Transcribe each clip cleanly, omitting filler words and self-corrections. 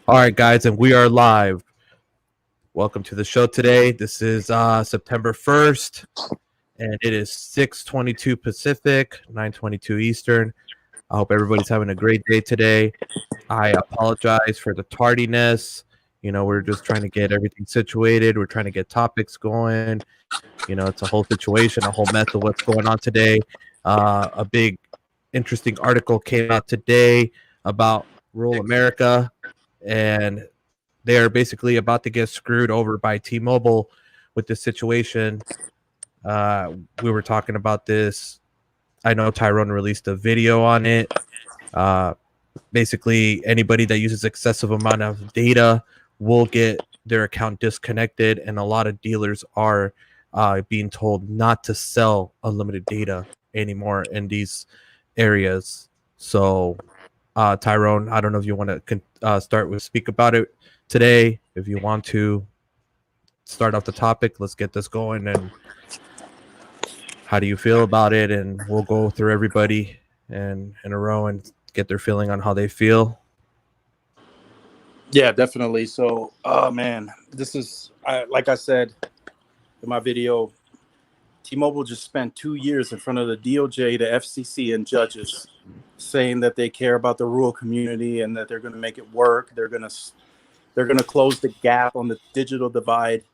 All right, guys, and we are live. Welcome to the show today. This is September 1st, and it is 6:22 Pacific, 9:22 Eastern. I hope everybody's having a great day today. I apologize for the tardiness. We're just trying to get everything situated. We're trying to get topics going. It's a whole situation, a whole mess of what's going on today. A big, interesting article came out today about rural America, and they are basically about to get screwed over by T-Mobile with this situation. We were talking about this. I know Tyrone released a video on it. Uh, Basically, anybody that uses excessive amount of data will get their account disconnected, and a lot of dealers are being told not to sell unlimited data anymore in these areas. So, Tyrone, I don't know if you want to start with speak about it today. If you want to start off the topic, let's get this going. And how do you feel about it? And we'll go through everybody and in a row and get their feeling on how they feel. Yeah, definitely. So, man, this is like I said in my video. T-Mobile just spent 2 years in front of the DOJ, the FCC, and judges, saying that they care about the rural community and that they're going to make it work. They're going to close the gap on the digital divide,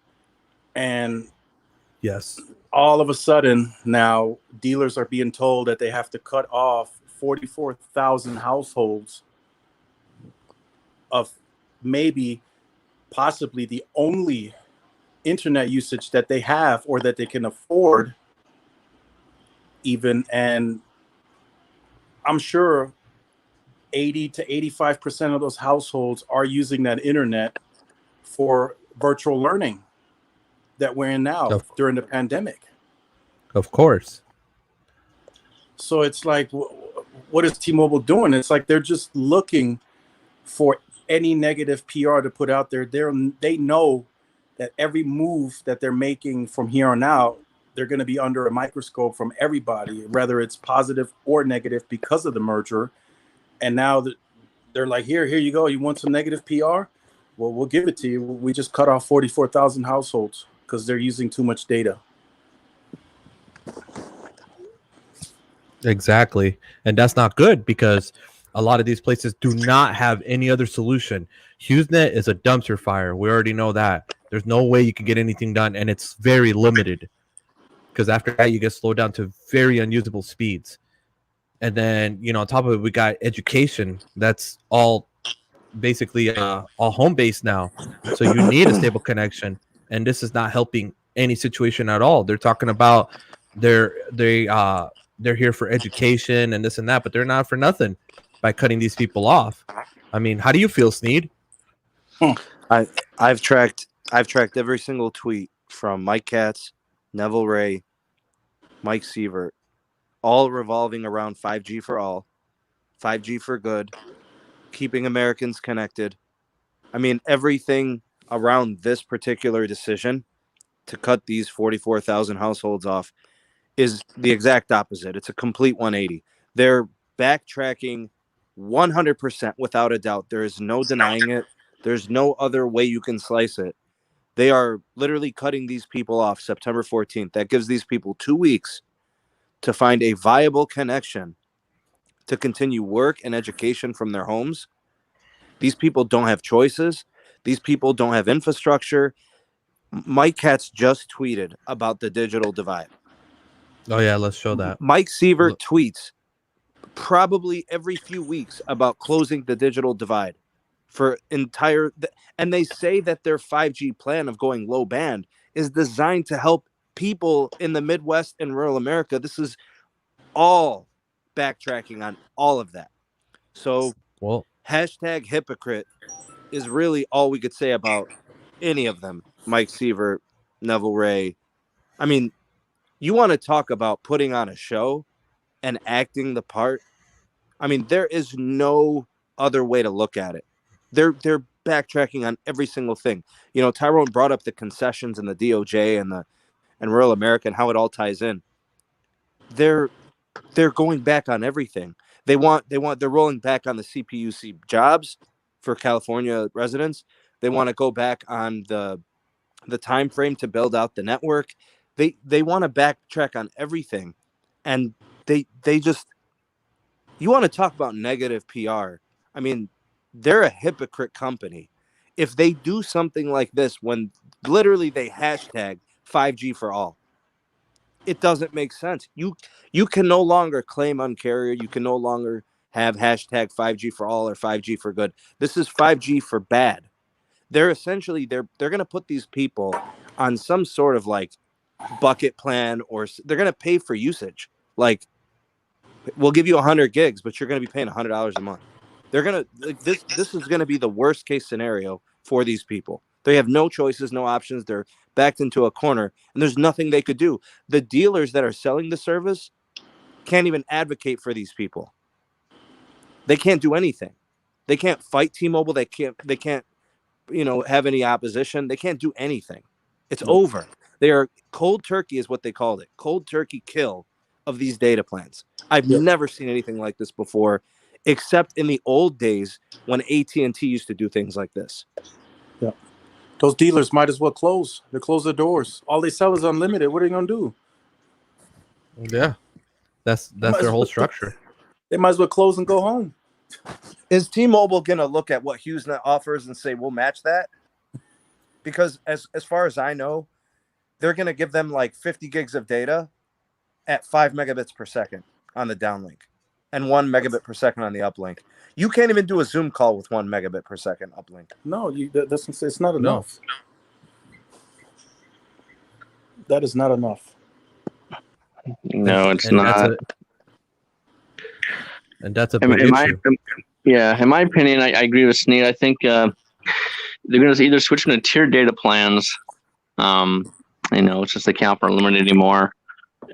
and Yes. all of a sudden now dealers are being told that they have to cut off 44,000 households of maybe possibly the only internet usage that they have or that they can afford even. And I'm sure 80 to 85% of those households are using that internet for virtual learning that we're in now Of, during the pandemic. of course. So it's like, what is T-Mobile doing? It's like they're just looking for any negative PR to put out there. They know that every move that they're making from here on out, they're going to be under a microscope from everybody, whether it's positive or negative because of the merger. And now they're like, here you go. You want some negative PR? Well, we'll give it to you. We just cut off 44,000 households because they're using too much data. Exactly. And that's not good because a lot of these places do not have any other solution. HughesNet is a dumpster fire. We already know that. There's no way you can get anything done, and it's very limited because after that, you get slowed down to very unusable speeds. And then, on top of it, we got education. That's all basically all home based now. So you need a stable connection, and this is not helping any situation at all. They're talking about they're here for education and this and that, but they're not for nothing by cutting these people off. I mean, how do you feel, Sneed? I've tracked every single tweet from Mike Katz, Neville Ray, Mike Sievert, all revolving around 5G for all, 5G for good, keeping Americans connected. I mean, everything around this particular decision to cut these 44,000 households off is the exact opposite. It's a complete 180. They're backtracking 100% without a doubt. There is no denying it. There's no other way you can slice it. They are literally cutting these people off September 14th. That gives these people 2 weeks to find a viable connection to continue work and education from their homes. These people don't have choices. These people don't have infrastructure. Mike Katz just tweeted about the digital divide. Oh yeah, let's show that. Mike Sievert tweets probably every few weeks about closing the digital divide for entire, and they say that their 5G plan of going low band is designed to help people in the Midwest and rural America. This is all backtracking on all of that. So, Well, hashtag hypocrite is really all we could say about any of them. Mike Sievert, Neville Ray. I mean, you want to talk about putting on a show and acting the part. I mean, there is no other way to look at it. They're backtracking on every single thing. Tyrone brought up the concessions and the DOJ and rural America and how it all ties in. They're going back on everything. They're rolling back on the CPUC jobs. for California residents. They want to go back on the time frame to build out the network. They want to backtrack on everything, and they just, you want to talk about negative PR. I mean, they're a hypocrite company if they do something like this when literally they hashtag 5G for all. It doesn't make sense. You can no longer claim Un-carrier. You can no longer have hashtag 5G for all or 5G for good. This is 5G for bad. They're essentially they're going to put these people on some sort of like bucket plan, or they're going to pay for usage. Like, we'll give you 100 gigs, but you're going to be paying $100 a month. They're going to, like, this is going to be the worst case scenario for these people. They have no choices, no options. They're backed into a corner, and there's nothing they could do. The dealers that are selling the service can't even advocate for these people. They can't do anything. They can't fight T-Mobile. They can't, have any opposition. They can't do anything. It's over. They are cold turkey is what they called it. Cold turkey kill of these data plans. I've never seen anything like this before, except in the old days when AT&T used to do things like this. Yeah. Those dealers might as well close. They close their doors. All they sell is unlimited. What are they going to do? Yeah. That's their whole structure. They might as well close and go home. Is T-Mobile going to look at what HughesNet offers and say, we'll match that? Because as far as I know, they're going to give them like 50 gigs of data at 5 megabits per second on the downlink and 1 megabit per second on the uplink. You can't even do a Zoom call with 1 megabit per second uplink. No, it's not enough. That is not enough. No, it's not. That's a big issue. In my opinion, I agree with Sneed. I think they're going to either switch them to tiered data plans, it's just they can't offer unlimited anymore,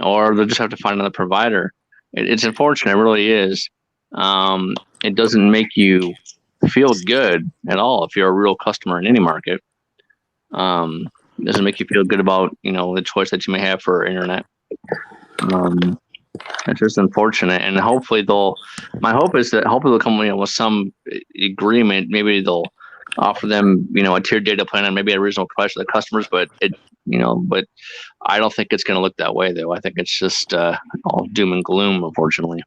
or they'll just have to find another provider. It's unfortunate, it really is. It doesn't make you feel good at all if you're a real customer in any market. It doesn't make you feel good about the choice that you may have for internet. It's just unfortunate, and hopefully my hope is that they'll come with some agreement. Maybe they'll offer them a tiered data plan and maybe a reasonable price for the customers, but I don't think it's going to look that way, though. I think it's just all doom and gloom, unfortunately.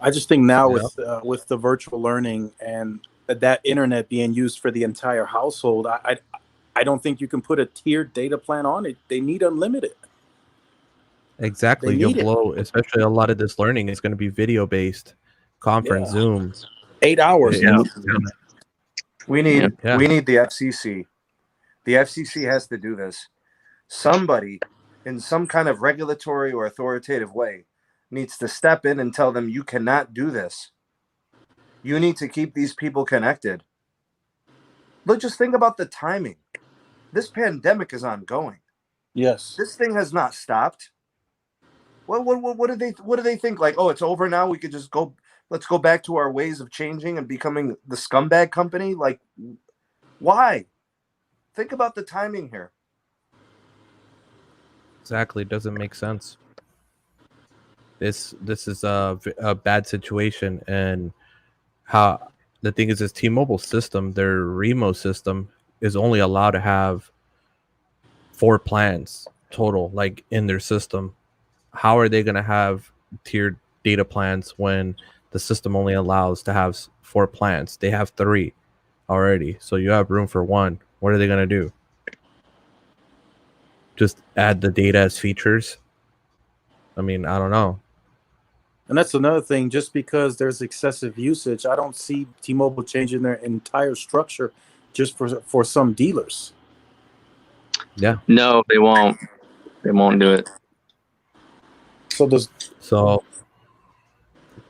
I just think now with the virtual learning and that internet being used for the entire household, I don't think you can put a tiered data plan on it. They need unlimited. Exactly. You'll blow, especially a lot of this learning is going to be video based, conference, Zoom. 8 hours. Yeah. We need the FCC. The FCC has to do this. Somebody in some kind of regulatory or authoritative way needs to step in and tell them, you cannot do this. You need to keep these people connected. Look, just think about the timing. This pandemic is ongoing. Yes. This thing has not stopped. What do they think? Like, oh, it's over now. We could just go. Let's go back to our ways of changing and becoming the scumbag company. Like, why? Think about the timing here. Exactly. It doesn't make sense. This is a bad situation, and how the thing is T-Mobile system, their Remo system, is only allowed to have 4 plans total, like in their system. How are they going to have tiered data plans when the system only allows to have 4 plans? They have 3 already, so you have room for 1. What are they going to do? Just add the data as features? I mean, I don't know. And that's another thing. Just because there's excessive usage, I don't see T-Mobile changing their entire structure just for some dealers. Yeah. No, they won't. They won't do it. So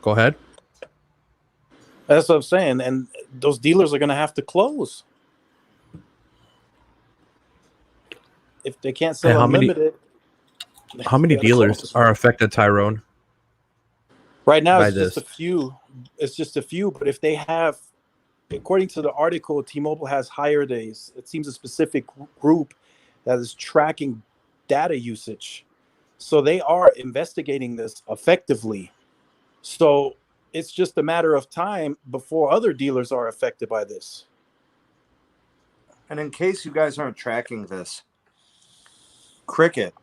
go ahead. That's what I'm saying. And those dealers are going to have to close. If they can't sell unlimited. How many dealers are affected, Tyrone? Right now, it's just a few. It's just a few. But if they have, according to the article, T-Mobile has hired it seems a specific group that is tracking data usage. So they are investigating this effectively. So it's just a matter of time before other dealers are affected by this. And in case you guys aren't tracking this, Cricket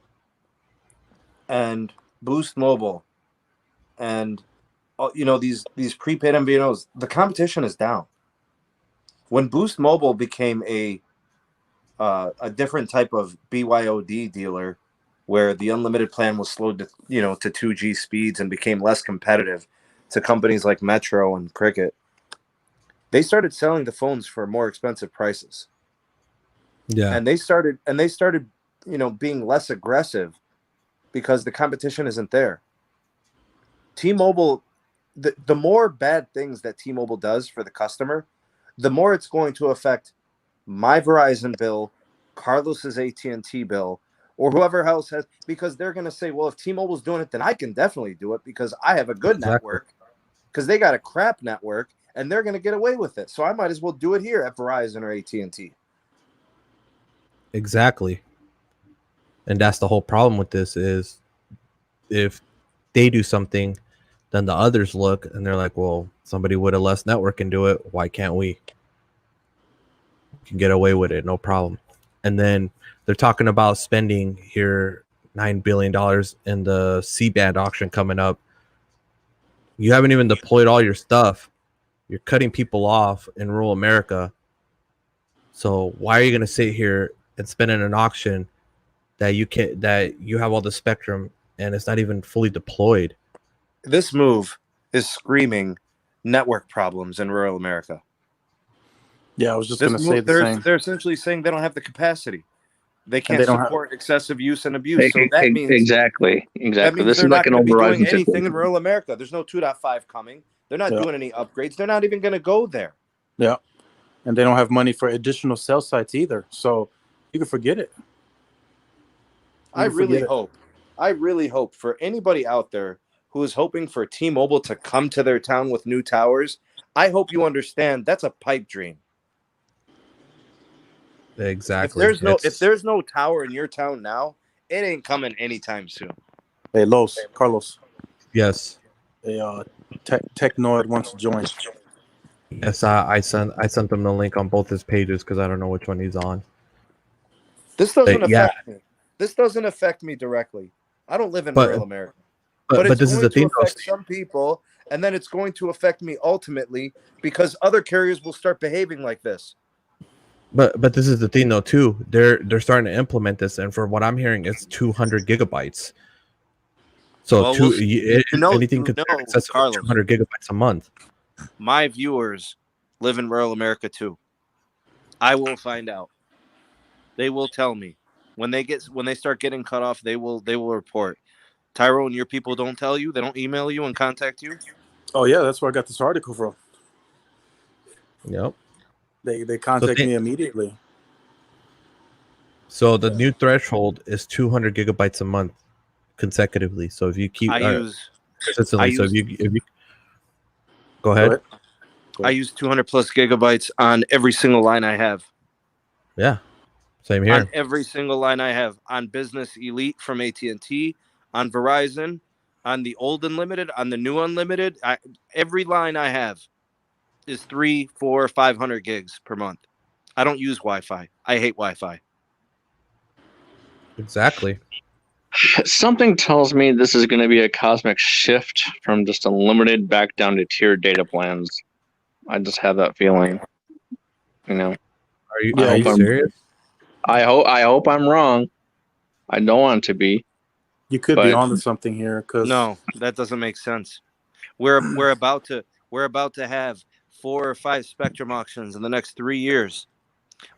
and Boost Mobile and these prepaid MVNOs, the competition is down. When Boost Mobile became a different type of BYOD dealer, where the unlimited plan was slowed to 2G speeds and became less competitive to companies like Metro and Cricket, they started selling the phones for more expensive prices. Yeah. And they started being less aggressive because the competition isn't there. T-Mobile, the more bad things that T-Mobile does for the customer, the more it's going to affect my Verizon bill, Carlos's AT&T bill, or whoever else has, because they're going to say, well, if T-Mobile's doing it, then I can definitely do it because I have a good network, because they got a crap network and they're going to get away with it. So I might as well do it here at Verizon or AT&T. Exactly. And that's the whole problem with this is if they do something, then the others look and they're like, well, somebody with a less network can do it. Why can't we? Can get away with it, no problem. And then they're talking about spending here $9 billion in the C-band auction coming up. You haven't even deployed all your stuff. You're cutting people off in rural America. So why are you going to sit here and spend in an auction that you have all the spectrum and it's not even fully deployed? This move is screaming network problems in rural America. Yeah, I was just going to say the same. They're essentially saying they don't have the capacity. They can't support excessive use and abuse. So that means exactly. That means This they're is not like an going to be doing Verizon anything situation. in rural America. There's no 2.5 coming. They're not doing any upgrades. They're not even going to go there. Yeah, and they don't have money for additional cell sites either. So you can forget it. I really hope for anybody out there who is hoping for T-Mobile to come to their town with new towers, I hope you understand that's a pipe dream. Exactly. If there's no tower in your town now, it ain't coming anytime soon. Hey, Carlos. Yes. Technoid wants to join. Yes, I sent them the link on both his pages because I don't know which one he's on. This doesn't affect me. This doesn't affect me directly. I don't live in rural America. But this is the thing. Affect some people, and then it's going to affect me ultimately because other carriers will start behaving like this. But this is the thing though too. They're starting to implement this, and for what I'm hearing, it's 200 gigabytes. So anything considered excessive of 200 gigabytes a month. My viewers live in rural America too. I will find out. They will tell me when they start getting cut off. They will report. Tyrone, your people don't tell you? They don't email you and contact you? Oh yeah, that's where I got this article from. Yep. They contact me immediately. So the new threshold is 200 gigabytes a month consecutively. So if you keep consistently, if you go ahead. I use 200 plus gigabytes on every single line I have. Yeah, same here. On every single line I have on Business Elite from AT&T, on Verizon, on the old unlimited, on the new unlimited. Every line I have is 300, 400, 500 gigs per month. I don't use Wi-Fi. I hate Wi-Fi. Exactly. Something tells me this is going to be a cosmic shift from just unlimited back down to tiered data plans. I just have that feeling. Are you serious? I hope I'm wrong. I don't want to be. You could be onto something here, because no, that doesn't make sense. We're about to have 4 or 5 spectrum auctions in the next 3 years,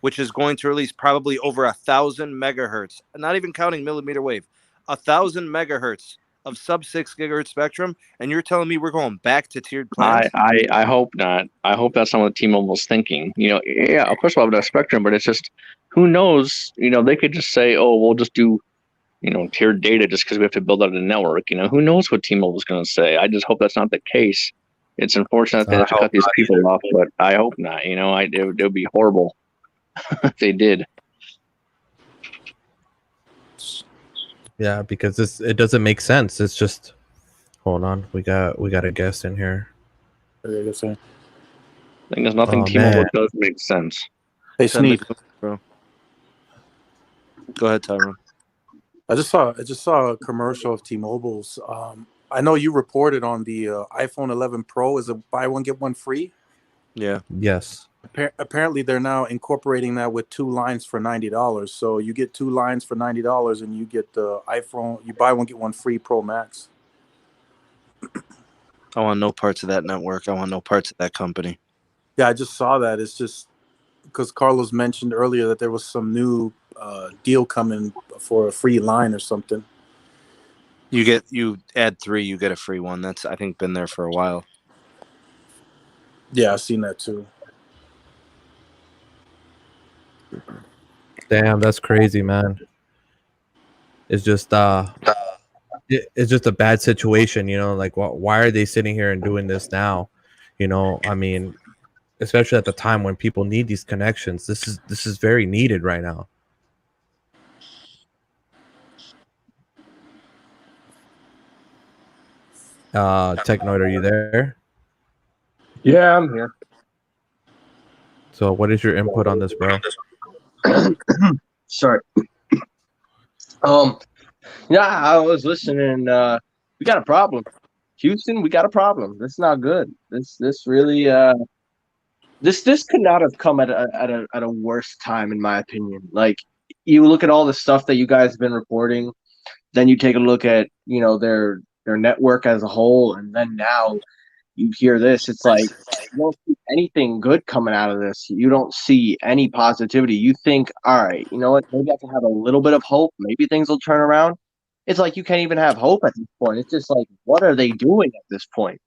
which is going to release probably over 1,000 megahertz. Not even counting millimeter wave, 1,000 megahertz of sub-6 gigahertz spectrum, and you're telling me we're going back to tiered plans? I hope not. I hope that's not what T-Mobile's thinking. Yeah, of course we'll have that spectrum, but it's just, who knows? They could just say, oh, we'll just do, tiered data just because we have to build out a network. Who knows what T-Mobile's going to say? I just hope that's not the case. It's unfortunate they have to cut these people off, but I hope not. It would be horrible if they did. Yeah, because it doesn't make sense. It's just, hold on, we got a guest in here. You're saying? I think there's nothing Oh, T-Mobile man. does make sense. Hey, Send the Sneed. bro. Go ahead, Tyrone. I just saw a commercial of T-Mobile's. I know you reported on the iPhone 11 Pro is a buy one get one free. Yeah. Yes. Apparently, they're now incorporating that with 2 lines for $90. So you get 2 lines for $90, and you get the iPhone. You buy one get one free Pro Max. I want no parts of that network. I want no parts of that company. Yeah, I just saw that. It's just because Carlos mentioned earlier that there was some new deal coming for a free line or something. You add 3, you get a free one. That's, I think, been there for a while. Yeah, I've seen that too. Damn, that's crazy, man. It's just it's just a bad situation, you know. Like, why are they sitting here and doing this now? You know, I mean, especially at the time when people need these connections. This is very needed right now. Technoid, are you there? Yeah, I'm here. So, what is your input on this, bro? Sorry. Yeah, I was listening. We got a problem, Houston. We got a problem. That's not good. This really this could not have come at a worse time, in my opinion. Like, you look at all the stuff that you guys have been reporting, then you take a look at their network as a whole, and then now you hear this. It's like you don't see anything good coming out of this. You don't see any positivity. You think, all right, you know what? Maybe I can have a little bit of hope. Maybe things will turn around. It's like you can't even have hope at this point. It's just like, what are they doing at this point?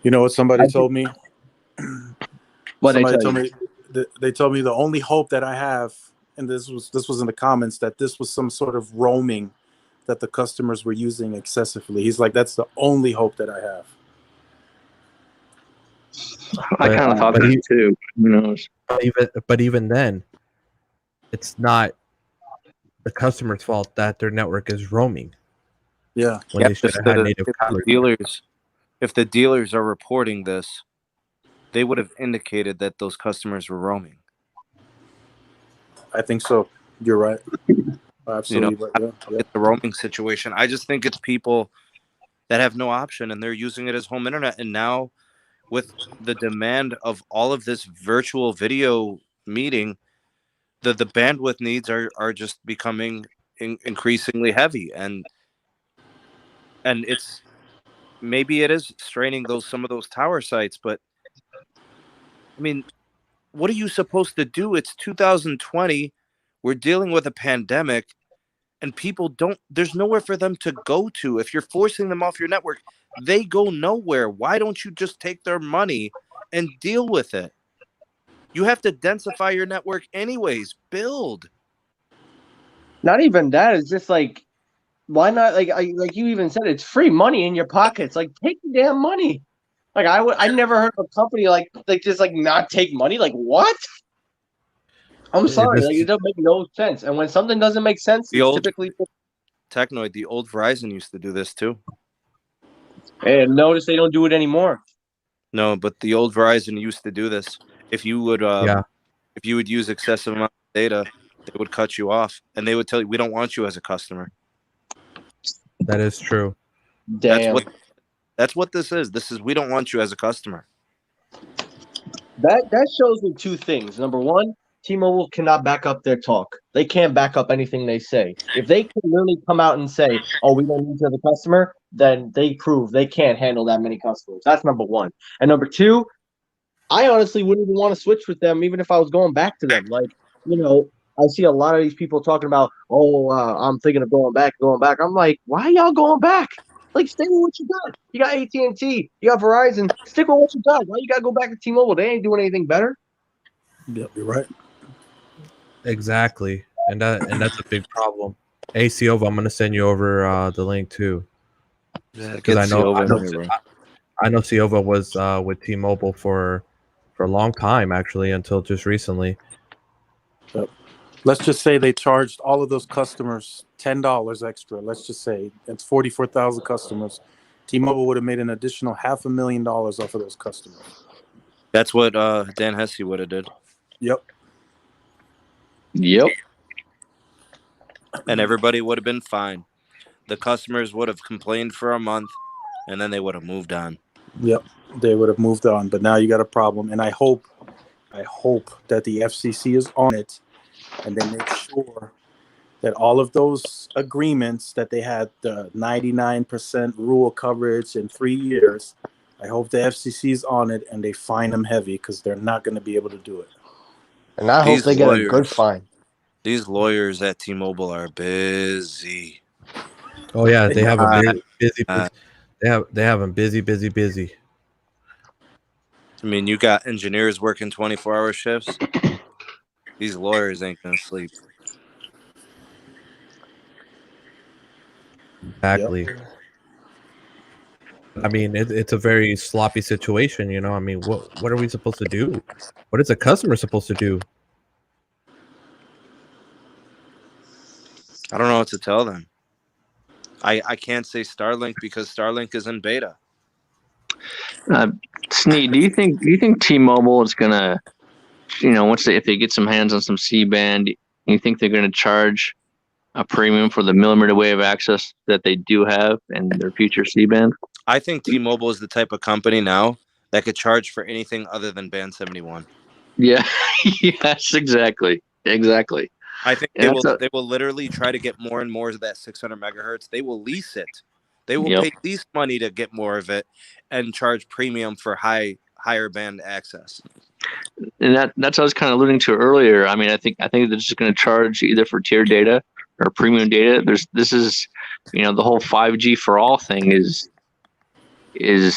You know what somebody told me? What Somebody they tell told you? me they told me the only hope that I have, and this was in the comments, that this was some sort of roaming that the customers were using excessively. He's like, that's the only hope that I have. I kind of thought that too. Who knows? But even then, it's not the customer's fault that their network is roaming. Yeah, when they should have had native coverage. If the dealers are reporting this, they would have indicated that those customers were roaming. I think so. You're right. Absolutely. It's a roaming situation. I just think it's people that have no option and they're using it as home internet. And now, with the demand of all of this virtual video meeting, the bandwidth needs are just becoming increasingly heavy, and it's maybe it is straining some of those tower sites. But I mean, what are you supposed to do? It's 2020. We're dealing with a pandemic, and people there's nowhere for them to go to. If you're forcing them off your network, they go nowhere. Why don't you just take their money and deal with it? You have to densify your network anyways. Build. Not even that. It's just like, why not? Like you even said, it's free money in your pockets. Like, take the damn money. Like, I never heard of a company like just like not take money. Like, what? I'm sorry. Like, it doesn't make no sense. And when something doesn't make sense, it's typically Technoid, the old Verizon used to do this too. And notice they don't do it anymore. No, but the old Verizon used to do this. If you would use excessive amount of data, they would cut you off, and they would tell you, "We don't want you as a customer." That is true. Damn. That's what this is. This is, we don't want you as a customer. That shows me two things. Number one, T-Mobile cannot back up their talk. They can't back up anything they say. If they can literally come out and say, "Oh, we don't need you as a customer," then they prove they can't handle that many customers. That's number one. And number two, I honestly wouldn't even want to switch with them, even if I was going back to them. Like, I see a lot of these people talking about, I'm thinking of going back. I'm like, why y'all going back? Like, stick with what you got. You got AT&T, you got Verizon. Stick with what you got. Why you got to go back to T-Mobile? They ain't doing anything better. Yep, you're right. Exactly, and that's a big problem. Hey, Silva, I'm gonna send you over the link too, because I know Silva was with T-Mobile for a long time, actually, until just recently. Yep. Let's just say they charged all of those customers $10 extra. Let's just say it's 44,000 customers. T-Mobile would have made an additional $500,000 off of those customers. That's what Dan Hesse would have did. Yep. And everybody would have been fine. The customers would have complained for a month, and then they would have moved on. Yep. They would have moved on. But now you got a problem. And I hope that the FCC is on it and they make sure that all of those agreements that they had, the 99% rural coverage in 3 years, I hope the FCC is on it and they fine them heavy, because they're not going to be able to do it. And I hope they get a good fine. These lawyers at T-Mobile are busy. Oh yeah, they have a busy. They have them busy. I mean, you got engineers working 24-hour shifts. These lawyers ain't gonna sleep. Exactly. Yep. I mean, it's a very sloppy situation, you know. I mean, what are we supposed to do? What is a customer supposed to do? I don't know what to tell them. I can't say Starlink because Starlink is in beta. Sneed, do you think T-Mobile is gonna, if they get some hands on some C-band, you think they're gonna charge a premium for the millimeter wave access that they do have in their future C-band? I think T-Mobile is the type of company now that could charge for anything other than band 71. Yeah. Yes, exactly. I think they will literally try to get more and more of that 600 megahertz. They will lease it. They will pay lease money to get more of it and charge premium for higher band access. And that's what I was kind of alluding to earlier. I mean, I think they're just going to charge either for tier data or premium data. This is the whole 5G for all thing is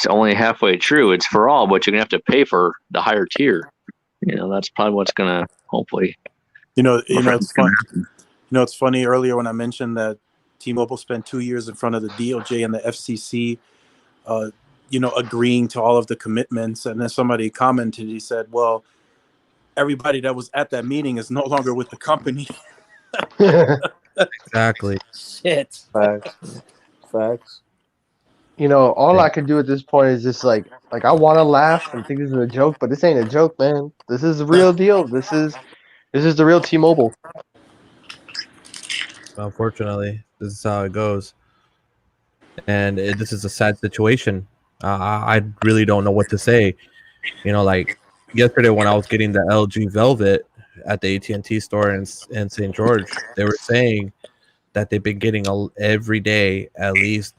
only halfway true. It's for all, but you're gonna have to pay for the higher tier. That's probably what's gonna hopefully. It's fun. It's funny. Earlier when I mentioned that T-Mobile spent 2 years in front of the DOJ and the FCC, agreeing to all of the commitments, and then somebody commented. He said, "Well, everybody that was at that meeting is no longer with the company." Exactly. Shit. Facts. All I can do at this point is just like I want to laugh and think this is a joke, but this ain't a joke, man. This is the real deal. This is the real T-Mobile. Unfortunately, this is how it goes, and this is a sad situation. I really don't know what to say. Like yesterday when I was getting the LG Velvet at the AT&T store in St. George, they were saying that they've been getting every day at least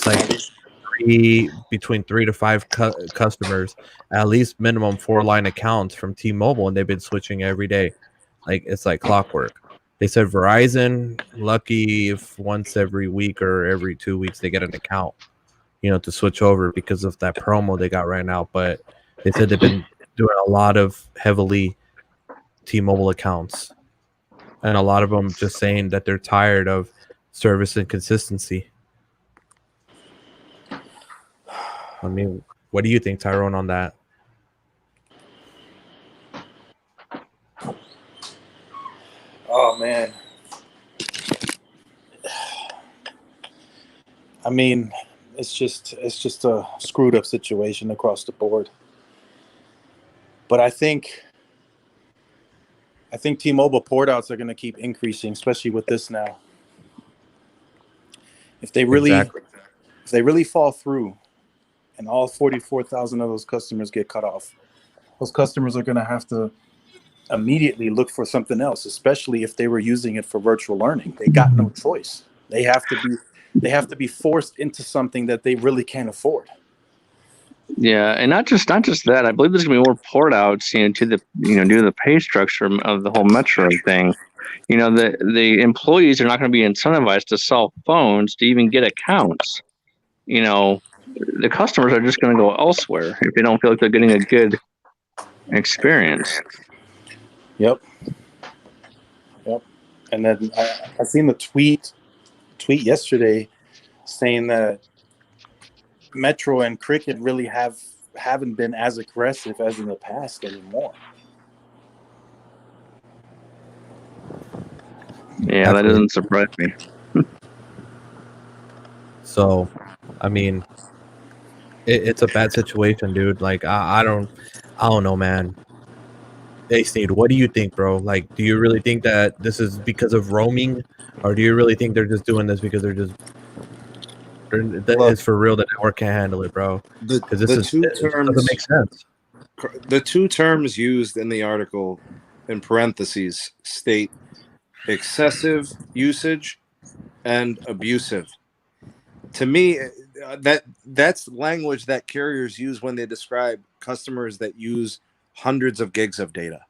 like between 3 to 5 customers, at least minimum 4-line accounts from T-Mobile, and they've been switching every day. Like it's like clockwork. They said Verizon, lucky if once every week or every 2 weeks they get an account, to switch over because of that promo they got right now. But they said they've been doing a lot of heavily T-Mobile accounts, and a lot of them just saying that they're tired of service inconsistency. I mean, what do you think, Tyrone, on that? Oh man. I mean, it's just a screwed up situation across the board. But I think T-Mobile port outs are going to keep increasing, especially with this now. If they really fall through and all 44,000 of those customers get cut off, those customers are going to have to immediately look for something else, especially if they were using it for virtual learning. They got no choice. They have to be forced into something that they really can't afford. Yeah, and not just that. I believe there's going to be more port outs, to the due to the pay structure of the whole Metro thing. The employees are not going to be incentivized to sell phones to even get accounts. The customers are just going to go elsewhere if they don't feel like they're getting a good experience. Yep. And then I seen the tweet yesterday saying that Metro and Cricket really haven't been as aggressive as in the past anymore. Yeah, that doesn't surprise me. So I mean, it's a bad situation, dude. Like I don't know, man. Hey, Sneed, what do you think, bro? Like, do you really think that this is because of roaming, or do you really think they're just doing this because that Look, is for real? The network can't handle it, bro. Because the two it just doesn't make sense. the two terms used in the article in parentheses state excessive usage and abusive. To me, that's language that carriers use when they describe customers that use hundreds of gigs of data.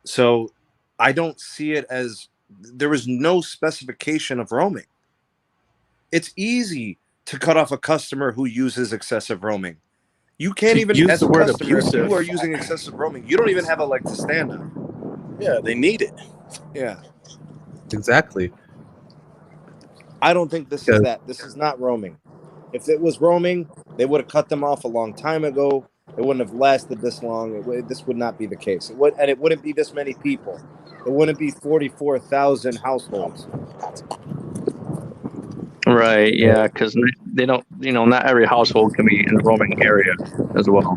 So I don't see it as there was no specification of roaming. It's easy to cut off a customer who uses excessive roaming. You can't even, use as the a word customer, if abusive. you are using excessive roaming, you don't even have a leg to stand on. Yeah, they need it. Yeah. Exactly. I don't think this is that. This is not roaming. If it was roaming, they would have cut them off a long time ago. It wouldn't have lasted this long. This would not be the case. It wouldn't be this many people. It wouldn't be 44,000 households. Right. Yeah. Because they don't. Not every household can be in the roaming area as well.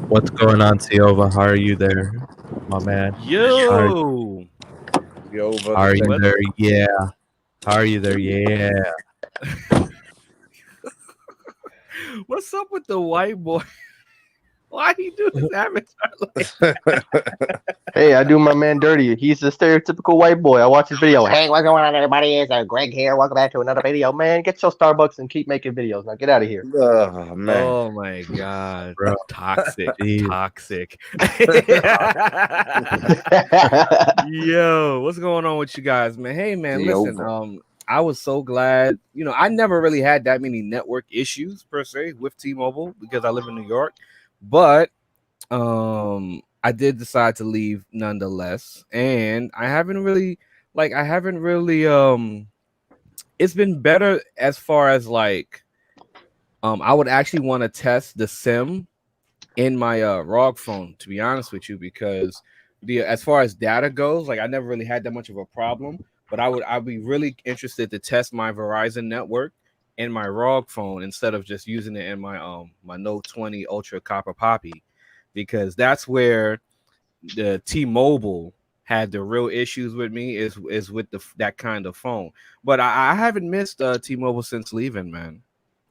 What's going on, Siova? How are you there, my man? Yo. How are you there? Yeah. How are you there? Yeah. What's up with the white boy? Why he do his avatar like that? Hey, I do my man dirty. He's a stereotypical white boy. I watch his video. Hey, what's going on, everybody? It's Greg here. Welcome back to another video. Man, get your Starbucks and keep making videos. Now get out of here. Oh, man. Oh my god. Bro. Toxic. Jeez. Toxic. Yo, what's going on with you guys, man? Hey man, listen, I was so glad. I never really had that many network issues per se with T-Mobile because I live in New York. But I did decide to leave nonetheless, and I haven't really it's been better as far as I would actually want to test the SIM in my ROG phone, to be honest with you, because as far as data goes, I never really had that much of a problem, but I'd be really interested to test my Verizon network in my ROG phone instead of just using it in my my Note 20 Ultra Copper Poppy, because that's where the T-Mobile had the real issues with me is with that kind of phone. But I haven't missed T-Mobile since leaving, man.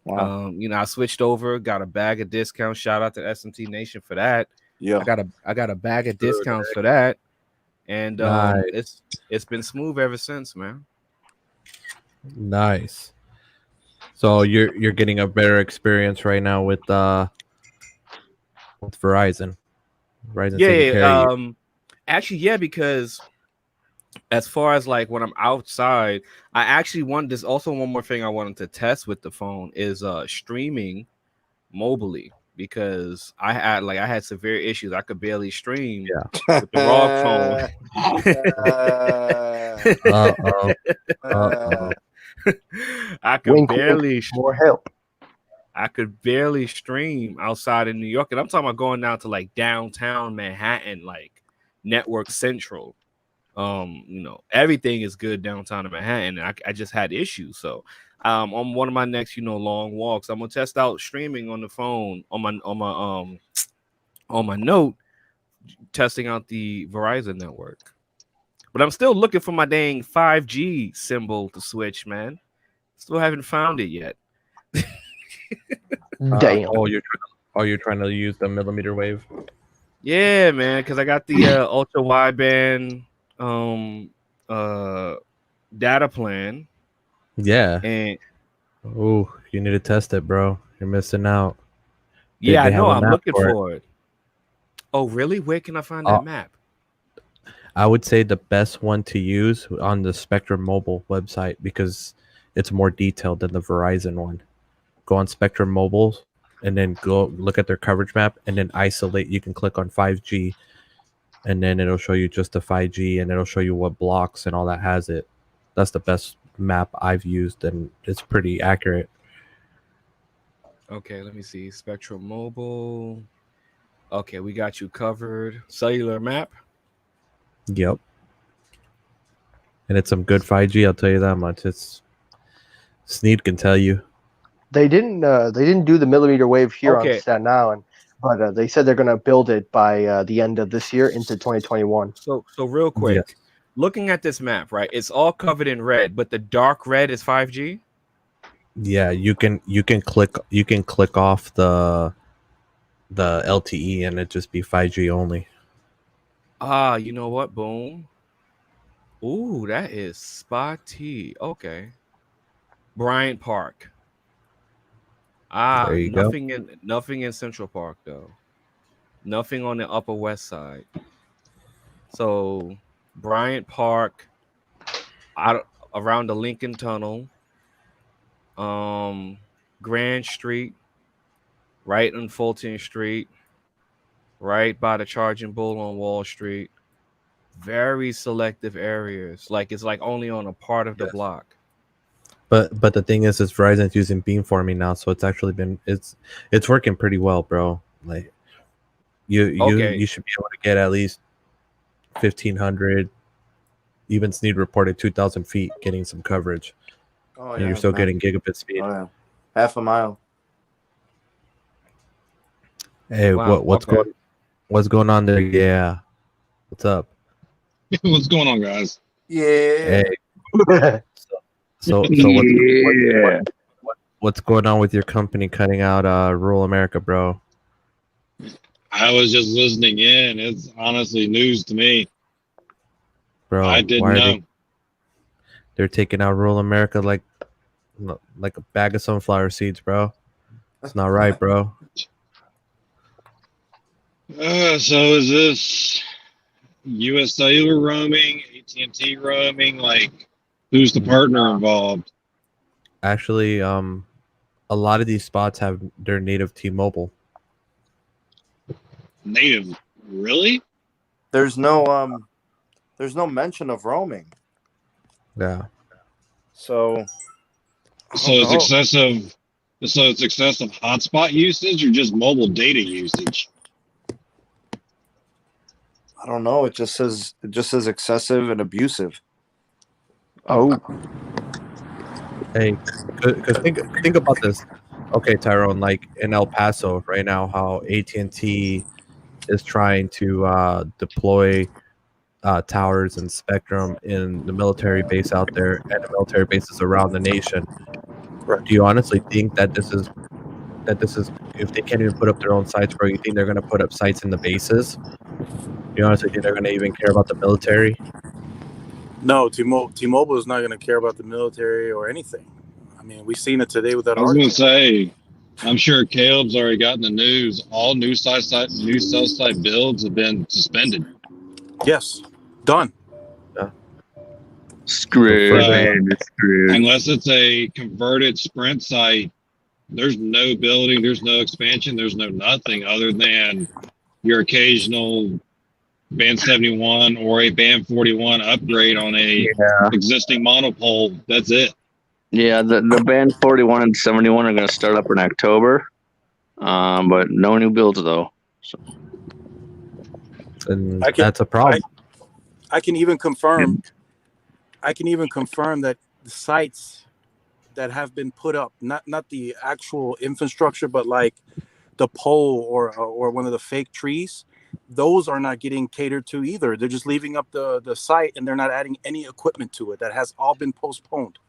Wow. I switched over, got a bag of discounts. Shout out to SMT Nation for that. Yeah. I got a bag of discounts for that, and Nice. it's been smooth ever since, man. Nice. So you're getting a better experience right now with Verizon. Verizon's taking care of you. Actually, yeah, because as far as when I'm outside, I actually want this. Also, one more thing I wanted to test with the phone is streaming mobilely, because I had severe issues. I could barely stream with the ROG phone. I could barely more help. I could barely stream outside in New York, and I'm talking about going down to downtown Manhattan, Network Central. Everything is good downtown in Manhattan. And I just had issues. So on one of my next, long walks, I'm gonna test out streaming on the phone on my Note, testing out the Verizon network. But I'm still looking for my dang 5G symbol to switch, man. Still haven't found it yet. Damn. You're trying to use the millimeter wave? Yeah, man, because I got the ultra wideband data plan. Yeah. And you need to test it, bro. You're missing out. I know. I'm looking for it. Oh, really? Where can I find that map? I would say the best one to use on the Spectrum Mobile website, because it's more detailed than the Verizon one. Go on Spectrum Mobile and then go look at their coverage map, and then isolate. You can click on 5G, and then it'll show you just the 5G, and it'll show you what blocks and all that has it. That's the best map I've used, and it's pretty accurate. Okay, let me see. Spectrum Mobile. Okay, we got you covered. Cellular map. Yep. And it's some good 5G, I'll tell you that much. It's Sneed can tell you. They didn't do the millimeter wave here Okay. on Staten Island, but they said they're going to build it by the end of this year into 2021. So real quick, looking at this map, right? It's all covered in red, but the dark red is 5G. Yeah, you can click off the LTE and it just be 5G only. Ah, you know what? Boom. Ooh, that is spotty. Okay. Bryant Park. Ah, There you go. nothing in Central Park though. Nothing on the Upper West Side. So Bryant Park, out around the Lincoln Tunnel, Grand Street, right on Fulton Street, right by the Charging Bull on Wall Street. Very selective areas. Like it's like only on a part of the block. But the thing is Verizon's using beamforming now, so it's actually been it's working pretty well, bro. Like you should be able to get at least 1,500. Even Sneed reported 2,000 feet getting some coverage. Oh, and you're still getting gigabit speed. Oh, yeah. Half a mile. Hey, Wow, what's going on there? Yeah, what's up? What's going on, guys? Yeah. Hey. So what's going on with your company cutting out rural America, bro? I was just listening in. It's honestly news to me. Bro, I didn't know. They're taking out rural America like a bag of sunflower seeds, bro. It's not right, bro. So is this U.S. Cellular roaming, AT&T roaming? Like, who's the partner involved? Actually, a lot of these spots have their native T-Mobile. Native, really? There's no mention of roaming. Yeah. So it's excessive. So it's excessive hotspot usage or just mobile data usage? I don't know. It just says excessive and abusive. Oh. Hey, because think about this. Okay, Tyrone, like in El Paso right now, how AT&T is trying to deploy towers and spectrum in the military base out there and the military bases around the nation. Right. Do you honestly think that this is if they can't even put up their own sites, bro, you think they're going to put up sites in the bases? Do you honestly think they're going to even care about the military? No, T-Mobile is not going to care about the military or anything. I mean, we've seen it today with that I was going article. to say, I'm sure Caleb's already gotten the news. All new cell site builds have been suspended. Yes, done. Screwed. Unless it's a converted Sprint site, there's no building, there's no expansion, there's no nothing other than your occasional band 71 or a band 41 upgrade on a existing monopole. That's it. Yeah, the band 41 and 71 are going to start up in October, but no new builds though. So. And that's a problem. I can even confirm. I can even confirm that the sites that have been put up, not the actual infrastructure, but like the pole or one of the fake trees, those are not getting catered to either. They're just leaving up the site and they're not adding any equipment to it. That has all been postponed.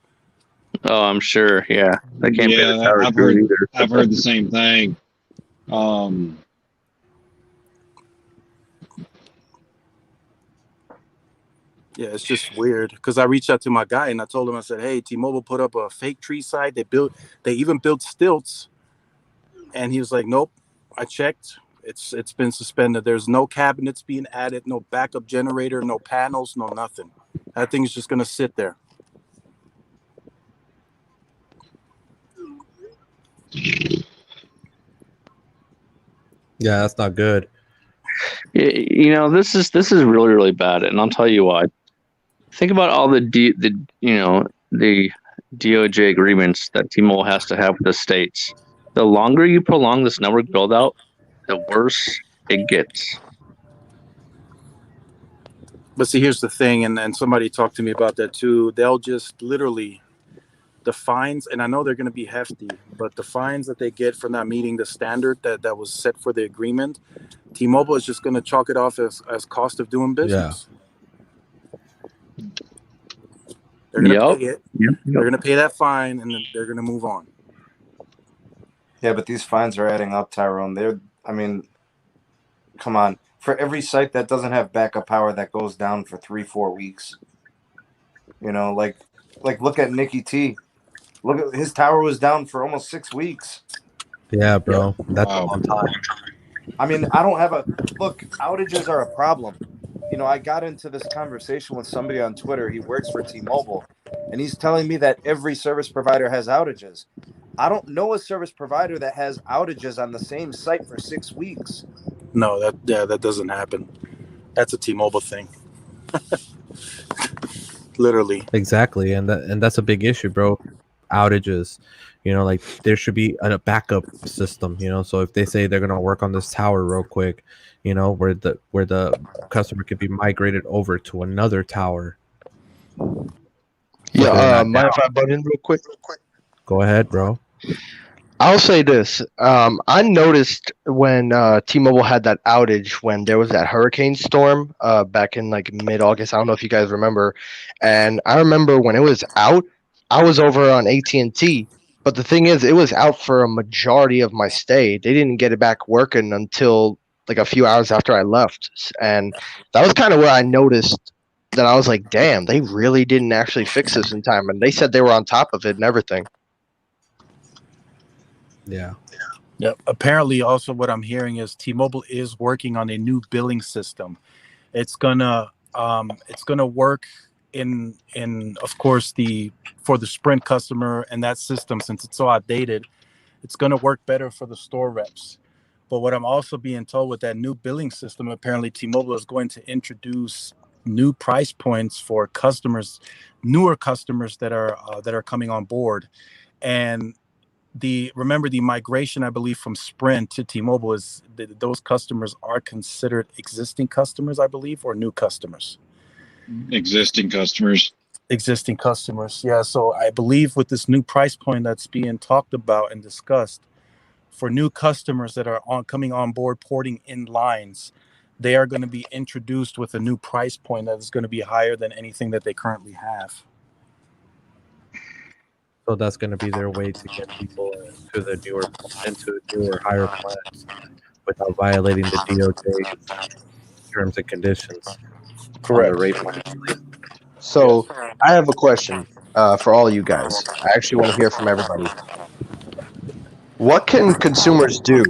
Oh, I'm sure. Yeah, they can't pay the tower either. I've heard the same thing. Yeah, it's just weird because I reached out to my guy and I told him, I said, hey, T-Mobile put up a fake tree site. They even built stilts. And he was like, nope, I checked. It's been suspended. There's no cabinets being added, no backup generator, no panels, no nothing. That thing's just going to sit there. Yeah, that's not good. You know, this is really, really bad, and I'll tell you why. Think about all the DOJ agreements that T-Mobile has to have with the states. The longer you prolong this network build out, the worse it gets. But see, here's the thing, and somebody talked to me about that too. They'll just literally the fines, and I know they're going to be hefty, but the fines that they get for not meeting the standard that was set for the agreement, T-Mobile is just going to chalk it off as cost of doing business. They're going to pay it. They're going to pay that fine, and then they're going to move on. Yeah, but these fines are adding up, Tyrone. I mean, come on. For every site that doesn't have backup power that goes down for 3-4 weeks, you know, like look at Nikki T. Look at his tower was down for almost 6 weeks. Yeah, bro. That's a long time. I mean, I don't have look, outages are a problem. You know, I got into this conversation with somebody on Twitter. He works for T-Mobile, and he's telling me that every service provider has outages. I don't know a service provider that has outages on the same site for 6 weeks. No, that doesn't happen. That's a T-Mobile thing. Literally. Exactly, and that's a big issue, bro. Outages. You know, like there should be a backup system, you know. So if they say they're gonna work on this tower real quick, you know, where the customer could be migrated over to another tower. Yeah, mind if I butt in real quick? Go ahead, bro. I'll say this. I noticed when T-Mobile had that outage when there was that hurricane storm back in like mid-August. I don't know if you guys remember. And I remember when it was out, I was over on AT&T. But the thing is, it was out for a majority of my stay. They didn't get it back working until like a few hours after I left. And that was kind of where I noticed that I was like, damn, they really didn't actually fix this in time. And they said they were on top of it and everything. Yeah. Yep. Apparently, also what I'm hearing is T-Mobile is working on a new billing system. It's gonna work in of course for the Sprint customer, and that system, since it's so outdated, it's gonna work better for the store reps. But what I'm also being told with that new billing system, apparently T-Mobile is going to introduce new price points for customers, newer customers that are coming on board, and remember the migration, I believe, from Sprint to T-Mobile is those customers are considered existing customers, I believe, or new customers. Existing customers. Yeah. So I believe with this new price point that's being talked about and discussed for new customers that are coming on board, porting in lines, they are going to be introduced with a new price point that is going to be higher than anything that they currently have. So that's going to be their way to get people into newer higher plans without violating the DOJ terms and conditions. Correct. On the rate plan. So I have a question for all you guys. I actually want to hear from everybody. What can consumers do?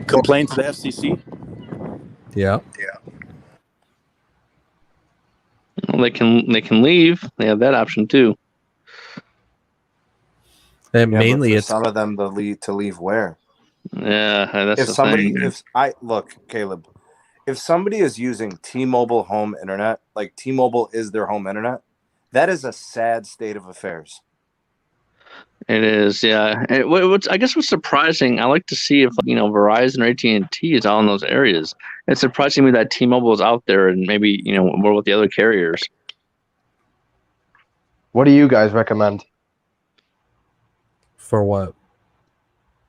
Complain to the FCC? Yeah. Well, they can leave. They have that option too. And mainly it's some of them to leave where? Yeah, that's if the somebody thing. Look, Caleb, if somebody is using T-Mobile home internet, like T-Mobile is their home internet, that is a sad state of affairs. It is, yeah. I guess what's surprising, I like to see if Verizon or AT&T is out in those areas. It's surprising me that T-Mobile is out there and maybe more with the other carriers. What do you guys recommend? For what?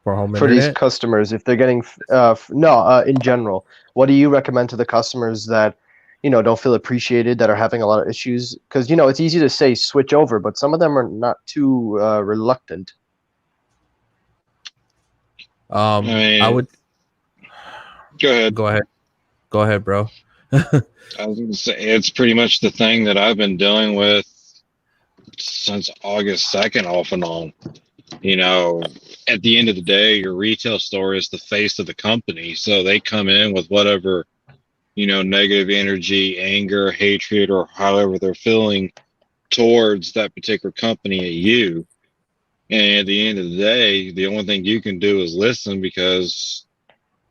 For home for internet? these customers if they're getting in general? What do you recommend to the customers that don't feel appreciated, that are having a lot of issues? Because it's easy to say switch over, but some of them are not too reluctant. I would Go ahead. Go ahead, bro. I was going to say it's pretty much the thing that I've been dealing with since August 2nd, off and on. At the end of the day, your retail store is the face of the company. So they come in with whatever, negative energy, anger, hatred, or however they're feeling towards that particular company at you. And at the end of the day, the only thing you can do is listen, because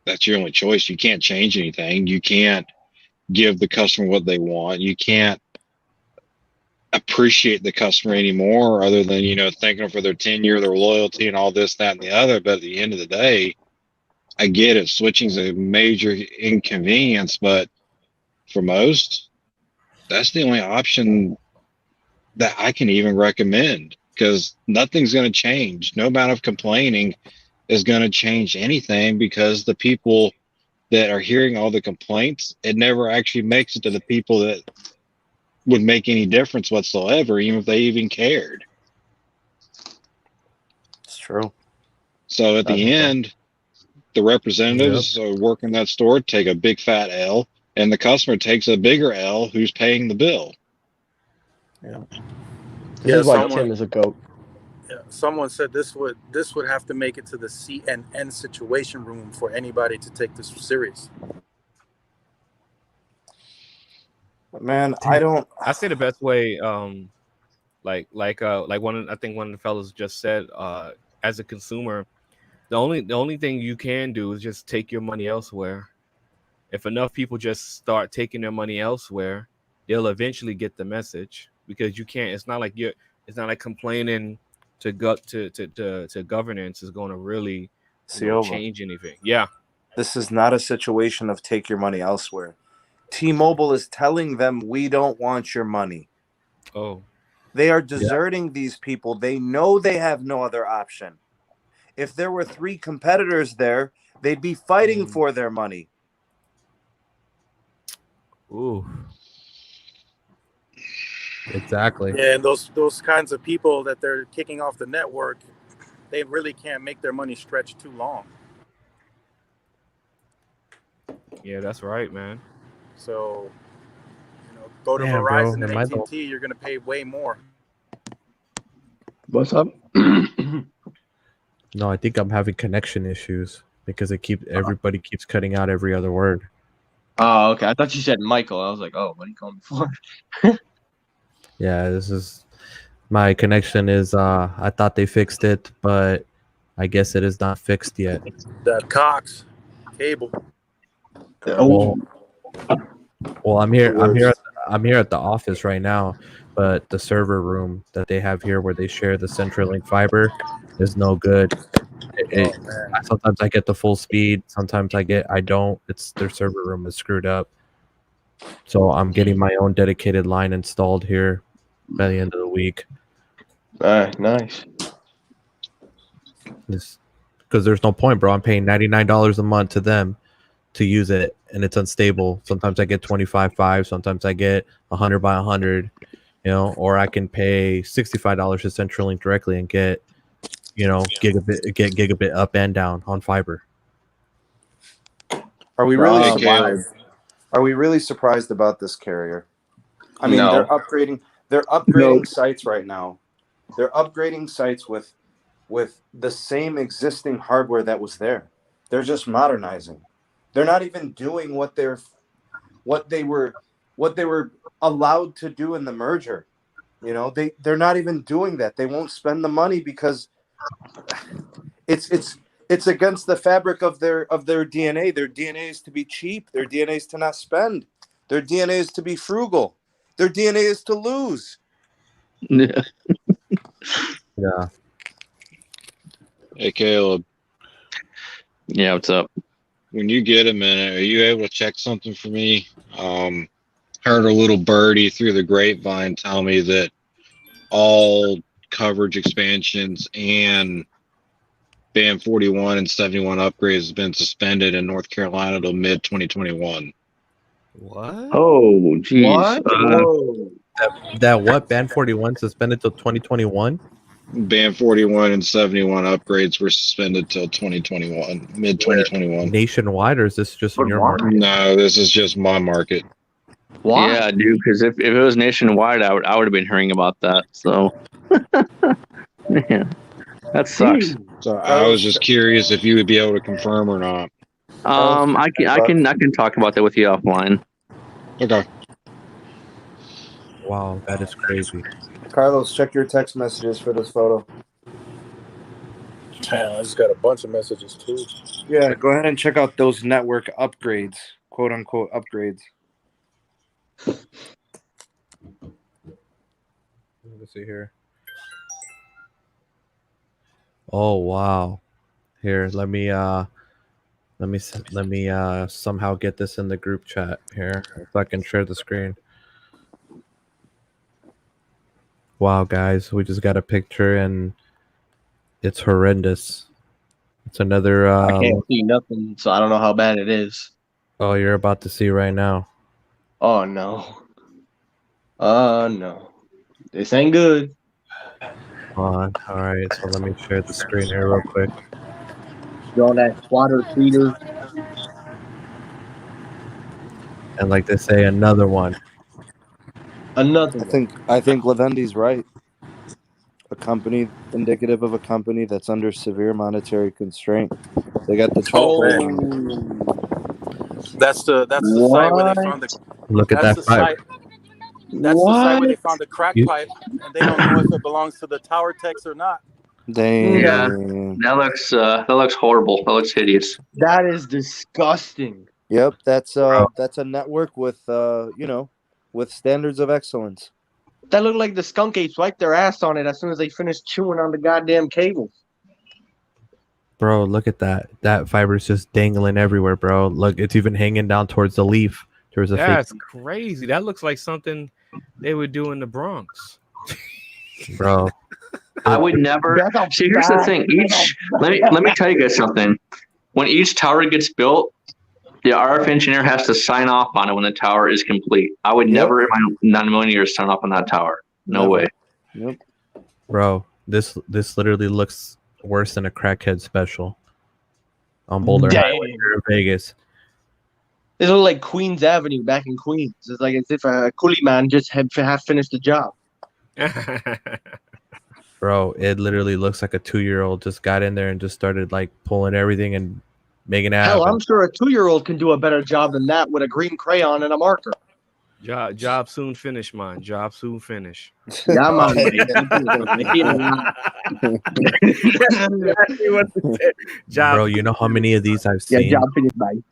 that's your only choice. You can't change anything. You can't give the customer what they want. You can't appreciate the customer anymore, other than thanking them for their tenure, their loyalty, and all this, that, and the other. But at the end of the day, I get it, switching is a major inconvenience, but for most, that's the only option that I can even recommend, because nothing's going to change. No amount of complaining is going to change anything, because the people that are hearing all the complaints, it never actually makes it to the people that would make any difference whatsoever, even if they even cared. It's true. So at the end, the representatives who work in that store take a big fat L, and the customer takes a bigger L who's paying the bill. Yeah. This is why Tim is a goat. Yeah, someone said this would have to make it to the CNN Situation Room for anybody to take this serious. Man, I say the best way, like I think one of the fellas just said, as a consumer, the only thing you can do is just take your money elsewhere. If enough people just start taking their money elsewhere, they'll eventually get the message, because you can't. It's not like complaining to governance is going to really change anything. Yeah, this is not a situation of take your money elsewhere. T-Mobile is telling them, we don't want your money. Oh, they are deserting these people. They know they have no other option. If there were 3 competitors there, they'd be fighting for their money. Ooh. Exactly. Yeah, and those kinds of people that they're kicking off the network, they really can't make their money stretch too long. Yeah, that's right, man. So, go to Verizon and AT&T, you're going to pay way more. What's up? No, I think I'm having connection issues because everybody keeps cutting out every other word. Oh, okay. I thought you said Michael. I was like, oh, what are you calling me for? Yeah, this is my connection is I thought they fixed it, but I guess it is not fixed yet. That Cox cable. Well, I'm here at the office right now, but the server room that they have here where they share the CenturyLink fiber is no good. Sometimes I get the full speed, sometimes I don't. It's their server room is screwed up. So I'm getting my own dedicated line installed here by the end of the week. Nice. Because there's no point, bro. I'm paying $99 a month to them to use it, and it's unstable. Sometimes I get 25.5, sometimes I get 100 by 100, or I can pay $65 to CenturyLink directly and get, gigabit up and down on fiber. Are we really surprised? Are we really surprised about this carrier? I mean, they're upgrading sites right now. They're upgrading sites with the same existing hardware that was there. They're just modernizing. They're not even doing what they were allowed to do in the merger. They're not even doing that. They won't spend the money because it's against the fabric of their DNA. Their DNA is to be cheap. Their DNA is to not spend. Their DNA is to be frugal. Their DNA is to lose. Yeah. Yeah. Hey, Caleb. Yeah, what's up? When you get a minute, are you able to check something for me? Heard a little birdie through the grapevine tell me that all coverage expansions and Band 41 and 71 upgrades has been suspended in North Carolina till mid-2021. What? Oh, geez. That what? Band 41 suspended till 2021? Band 41 and 71 upgrades were suspended till 2021, mid-2021. Nationwide, or is this just in your market? No, this is just my market. Why? Yeah, dude, because if it was nationwide, I would have been hearing about that. So, yeah, that sucks. So I was just curious if you would be able to confirm or not. I can talk about that with you offline. Okay. Wow, that is crazy. Carlos, check your text messages for this photo. Man, I just got a bunch of messages too. Yeah, go ahead and check out those network upgrades, quote unquote upgrades. Let me see here. Oh wow. Here, let me somehow get this in the group chat here so I can share the screen. Wow, guys, we just got a picture and it's horrendous. It's another. I can't see nothing, so I don't know how bad it is. Oh, you're about to see right now. Oh no. No. This ain't good. Hold on. All right, so let me share the screen here real quick. You're on that squatter tweeter. And like they say, another one. Another I one. think Lavendi's right. A company indicative of a company that's under severe monetary constraint. They got the chokehold on it. That's the site where they What? found the. Look at That's that the pipe. site. That's the site where they What? found the crack You- pipe, and they don't know if it belongs to the tower techs or not. Yeah. Damn. That looks horrible. That looks hideous. That is disgusting. Yep, that's Bro. a network with with standards of excellence. That looked like the skunk apes wiped their ass on it as soon as they finished chewing on the goddamn cables. Bro, look at that. That fiber's just dangling everywhere, bro. Look, it's even hanging down towards the leaf. There's a That's fake, crazy. That looks like something they would do in the Bronx. bro. I would never. That's a See, here's the fact. thing. Let me tell you guys something. When each tower gets built, the RF engineer has to sign off on it when the tower is complete. I would Yep. never in my 9 million years sign off on that tower. No Never. way. Yep. Bro, this literally looks worse than a crackhead special on Boulder Highway Damn. here in Vegas. This looked like Queens Avenue back in Queens. It's like as if a coolie man just had finished the job. Bro, it literally looks like a 2-year-old just got in there and just started like pulling everything and making it Hell, happen. I'm sure a 2-year-old can do a better job than that with a green crayon and a marker. Job soon finish, man. Job soon finish. Yeah, man. Job. Bro, you know how many of these I've Yeah, seen? job finished, man.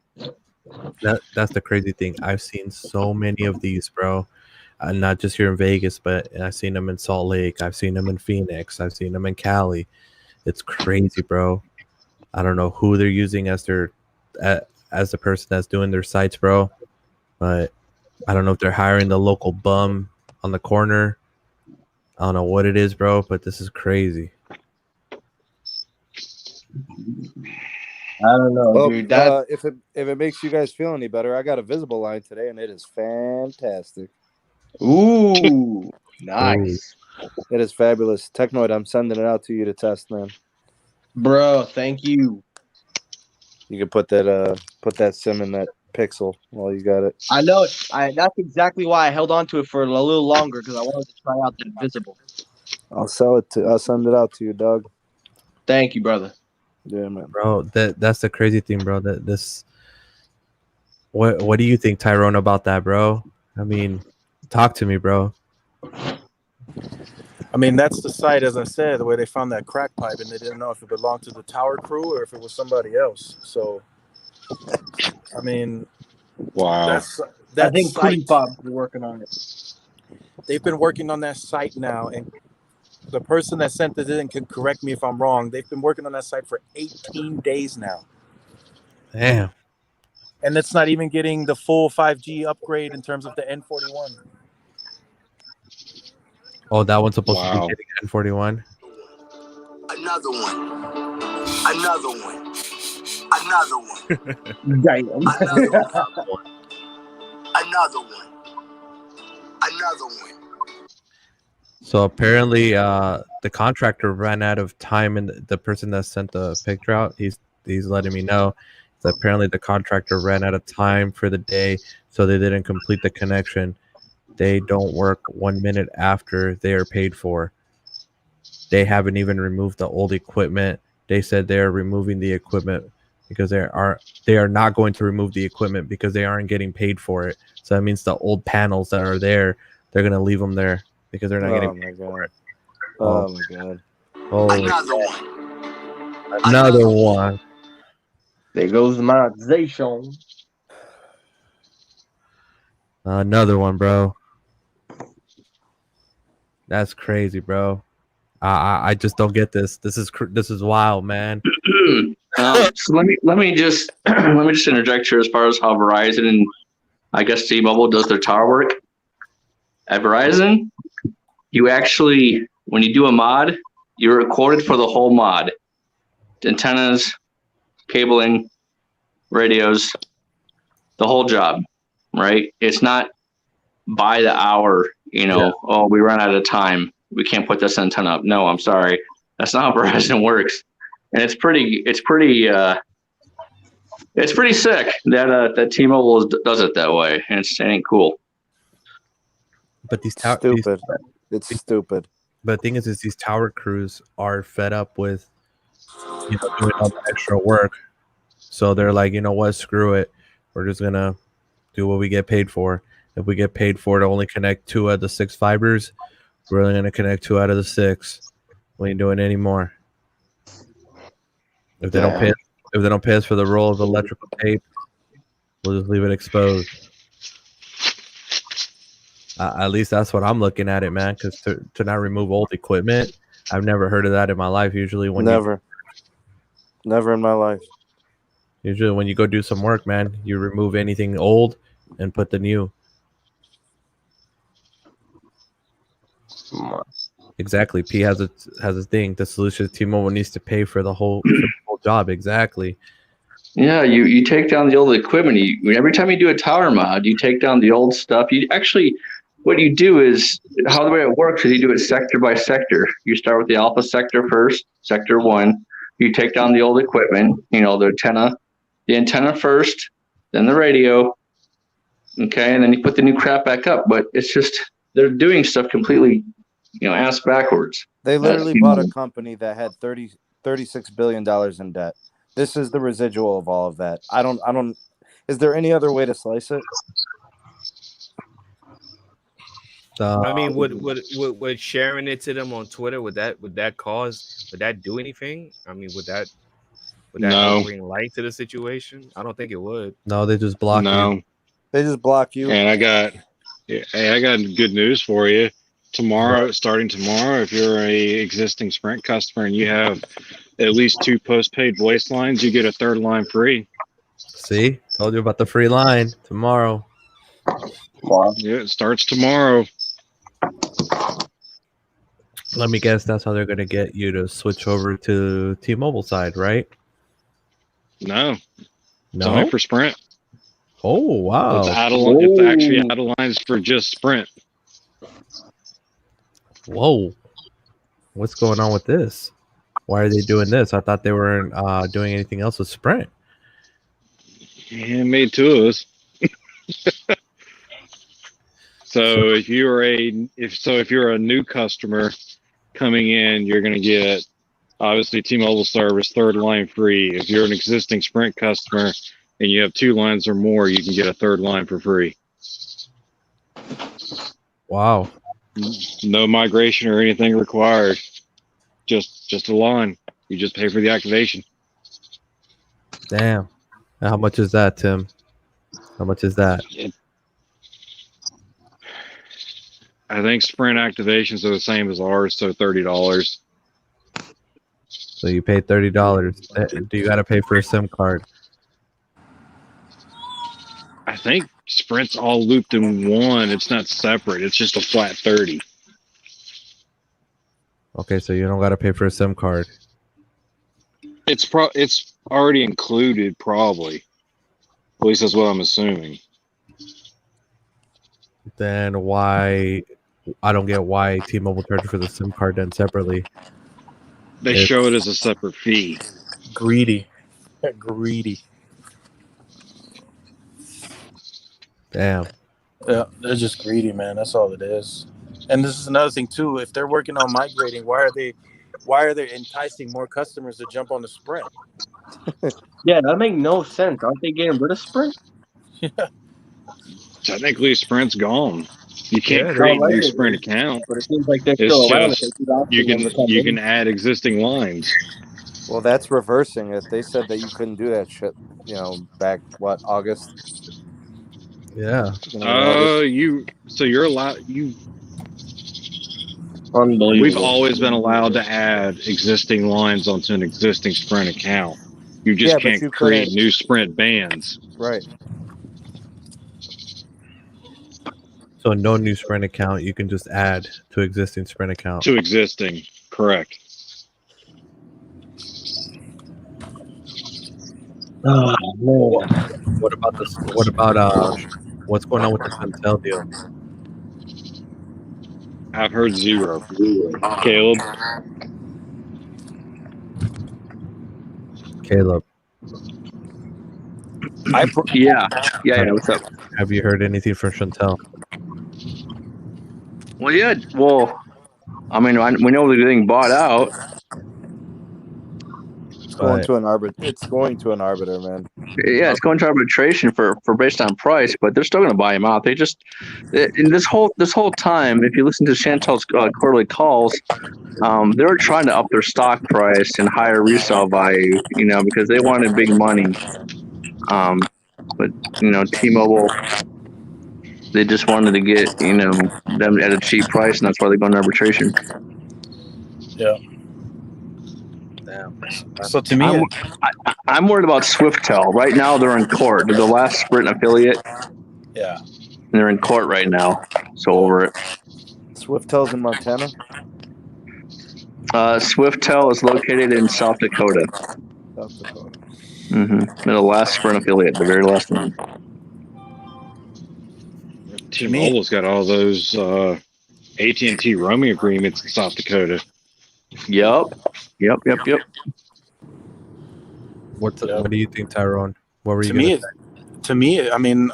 That's the crazy thing. I've seen so many of these, bro. Not just here in Vegas, but I've seen them in Salt Lake. I've seen them in Phoenix. I've seen them in Cali. It's crazy, bro. I don't know who they're using as their as the person that's doing their sites, bro. But I don't know if they're hiring the local bum on the corner. I don't know what it is, bro. But this is crazy. I don't know, Well, dude. That if it makes you guys feel any better, I got a visible line today, and it is fantastic. ooh, nice, It is fabulous. Technoid, I'm sending it out to you to test, man. bro. Thank you. You can put that sim in that pixel while you got it. I know. That's exactly why I held on to it for a little longer because I wanted to try out the invisible. I'll send it out to you, Doug. Thank you, brother. Yeah, man. Bro, that's the crazy thing, bro. That this what do you think, Tyrone, about that, bro? I mean, talk to me, bro. I mean, that's the site, as I said, where they found that crack pipe, and they didn't know if it belonged to the tower crew or if it was somebody else. So, I mean, Wow. that's I think site. Coolie Pop's been working on it. They've been working on that site now, and the person that sent it in can correct me if I'm wrong. They've been working on that site for 18 days now, Damn. and it's not even getting the full 5G upgrade in terms of the N41. Oh, that one's supposed to Wow. be getting N41. Another one. Another one. Another one. Damn. Another one. Another one. Another one. So apparently, the contractor ran out of time, and the person that sent the picture out, he's letting me know that apparently the contractor ran out of time for the day, so they didn't complete the connection. They don't work 1 minute after they are paid for. They haven't even removed the old equipment. They said they are removing the equipment because they are not going to remove the equipment because they aren't getting paid for it. So that means the old panels that are there, they're gonna leave them there because they're not getting paid for it. Oh my god. Holy Another one. another one. There goes the monetization. Another one, bro. That's crazy, bro. I just don't get this. This is wild, man. So let me just interject here as far as how Verizon and I guess T-Mobile does their tower work. At Verizon, you actually, when you do a mod, you're recorded for the whole mod. Antennas, cabling, radios, the whole job, right? It's not by the hour, oh, we ran out of time. We can't put this antenna up. No, I'm sorry. That's not how Verizon works. And it's pretty sick that T-Mobile does it that way. And it ain't cool. But Stupid. It's stupid. But the thing is these tower crews are fed up with doing all the extra work. So they're like, you know what, screw it. We're just gonna do what we get paid for. If we get paid for to only connect 2 out of the 6 fibers, we're only gonna connect 2 out of the 6. We ain't doing any more. If they don't pay us for the roll of electrical tape, we'll just leave it exposed. At least that's what I'm looking at it, man. Because to not remove old equipment, I've never heard of that in my life. Usually Never in my life. Usually when you go do some work, man, you remove anything old and put the new. Exactly. P has a thing. The solution is T-Mobile needs to pay for the whole job. Exactly. Yeah, you take down the old equipment. Every time you do a tower mod, you take down the old stuff. What you do is, how the way it works is you do it sector by sector. You start with the alpha sector first, sector 1. You take down the old equipment, the antenna first, then the radio. Okay, and then you put the new crap back up. But it's just, they're doing stuff completely, ass backwards. They literally bought a company that had $36 billion in debt. This is the residual of all of that. I don't. Is there any other way to slice it? I mean, would sharing it to them on Twitter, would that do anything? I mean, would that bring light to the situation? I don't think it would. No, they just block you. They just block you. And I got good news for you. Starting tomorrow, if you're a existing Sprint customer and you have at least 2 postpaid voice lines, you get a 3rd line free. See, told you about the free line tomorrow. Wow. Yeah, it starts tomorrow. Let me guess, that's how they're gonna get you to switch over to T-Mobile side, right? No, it's only for Sprint. Oh wow! It's actually out of lines for just Sprint. Whoa, what's going on with this? Why are they doing this? I thought they weren't doing anything else with Sprint. Yeah, made 2 of us. So if you're a new customer coming in, you're going to get obviously T-Mobile service 3rd line free. If you're an existing Sprint customer and you have 2 lines or more, you can get a 3rd line for free. Wow. No migration or anything required. Just a line. You just pay for the activation. Damn. How much is that, Tim? How much is that? I think Sprint activations are the same as ours, so $30. So you pay $30. Do you got to pay for a SIM card? I think Sprint's all looped in one. It's not separate. It's just a flat 30. Okay, so you don't got to pay for a SIM card. It's already included, probably. At least that's what I'm assuming. Then why? I don't get why T-Mobile charges for the SIM card then separately. They show it as a separate fee. Greedy. Greedy. Damn. Yeah, they're just greedy, man. That's all it is. And this is another thing too. If they're working on migrating, why are they enticing more customers to jump on the Sprint? Yeah, that makes no sense. Aren't they getting rid of Sprint? Yeah. Technically, Sprint's gone. You can't create a new Sprint account. But it seems like they're still around. You can add existing lines. Well, that's reversing it. They said that you couldn't do that shit. Back August. Yeah. You're allowed. Unbelievable. We've always been allowed to add existing lines onto an existing Sprint account. You just can't create new Sprint bands. Right. So no new Sprint account. You can just add to existing Sprint account. To existing, correct. Oh, man. What about this? What about what's going on with the Chantel deal? I've heard zero. Caleb, Caleb, Yeah. What's up? have you heard anything from Chantel? Well, yeah. Well, I mean, we know they're getting bought out. It's going But- to an arbiter. It's going to an arbiter, man. Yeah, it's going to arbitration for based on price, but they're still going to buy him out. They just in this whole time, if you listen to Chantel's quarterly calls, they were trying to up their stock price and higher resale value, because they wanted big money. But T-Mobile, they just wanted to get them at a cheap price, and that's why they're going to arbitration. Yeah. Damn. So to me, I'm worried about Swiftel. Right now, they're in court. They're the last Sprint affiliate. yeah. And they're in court right now. So over it. Swiftel's in Montana. Swiftel is located in South Dakota. South Dakota. Mm-hmm. They're the last Sprint affiliate, the very last one. T-Mobile's got all those AT&T roaming agreements in South Dakota. Yep. What do you think, Tyrone? What were you To me, I mean,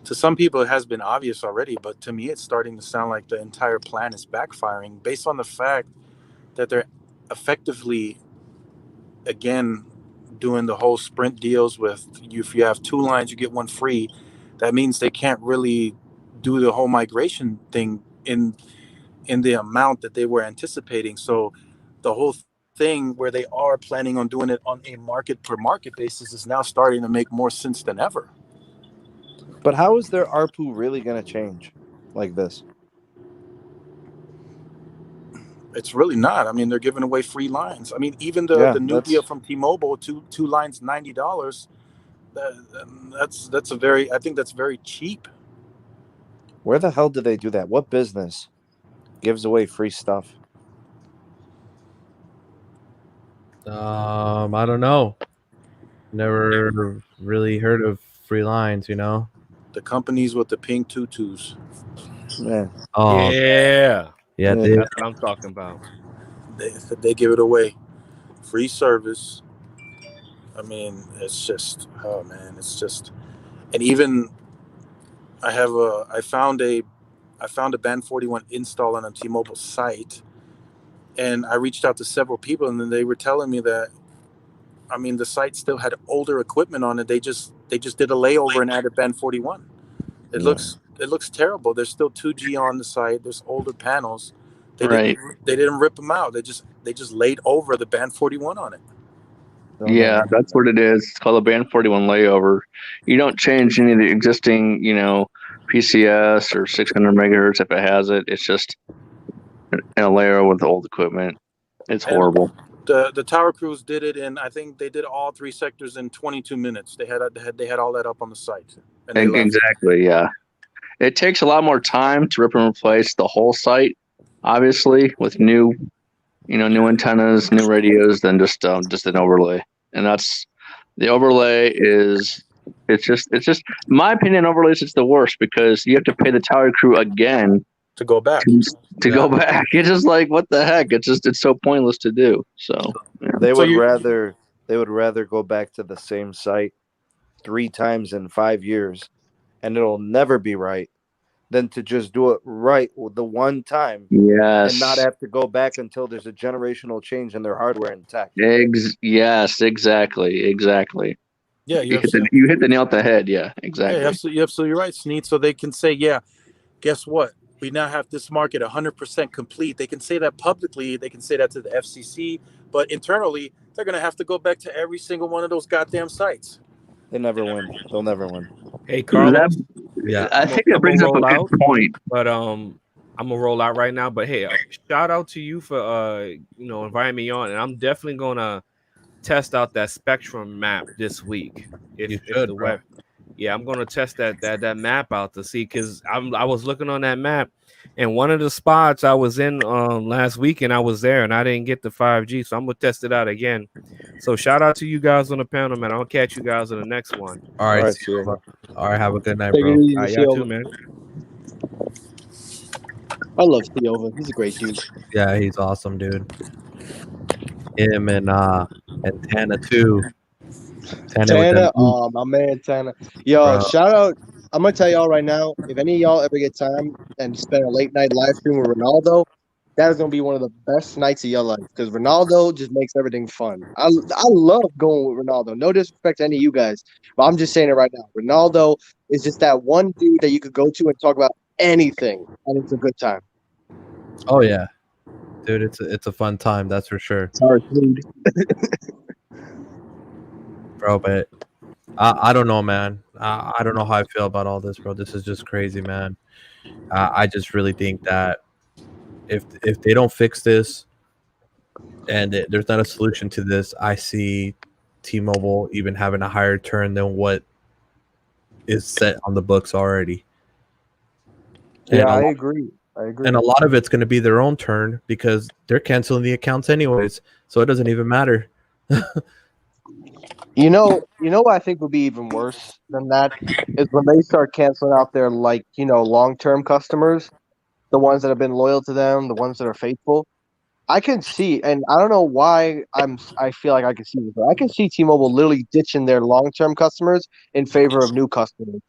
to some people it has been obvious already, but to me it's starting to sound like the entire plan is backfiring based on the fact that they're effectively, again, doing the whole Sprint deals with if you have 2 lines, you get 1 free. That means they can't really do the whole migration thing in the amount that they were anticipating. So the whole thing where they are planning on doing it on a market per market basis is now starting to make more sense than ever. But how is their ARPU really going to change like this? It's really not. I mean, they're giving away free lines. I mean, even the new deal from T-Mobile, two lines, $90. That's a very, I think that's very cheap. Where the hell do they do that? What business gives away free stuff? I don't know. Never really heard of free lines, The companies with the pink tutus. Man. Oh, Yeah. yeah. That's what I'm talking about. They give it away. Free service. I mean, it's just, oh man, it's just, and even I found a Band 41 install on a T-Mobile site, and I reached out to several people, and then they were telling me that, I mean, the site still had older equipment on it. They just did a layover and added Band 41. It looks terrible. There's still 2G on the site. There's older panels. They didn't rip them out. They just laid over the Band 41 on it. Yeah, that's what it is. It's called a Band 41 layover. You don't change any of the existing, PCS or 600 megahertz if it has it. It's just a layover with the old equipment. It's horrible. The tower crews did it, and I think they did all 3 sectors in 22 minutes. They had all that up on the site. And exactly, yeah. It takes a lot more time to rip and replace the whole site, obviously, with new antennas, new radios, than just an overlay. And that's the overlay is. It's just, in my opinion, overlays it's the worst because you have to pay the tower crew again to go back. To go back. It's just like, what the heck? It's so pointless to do. So yeah. They would rather go back to the same site 3 times in 5 years, and it'll never be right, than to just do it right the one time. Yes. And not have to go back until there's a generational change in their hardware and tech. Yes, exactly. Yeah, you hit the nail on the head. Yeah, exactly. Yeah, you're absolutely right, Sneed. So they can say, yeah, guess what? We now have this market 100% complete. They can say that publicly. They can say that to the FCC. But internally, they're going to have to go back to every single one of those goddamn sites. They never win. They'll never win. Hey, Carlos. I think that brings up a good point. But I'm gonna roll out right now. But hey, shout out to you for inviting me on, and I'm definitely gonna test out that spectrum map this week. If the web, Yeah, I'm gonna test that map out to see, because I was looking on that map, and one of the spots I was in last weekend, I was there and I didn't get the 5G, so I'm gonna test it out again. So shout out to you guys on the panel, man. I'll catch you guys in the next one. All All right, right, see you. Silva. All right, have a good night, Take it bro. easy, All right, y'all too, Silva. man. I love Silva. He's a great dude. Yeah, he's awesome, dude. Him and Tana too. Tana with them Tana, my man Tana. Yo, bro. shout out. I'm gonna tell y'all right now, if any of y'all ever get time and spend a late night live stream with Ronaldo, that is gonna be one of the best nights of your life, because Ronaldo just makes everything fun. I love going with Ronaldo. No disrespect to any of you guys, but I'm just saying it right now. Ronaldo is just that one dude that you could go to and talk about anything, and it's a good time. Oh yeah, dude, it's a fun time, that's for sure, Sorry, dude. bro. But I don't know, man. I don't know how I feel about all this, bro. This is just crazy, man. I just really think that if they don't fix this and there's not a solution to this, I see T-Mobile even having a higher turn than what is set on the books already. Yeah, And I agree. and a lot of it's going to be their own turn because they're canceling the accounts anyways, so it doesn't even matter. You know what I think would be even worse than that is when they start canceling out their, like, long-term customers, the ones that have been loyal to them, the ones that are faithful. I can see, and I don't know why I feel like I can see this, but I can see T-Mobile literally ditching their long-term customers in favor of new customers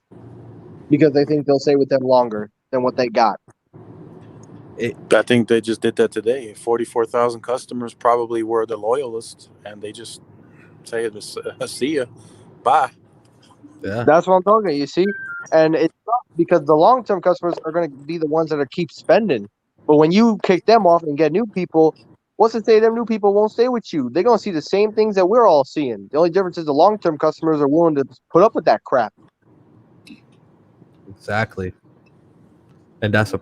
because they think they'll stay with them longer than what they got. I think they just did that today. 44,000 customers probably were the loyalists, and they just say, "See ya, bye." Yeah, That's what I'm talking. You see, and it's tough because the long-term customers are going to be the ones that are keep spending. But when you kick them off and get new people, what's to say them new people won't stay with you? They're going to see the same things that we're all seeing. The only difference is the long-term customers are willing to put up with that crap. exactly. And that's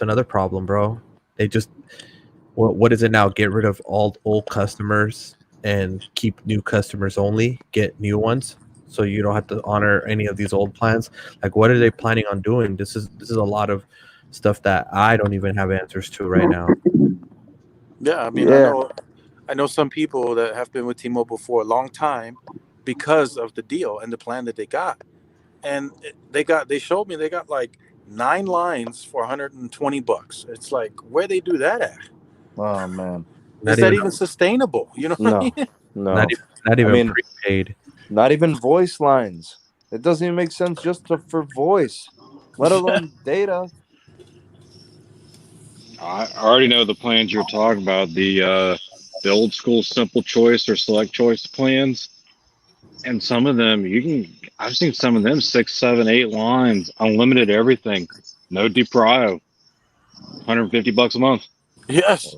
another problem, bro. They just what is it now? Get rid of all old customers and keep new customers only. Get new ones, so you don't have to honor any of these old plans. Like, what are they planning on doing? This is a lot of stuff that I don't even have answers to right now. Yeah, I mean, Yeah. I know some people that have been with T-Mobile for a long time because of the deal and the plan that they got, and they showed me they got like 9 lines for $120. It's like, where they do that at? Oh man, Is that even sustainable? You know what I no, mean? no. Not I even mean, prepaid. not even voice lines. It doesn't even make sense just for voice, let alone data. I already know the plans you're talking about. The old school simple choice or select choice plans, and some of them I've seen some of them 6, 7, 8 lines, unlimited everything, no deep-prio, $150 a month. Yes.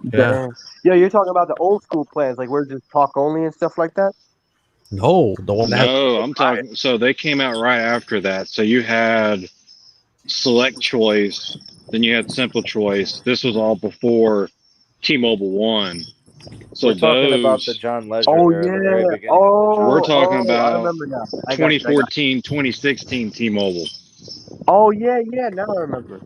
Yeah. Damn. Yeah, you're talking about the old school plans, like we're just talk only and stuff like that. No, the one that has No, I'm talking. So they came out right after that. So you had select choice, then you had simple choice. This was all before T-Mobile One. So We're talking about the those John Legere Oh era, the very yeah. beginning of the John we're Legere talking era. I about remember now. I got you. 2014, 2016 T-Mobile. Oh yeah. Now I remember.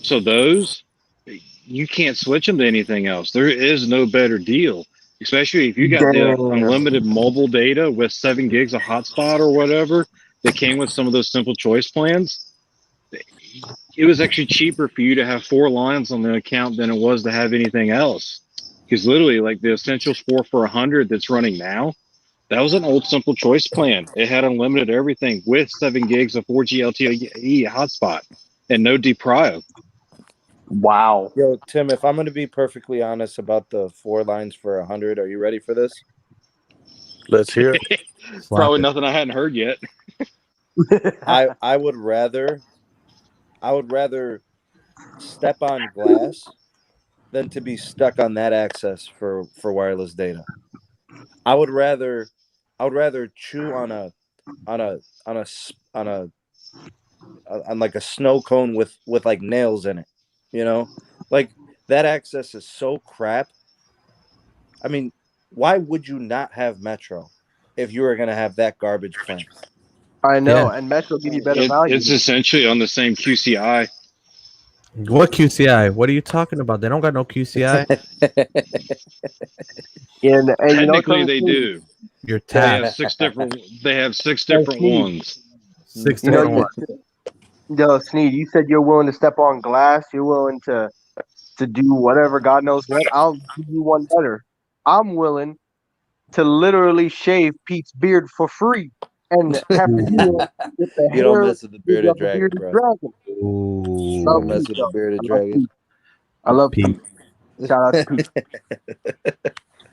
So those you can't switch them to anything else. There is no better deal, especially if you got the Damn. unlimited mobile data with 7 gigs of hotspot or whatever that came with some of those simple choice plans. It was actually cheaper for you to have 4 lines on the account than it was to have anything else. Because literally, like the Essentials 4 for 100 that's running now, that was an old simple choice plan. It had unlimited everything with 7 gigs of 4G LTE hotspot and no deprio. Wow. Yo, Tim, if I'm going to be perfectly honest about the 4 lines for 100, are you ready for this? Let's hear it. Probably nothing I hadn't heard yet. I would rather step on glass than to be stuck on that access for wireless data. I would rather chew on like a snow cone with like nails in it. You know, like that access is so crap. I mean, why would you not have Metro? if you were going to have that garbage plan. I know, Yeah. and Metro give you better value. It's essentially on the same QCI. What QCI? What are you talking about? They don't got no QCI. And you know Technically, something, they Sneed? do. Your They tab. have six different. They have six Hey, different Sneed, ones. 6 you know different you, ones. Sneed, you said you're willing to step on glass. You're willing to do whatever God knows what. I'll give you one better. I'm willing to literally shave Pete's beard for free and have to deal with the You don't hair mess with the bearded of the dragon, bearded bro. dragon. You Ooh. Love don't mess Pete, with the though. bearded I love dragon. Pete. I love Pete. Pete. Shout out to Pete.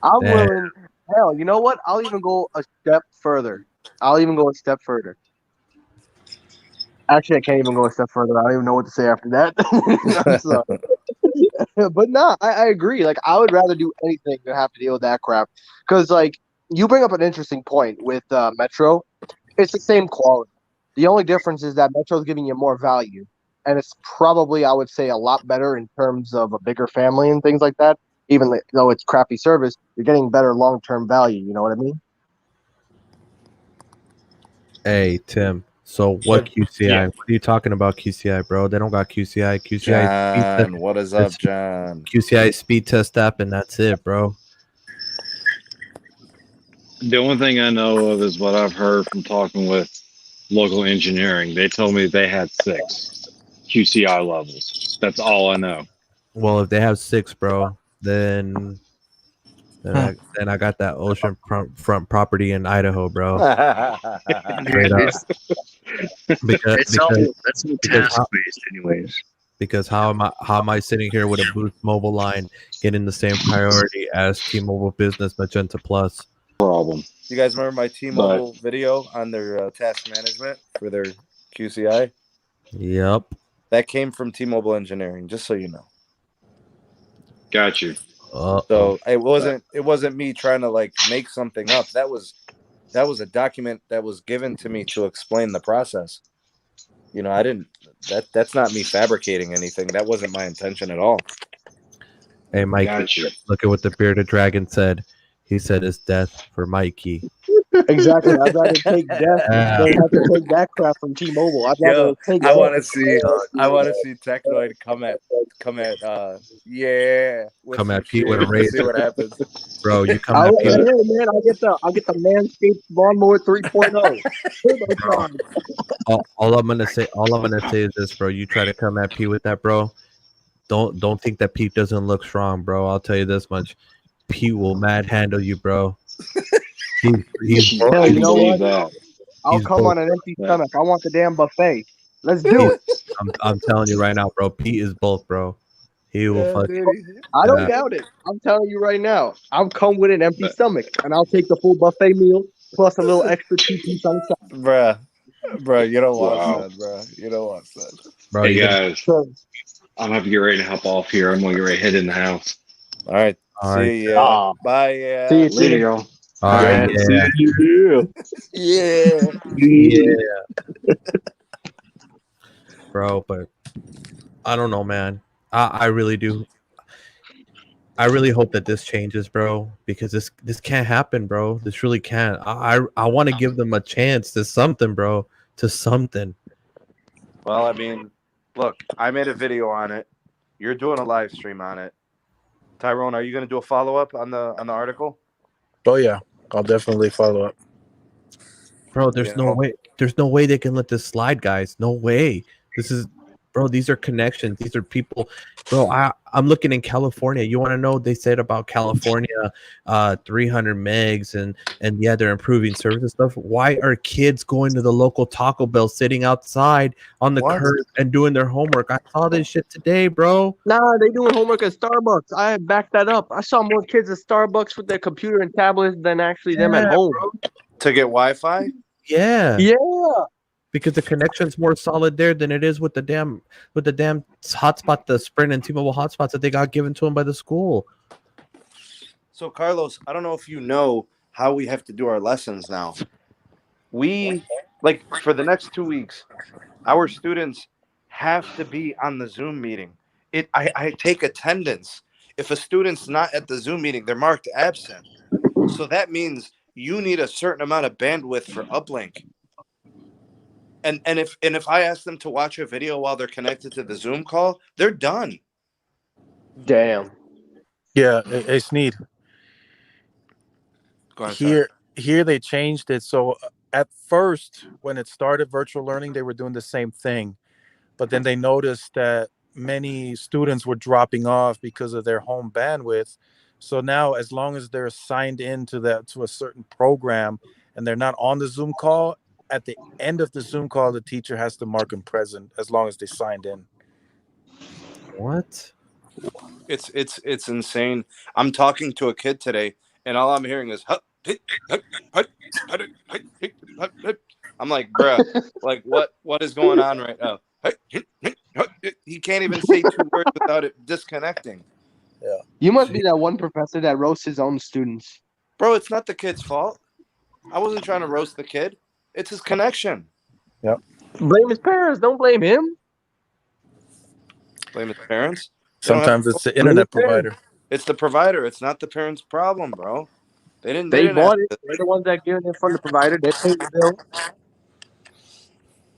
I'm Yeah. willing. Hell, you know what? I'll even go a step further. Actually, I can't even go a step further. I don't even know what to say after that. I'm sorry. But nah, I agree. Like, I would rather do anything than have to deal with that crap. Because, like, you bring up an interesting point with Metro. It's the same quality. The only difference is that Metro's giving you more value. And it's probably, I would say, a lot better in terms of a bigger family and things like that. Even though it's crappy service, you're getting better long-term value. You know what I mean? Hey, Tim. So what QCI? Yeah. What are you talking about QCI, bro? They don't got QCI. QCI speed test. John, what is up, John? QCI speed test app, and that's it, bro. The only thing I know of is what I've heard from talking with local engineering. They told me they had 6 QCI levels. That's all I know. Well, if they have 6, bro, then I got that ocean front property in Idaho, bro. Straight up. Because It's all because that's all because task how, based, anyways. because how am I sitting here with a Boost Mobile line getting the same priority as T-Mobile Business Magenta Plus? Problem. You guys remember my T-Mobile video on their task management for their QCI? Yep. That came from T-Mobile engineering, just so you know. Got you. So it wasn't me trying to like make something up. That was a document that was given to me to explain the process. You know, I didn't. That's not me fabricating anything. That wasn't my intention at all. Hey, Mikey, Got you. look at what the bearded dragon said. He said it's death for Mikey. Exactly. I'd rather take death than have to take that crap from T-Mobile. I'd rather take I want death. to see Technoid come at with Come some at Pete shit. with a razor. See what happens. Bro, you come Hey, at Pete. man, I'll get the Manscaped Lawnmower 3.0. All I'm gonna say is this, bro. You try to come at Pete with that, bro. Don't think that Pete doesn't look strong, bro. I'll tell you this much. Pete will mad handle you, bro. He's Hell, you know what? That. I'll He's come both. on an empty stomach. I want the damn buffet. Let's do it. I'm telling you right now, bro. Pete is both, bro. He will fuck. I don't doubt it. I'm telling you right now. I'll come with an empty stomach, and I'll take the full buffet meal plus a little extra 2 piece on the side. Bruh, you don't want Wow. son, bro. You don't want son. Bro, Hey you gotta- guys, I'm gonna have to get ready to hop off here. I'm gonna get ready to head in the house. All right. All right. See ya. Bye. Yeah. See you, Later, Tim. y'all. All right, Yeah. yeah, bro. But I don't know, man. I really do. I really hope that this changes, bro, because this can't happen, bro. This really can't. I want to give them a chance to something, bro. To something. Well, I mean, look, I made a video on it. You're doing a live stream on it. Tyrone, are you going to do a follow up on the article? Oh yeah, I'll definitely follow up. Bro, there's no way. There's no way they can let this slide, guys. No way. This is, bro. These are connections. These are people, bro. I'm looking in California. You want to know? They said about California, 300 megs, and yeah, they're improving service and stuff. Why are kids going to the local Taco Bell, sitting outside on the curb and doing their homework? I saw this shit today, bro. Nah, they doing homework at Starbucks. I backed that up. I saw more kids at Starbucks with their computer and tablets than actually them at home. Bro. To get Wi-Fi? Yeah. Yeah. Because the connection's more solid there than it is with the damn hotspot, the Sprint and T-Mobile hotspots that they got given to them by the school. So Carlos, I don't know if you know how we have to do our lessons now. We like for the next 2 weeks, our students have to be on the Zoom meeting. I take attendance. If a student's not at the Zoom meeting, they're marked absent. So that means you need a certain amount of bandwidth for uplink. And if I ask them to watch a video while they're connected to the Zoom call, they're done. Damn. Yeah, hey Sneed. Go ahead, Ty. Here they changed it. So at first, when it started virtual learning, they were doing the same thing, but then they noticed that many students were dropping off because of their home bandwidth. So now, as long as they're signed into a certain program and they're not on the Zoom call, at the end of the Zoom call, the teacher has to mark them present as long as they signed in. What? It's insane. I'm talking to a kid today, and all I'm hearing is I'm like, bruh, like what is going on right now? He can't even say 2 words without it disconnecting. Yeah. You must be that one professor that roasts his own students. Bro, it's not the kid's fault. I wasn't trying to roast the kid. It's his connection. Yep. Blame his parents. Don't blame him. Blame his parents. Sometimes it's the internet provider. It's the provider. It's not the parents' problem, bro. They didn't bought ask it. They're the ones that give it from the provider. They pay the bill.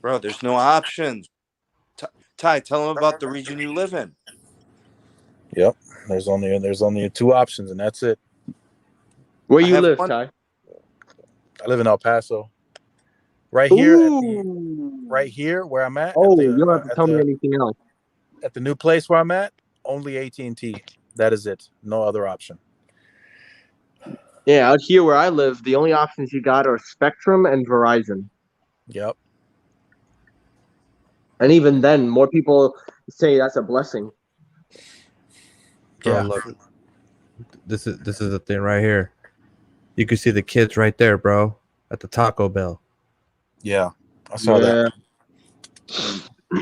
Bro, there's no options. Ty, tell them about the region you live in. Yep. There's only 2 options, and that's it. Where you live, Ty? I live in El Paso. Right here, right here where I'm at. Oh, you don't have to tell me anything else. At the new place where I'm at, only AT&T. That is it. No other option. Yeah, out here where I live, the only options you got are Spectrum and Verizon. Yep. And even then, more people say that's a blessing. Bro, look, this is the thing right here. You can see the kids right there, bro, at the Taco Bell. Yeah, I saw that.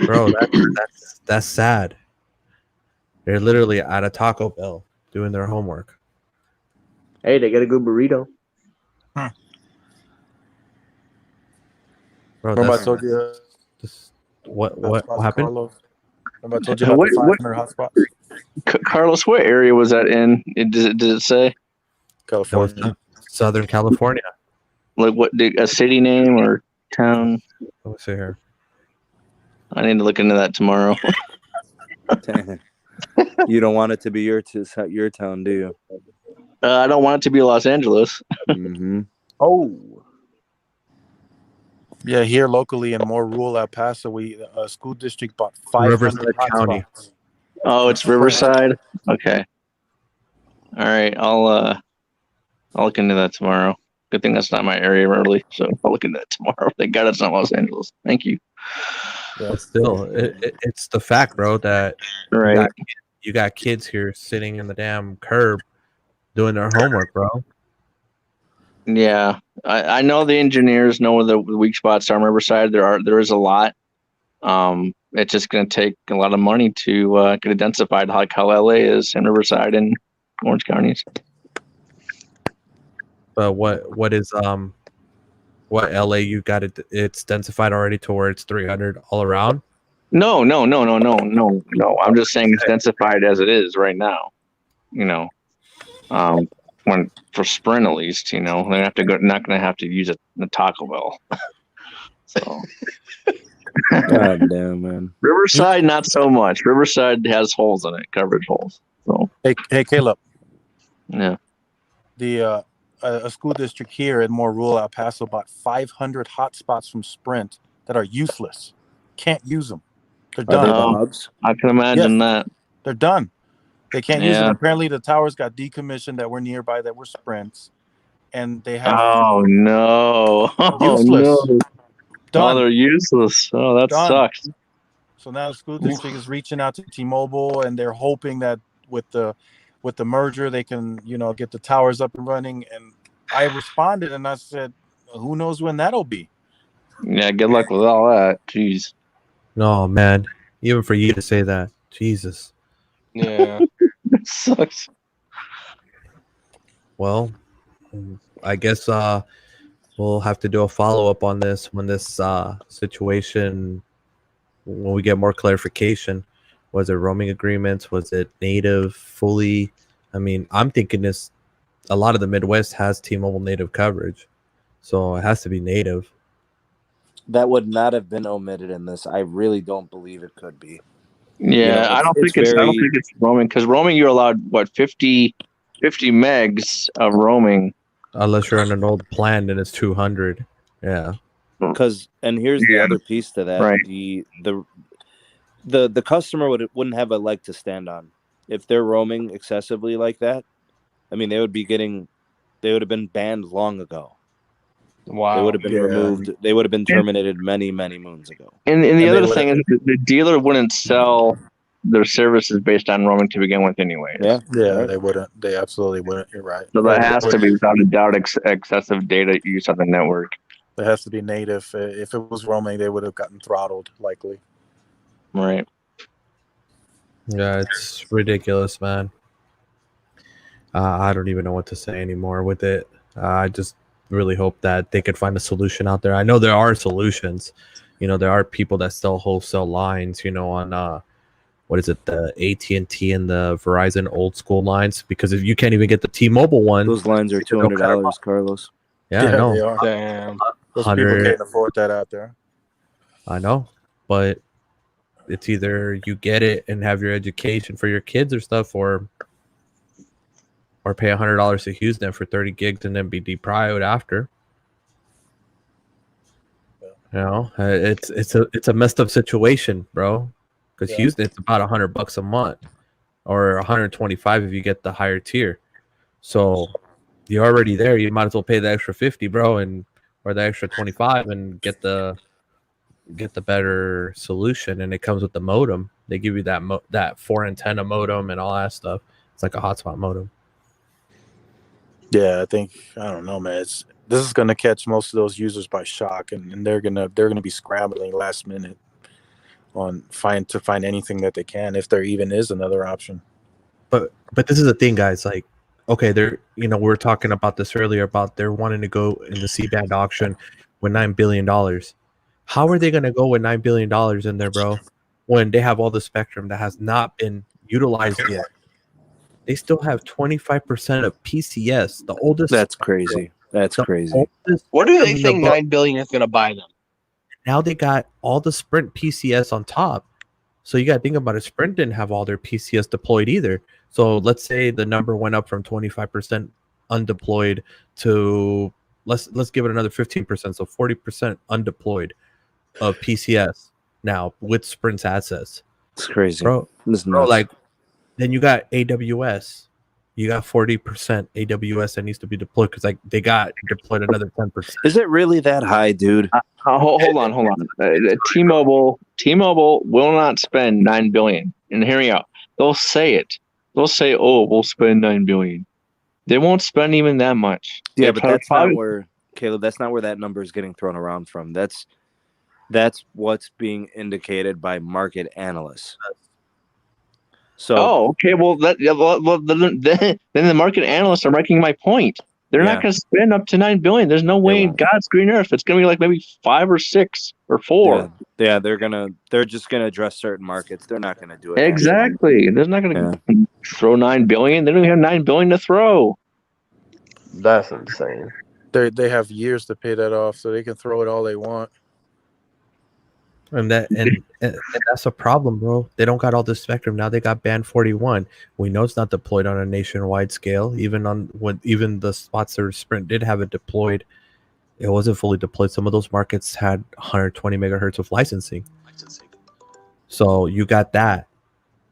Bro, that's sad. They're literally at a Taco Bell doing their homework. Hey, they get a good burrito. Bro, remember I told you what happened? Carlos? Remember I told you about the 500 hotspots? Carlos, what area was that in? Did it say? California. Southern California. Like what? A city name or town? Let me see here. I need to look into that tomorrow. You don't want it to be your town, do you? I don't want it to be Los Angeles. Mm-hmm. Oh. Yeah, here locally in more rural El Paso, a school district bought 500 County. hotspots. Oh, it's Riverside. Okay. All right, I'll look into that tomorrow. Good thing that's not my area really, so I'll look into that tomorrow. Thank God it's not Los Angeles. Thank you. Yeah, still, it's the fact, bro, that you got kids here sitting in the damn curb doing their homework, bro. Yeah, I know the engineers know where the weak spots are on Riverside. There is a lot. It's just going to take a lot of money to get it densified, like how LA is in Riverside and Orange counties. But what is what LA you got it's densified already to where it's 300 all around? No. I'm just saying it's densified as it is right now. You know, when for Sprint at least, you know, they have to go. Not going to have to use the Taco Bell. So. God damn, man. Riverside, not so much. Riverside has holes in it, coverage holes. So. Hey, Caleb. Yeah. The a school district here in more rural El Paso bought 500 hotspots from Sprint that are useless. Can't use them. They're done. I can imagine that. They're done. They can't use them. Apparently, the towers got decommissioned that were nearby that were Sprints, and they have. Oh no! Useless. No. Done. Oh, they're useless. Oh, that sucks. So now the school district is reaching out to T-Mobile, and they're hoping that with the merger, they can, get the towers up and running. And I responded and I said, who knows when that'll be? Yeah, good luck with all that. Jeez. No, man. Even for you to say that. Jesus. Yeah. That sucks. Well, I guess we'll have to do a follow-up on this when this situation, when we get more clarification. Was it roaming agreements? Was it native fully? I mean, I'm thinking this a lot of the Midwest has T-Mobile native coverage, so it has to be native. That would not have been omitted in this. I really don't believe it could be. Yeah, I don't think it's roaming, because roaming you're allowed 50 megs of roaming. Unless you're on an old plan, then it's 200. Yeah. And here's the other piece to that. Right. The customer wouldn't have a leg to stand on if they're roaming excessively like that. I mean, they would have been banned long ago. Wow. They would have been removed. They would have been terminated many, many moons ago. And the other thing is the dealer wouldn't sell their services based on roaming to begin with anyway. Yeah, right. They wouldn't. They absolutely wouldn't. You're right. So that has to be, without a doubt, excessive data use on the network. It has to be native. If it was roaming, they would have gotten throttled, likely. Right. Yeah, it's ridiculous, man. I don't even know what to say anymore with it. I just really hope that they could find a solution out there. I know there are solutions. There are people that sell wholesale lines, on what is it, the AT&T and the Verizon old school lines, because if you can't even get the T-Mobile one, those lines are $200, Carlos. Yeah, I know. They are. Damn. Those people can't afford that out there. I know, but it's either you get it and have your education for your kids or stuff, or pay $100 to HughesNet for 30 gigs and then be deprived after. It's a messed up situation, bro. Because HughesNet's about $100 a month, or 125 if you get the higher tier. So you're already there. You might as well pay the extra 50, bro, or the extra 25 and get the better solution. And it comes with the modem. They give you that 4 antenna modem and all that stuff. It's like a hotspot modem. Yeah, I don't know, man. This is gonna catch most of those users by shock, and they're gonna be scrambling last minute to find anything that they can, if there even is another option. But this is the thing, guys. Like, okay, we were talking about this earlier about they're wanting to go in the C-band auction with $9 billion. How are they gonna go with $9 billion in there, bro, when they have all the spectrum that has not been utilized yet? They still have 25% of PCS, the oldest. That's crazy. That's crazy. What do they think $9 billion is going to buy them? Now they got all the Sprint PCS on top. So you got to think about it. Sprint didn't have all their PCS deployed either. So let's say the number went up from 25% undeployed to let's give it another 15%, so 40% undeployed of PCS now with Sprint's assets. It's crazy, bro. Like, then you got AWS. You got 40% AWS that needs to be deployed because they got deployed another 10%. Is it really that high, dude? Hold on. T-Mobile will not spend $9 billion. And hear me out. They'll say it. They'll say, "Oh, we'll spend $9 billion." They won't spend even that much. Yeah, but that's not where, Caleb. That's not where that number is getting thrown around from. That's what's being indicated by market analysts. So, okay. Well, then the market analysts are making my point. They're not going to spend up to $9 billion. There's no way in God's green earth it's going to be like maybe 5 or 6 or 4. Yeah, they're just gonna address certain markets. They're not gonna do it. Exactly. They're not gonna throw $9 billion. They don't even have $9 billion to throw. That's insane. They have years to pay that off, so they can throw it all they want. And that's a problem, bro. They don't got all this spectrum now. They got band 41. We know it's not deployed on a nationwide scale. Even the spots that Sprint did have it deployed, it wasn't fully deployed. Some of those markets had 120 megahertz of licensing. So you got that.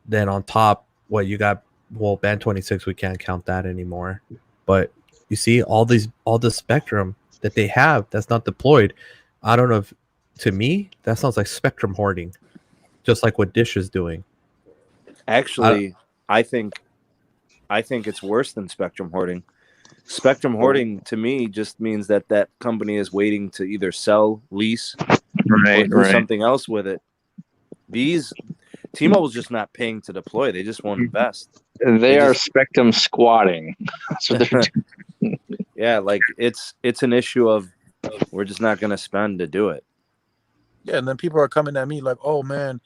Then on top, you got? Well, band 26, we can't count that anymore. But you see, all the spectrum that they have that's not deployed. I don't know if. To me, that sounds like spectrum hoarding, just like what Dish is doing. Actually, I think it's worse than spectrum hoarding. Spectrum hoarding to me just means that company is waiting to either sell, lease, or do something else with it. T-Mobile's just not paying to deploy; they just won't invest. They are spectrum squatting. So yeah, like it's an issue of we're just not going to spend to do it. Yeah, and then people are coming at me like, "Oh man,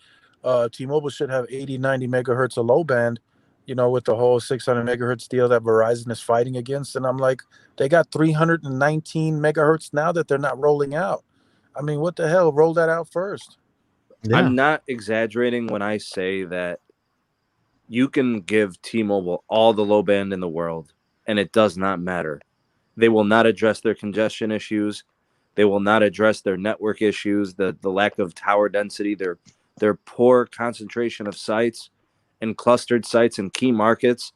T-Mobile should have 80, 90 megahertz of low band." with the whole 600 megahertz deal that Verizon is fighting against. And I'm like, they got 319 megahertz now that they're not rolling out. I mean, what the hell? Roll that out first. Yeah. I'm not exaggerating when I say that you can give T-Mobile all the low band in the world, and it does not matter. They will not address their congestion issues. They will not address their network issues, the lack of tower density, their poor concentration of sites and clustered sites in key markets.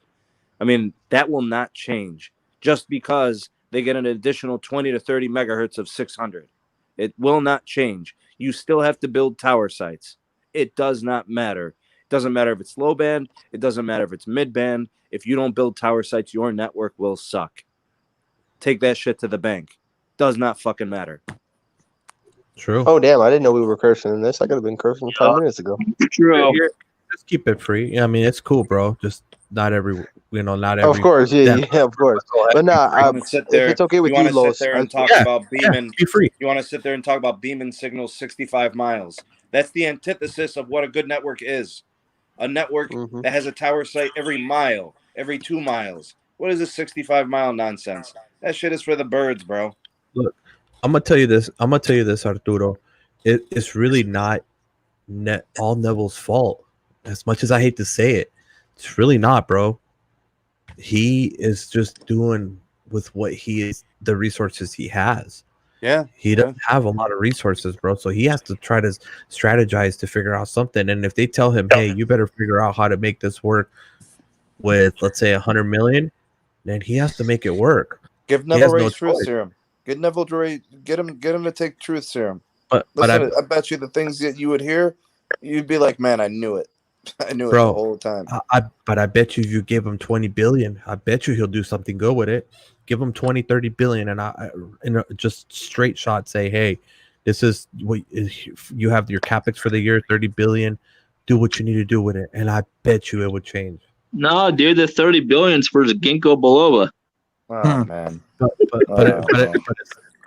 I mean, that will not change just because they get an additional 20 to 30 megahertz of 600. It will not change. You still have to build tower sites. It does not matter. It doesn't matter if it's low band. It doesn't matter if it's mid band. If you don't build tower sites, your network will suck. Take that shit to the bank. Does not fucking matter. True. Oh damn! I didn't know we were cursing in this. I could have been cursing 5 minutes ago. True. Just keep it free. Yeah, I mean, it's cool, bro. Just not every. Not every. Of course, yeah, of course. But nah, if it's okay with you, Los, sit there and talk about beaming. Be free. You want to sit there and talk about beaming signals 65 miles. That's the antithesis of what a good network is. A network that has a tower site every mile, every 2 miles. What is this 65-mile nonsense? That shit is for the birds, bro. Look, I'm gonna tell you this, Arturo. It's really not all Neville's fault. As much as I hate to say it, it's really not, bro. He is just doing with what the resources he has. Yeah. He doesn't have a lot of resources, bro. So he has to try to strategize to figure out something. And if they tell him, hey, you better figure out how to make this work with, let's say, 100 million, then he has to make it work. Give Neville Ray truth serum. Get Neville Ray. Get him to take truth serum. But I bet you the things that you would hear, you'd be like, man, I knew it. I knew it the whole time. But I bet you give him 20 billion, I bet you he'll do something good with it. Give him 20, 30 billion, and I just straight shot say, hey, this is what you have your capex for the year, 30 billion. Do what you need to do with it, and I bet you it would change. No, dude, the 30 billions for Ginkgo biloba. Oh man, but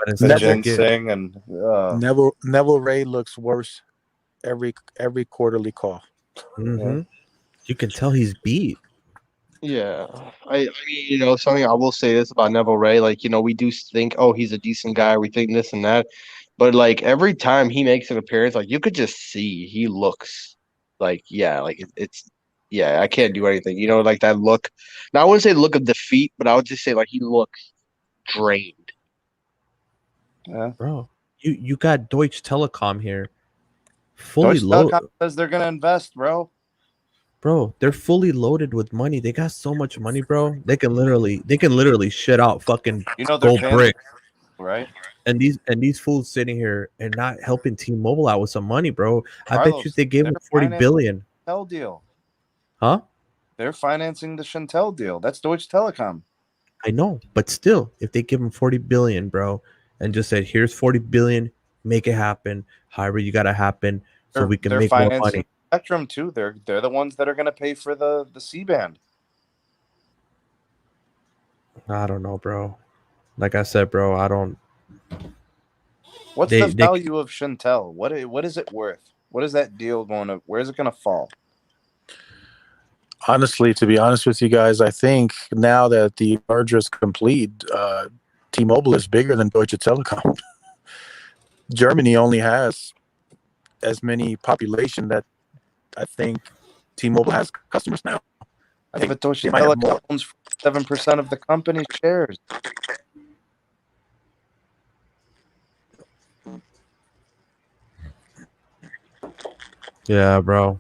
it's ginseng and Neville Ray looks worse every quarterly call. Mm-hmm. You can tell he's beat. Yeah, I mean, something I will say this about Neville Ray, like, we do think, oh, he's a decent guy, we think this and that, but like every time he makes an appearance, like you could just see he looks like, yeah, like it's yeah, I can't do anything, like that look. Now I wouldn't say the look of defeat, but I would just say like he looks drained. Yeah, bro, you got Deutsche Telekom here, fully loaded. Telekom says they're gonna invest, bro. Bro, they're fully loaded with money. They got so much money, bro. They can literally shit out fucking gold bricks, right? And these fools sitting here and not helping T-Mobile out with some money, bro. I bet you they gave them 40 billion. Chantel deal, huh? They're financing the Chantel deal. That's Deutsche Telekom. I know, but still, if they give them 40 billion, bro, and just said, "Here's 40 billion, make it happen. However, you gotta happen, so we can make more money." Spectrum too. They're the ones that are going to pay for the C-band. I don't know, bro. Like I said, bro, I don't. What's the value of Chantel? What is it worth? What is that deal going to? Where is it going to fall? Honestly, to be honest with you guys, I think now that the merger is complete, T-Mobile is bigger than Deutsche Telekom. Germany only has as many population that I think T-Mobile has customers now. But Deutsche Telekom owns 7% of the company's shares. Yeah, bro.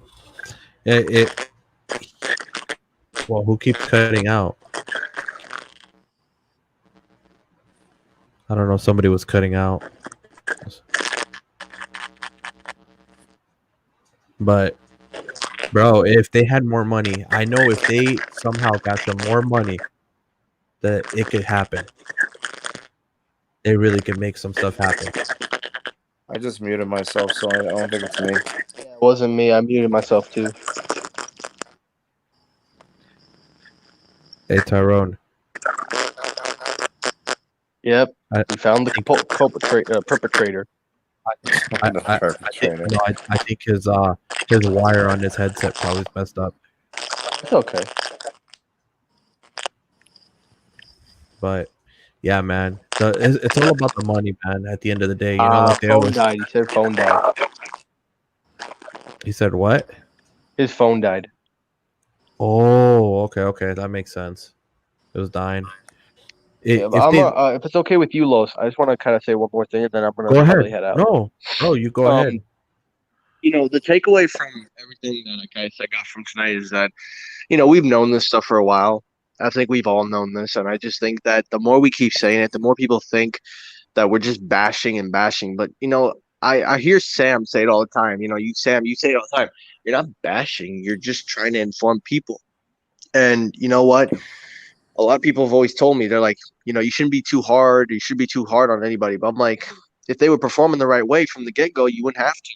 Well, who keeps cutting out? I don't know. Somebody was cutting out. But, bro, if they had more money, I know if they somehow got some more money, that it could happen. They really could make some stuff happen. I just muted myself, so I don't think it's me. Yeah, it wasn't me. I muted myself too. Hey, Tyrone. Yep, we found the perpetrator. I think his wire on his headset probably messed up. It's okay. But yeah, man, it's all about the money, man. At the end of the day, you know, like they Phone always. died. He said phone died. He said what? His phone died. Oh, okay, that makes sense. It was dying. Yeah, but if it's okay with you, Los, I just want to kind of say one more thing, and then I'm gonna go probably ahead. head out. No, you go ahead. You know, the takeaway from everything that I got from tonight is that, you know, we've known this stuff for a while. I think we've all known this, and I just think that the more we keep saying it, the more people think that we're just bashing and bashing. But you know, I hear Sam say it all the time. You know, you say it all the time. You're not bashing. You're just trying to inform people. And you know what? A lot of people have always told me, they're like, you know, you shouldn't be too hard. You should be too hard on anybody. But I'm like, if they were performing the right way from the get go, you wouldn't have to.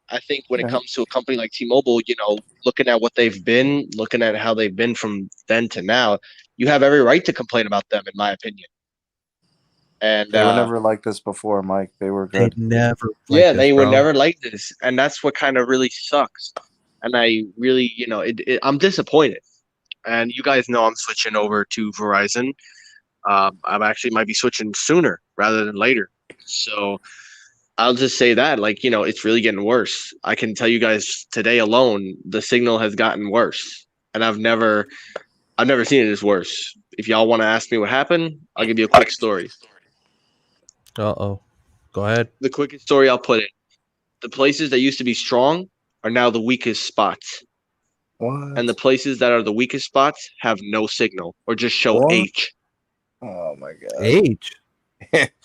I think when it comes to a company like T-Mobile, you know, looking at what they've been, looking at how they've been from then to now, you have every right to complain about them, in my opinion. And They were never like this before, Mike. They were They good. never. they were never like this, and that's what kind of really sucks. And I really, you know, I'm disappointed. And you guys know I'm switching over to Verizon. I'm actually might be switching sooner rather than later. So I'll just say that, like, you know, it's really getting worse. I can tell you guys today alone, the signal has gotten worse, and I've never seen it as worse. If y'all want to ask me what happened, I'll give you a quick story. Go ahead. The quickest story I'll put it: the places that used to be strong are now the weakest spots. What? And the places that are the weakest spots have no signal or just show What? H. Oh my god. H.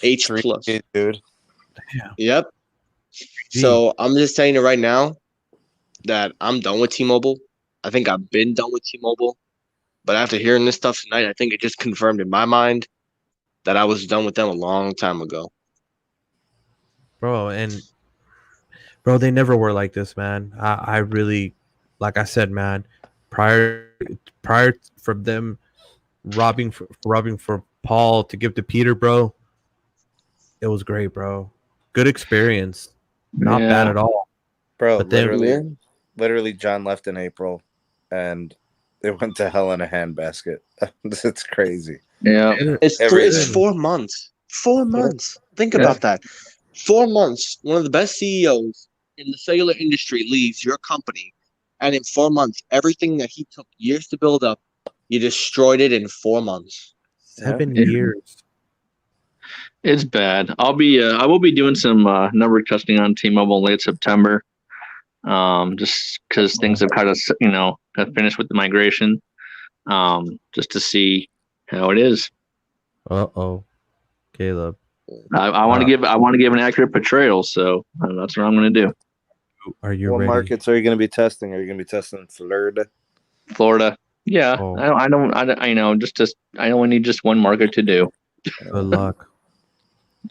H 3G, plus. dude. Damn. Yep. So I'm just telling you right now that I'm done with T-Mobile. I think I've been done with T-Mobile. But after hearing this stuff tonight, I think it just confirmed in my mind that I was done with them a long time ago. Bro, they never were like this, man. I really, like I said, man, prior from them robbing for Paul to give to Peter, bro, it was great, bro. Good experience. Not bad at all. Bro, But then literally John left in April and it went to hell in a handbasket. It's crazy. Yeah. It's 4 months. 4 months. Think about that. 4 months. One of the best CEOs in the cellular industry leaves your company, and in 4 months, everything that he took years to build up, you destroyed it in 4 months. 7 years. It's bad. I will be doing some number testing on T-Mobile in late September. Just because things have kind of, you know, have finished with the migration. Just to see how it is. Caleb. I want to give an accurate portrayal, so that's what I'm going to do. Are you What ready? markets are you going to be testing? Are you going to be testing Florida. Yeah. Oh. I only need just one market to do. Good luck.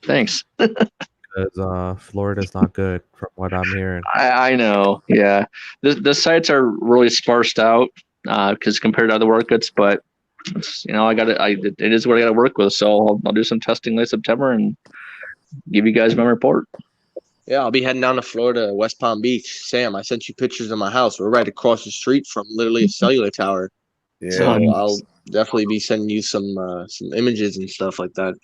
Thanks. Because Florida's not good from what I'm hearing. I know. Yeah. The sites are really sparsed out because compared to other markets, but you know, it is what I got to work with. So I'll do some testing late September and give you guys my report. Yeah, I'll be heading down to Florida, West Palm Beach. Sam, I sent you pictures of my house. We're right across the street from literally a cellular tower. Yeah. So I'll definitely be sending you some images and stuff like that.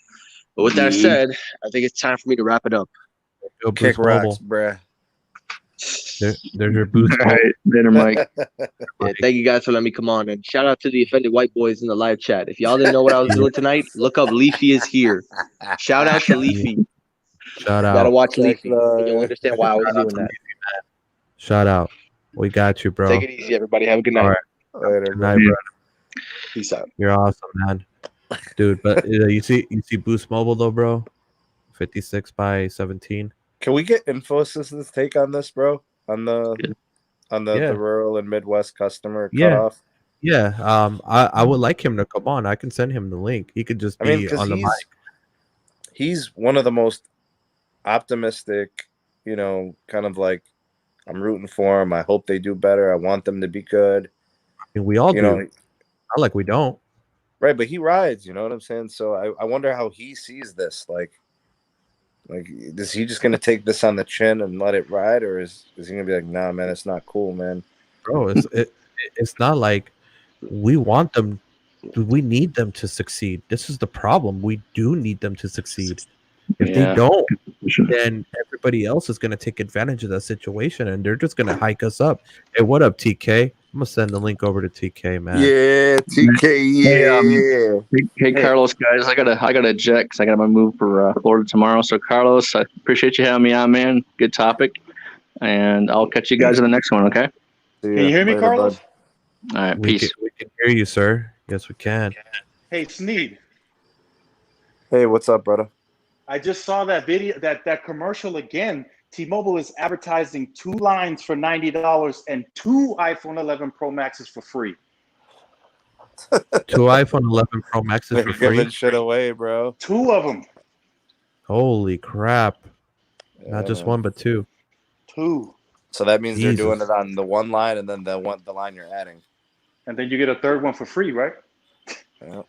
But with that said, I think it's time for me to wrap it up. Go Kick Boost rocks, Mobile. bruh. There's your Boost All Mobile. right, later, Mike. Yeah, thank you guys for letting me come on. And shout out to the offended white boys in the live chat. If y'all didn't know what I was doing tonight, look up Leafy is here. Shout out to Leafy. Shout out. Gotta watch Leafy. And you'll understand why I was doing that. Shout out. We got you, bro. Take it easy, everybody. Have a good night. All right. Later, Good night, bro. Peace out. You're awesome, man. Dude, but you see Boost Mobile though, bro? 56 by 17. Can we get Infosys' take on this, bro? On the the rural and Midwest customer cutoff? Yeah. I would like him to come on. I can send him the link. He could just be on the mic. He's one of the most optimistic, you know, kind of like, I'm rooting for him. I hope they do better. I want them to be good. I mean, we all do. Know, not like we don't. Right, but he rides, you know what I'm saying? So I wonder how he sees this. Like, is he just gonna take this on the chin and let it ride, or is he gonna be like, nah, man, it's not cool, man? Bro, It's not like we want them. We need them to succeed. This is the problem. We do need them to succeed. If they Yeah. don't, then everybody else is going to take advantage of that situation, and they're just going to hike us up. Hey, what up, TK? I'm gonna send the link over to TK, man. Yeah, TK. Hey, Yeah. Hey, Carlos, guys, I gotta jet because I gotta move for Florida tomorrow. So, Carlos, I appreciate you having me on, man. Good topic, and I'll catch you guys in the next one. Okay. See Can ya you hear me, later, Carlos? bud. All right. We Peace. can hear you, sir. Yes, we can. Hey, Sneed, Hey, what's up, brother? I just saw that video, that commercial again. T-Mobile is advertising 2 lines for $90 and 2 iPhone 11 Pro Maxes for free. 2 iPhone 11 Pro Maxes They're for free. giving shit away, bro. 2 of them. Holy crap! Yeah, Not just man. one, but 2. 2. So that means they're doing Jesus. it on the one line and then the line you're adding. And then you get a third one for free, right? Yeah.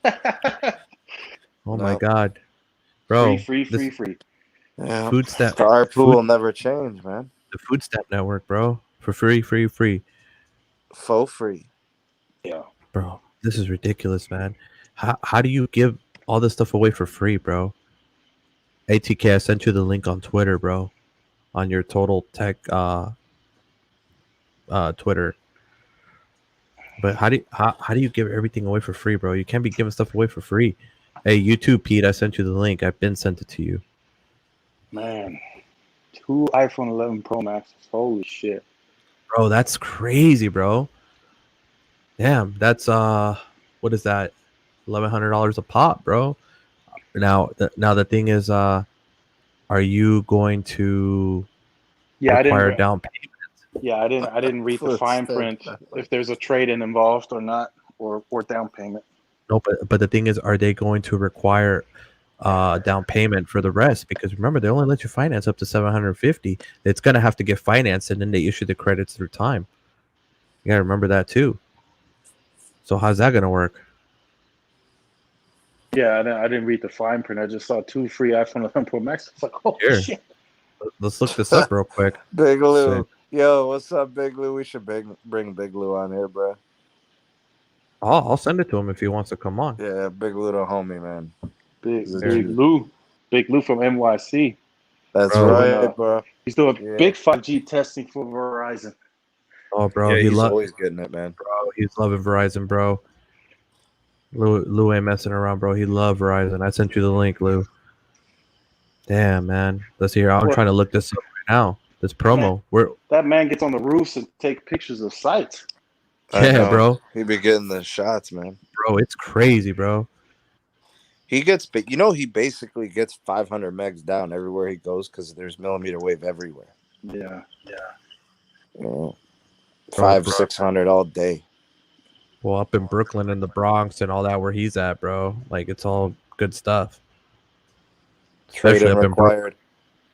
Oh No. my God, bro! free. Yeah. Food stamp. The ARPU Food- will never change, man. The Food Stamp Network, bro, for free. Faux free. Yeah. Bro, this is ridiculous, man. How do you give all this stuff away for free, bro? ATK, I sent you the link on Twitter, bro, on your Total Tech Twitter. But how do you give everything away for free, bro? You can't be giving stuff away for free. Hey, you too, Pete. I sent you the link. I've been sent it to you. Man, 2 iPhone 11 Pro Maxes. Holy shit. Bro, that's crazy, bro. Damn, that's what is that? $1,100 a pop, bro. Now the thing is, are you going to Yeah, require down payment? Yeah, I didn't read the fine print if there's a trade-in involved or not, or down payment. No, but the thing is, are they going to require down payment for the rest? Because remember, they only let you finance up to $750. It's gonna have to get financed, and then they issue the credits through time. You gotta remember that too. So how's that gonna work? Yeah, I didn't read the fine print. I just saw 2 free iPhone 11 Pro Max. It's like, oh Here. shit. Let's look this up real quick. Big Lou. Sick. Yo, what's up, Big Lou? We should bring Big Lou on here, bro. I'll send it to him if he wants to come on. Yeah, Big Lou, the homie, man. Big Legit. Lou. Big Lou from NYC. That's Bro. right, bro. He's doing Yeah. big 5G testing for Verizon. Oh, bro, Yeah, he he's loves. always getting it, man. Bro, he's loving Verizon, bro. Lou ain't messing around, bro. He loved Verizon. I sent you the link, Lou. Damn, man. Let's hear. I'm What? trying to look this up right now. This promo. That man gets on the roofs and take pictures of sites. I Yeah, know. bro. He be getting the shots, man. Bro, it's crazy, bro. He gets, he basically gets 500 megs down everywhere he goes because there's millimeter wave everywhere. Yeah. Yeah. 500-600 all day. Well, up in Brooklyn and the Bronx and all that where he's at, bro. Like, it's all good stuff. Especially Trade-in up in Brooklyn. required.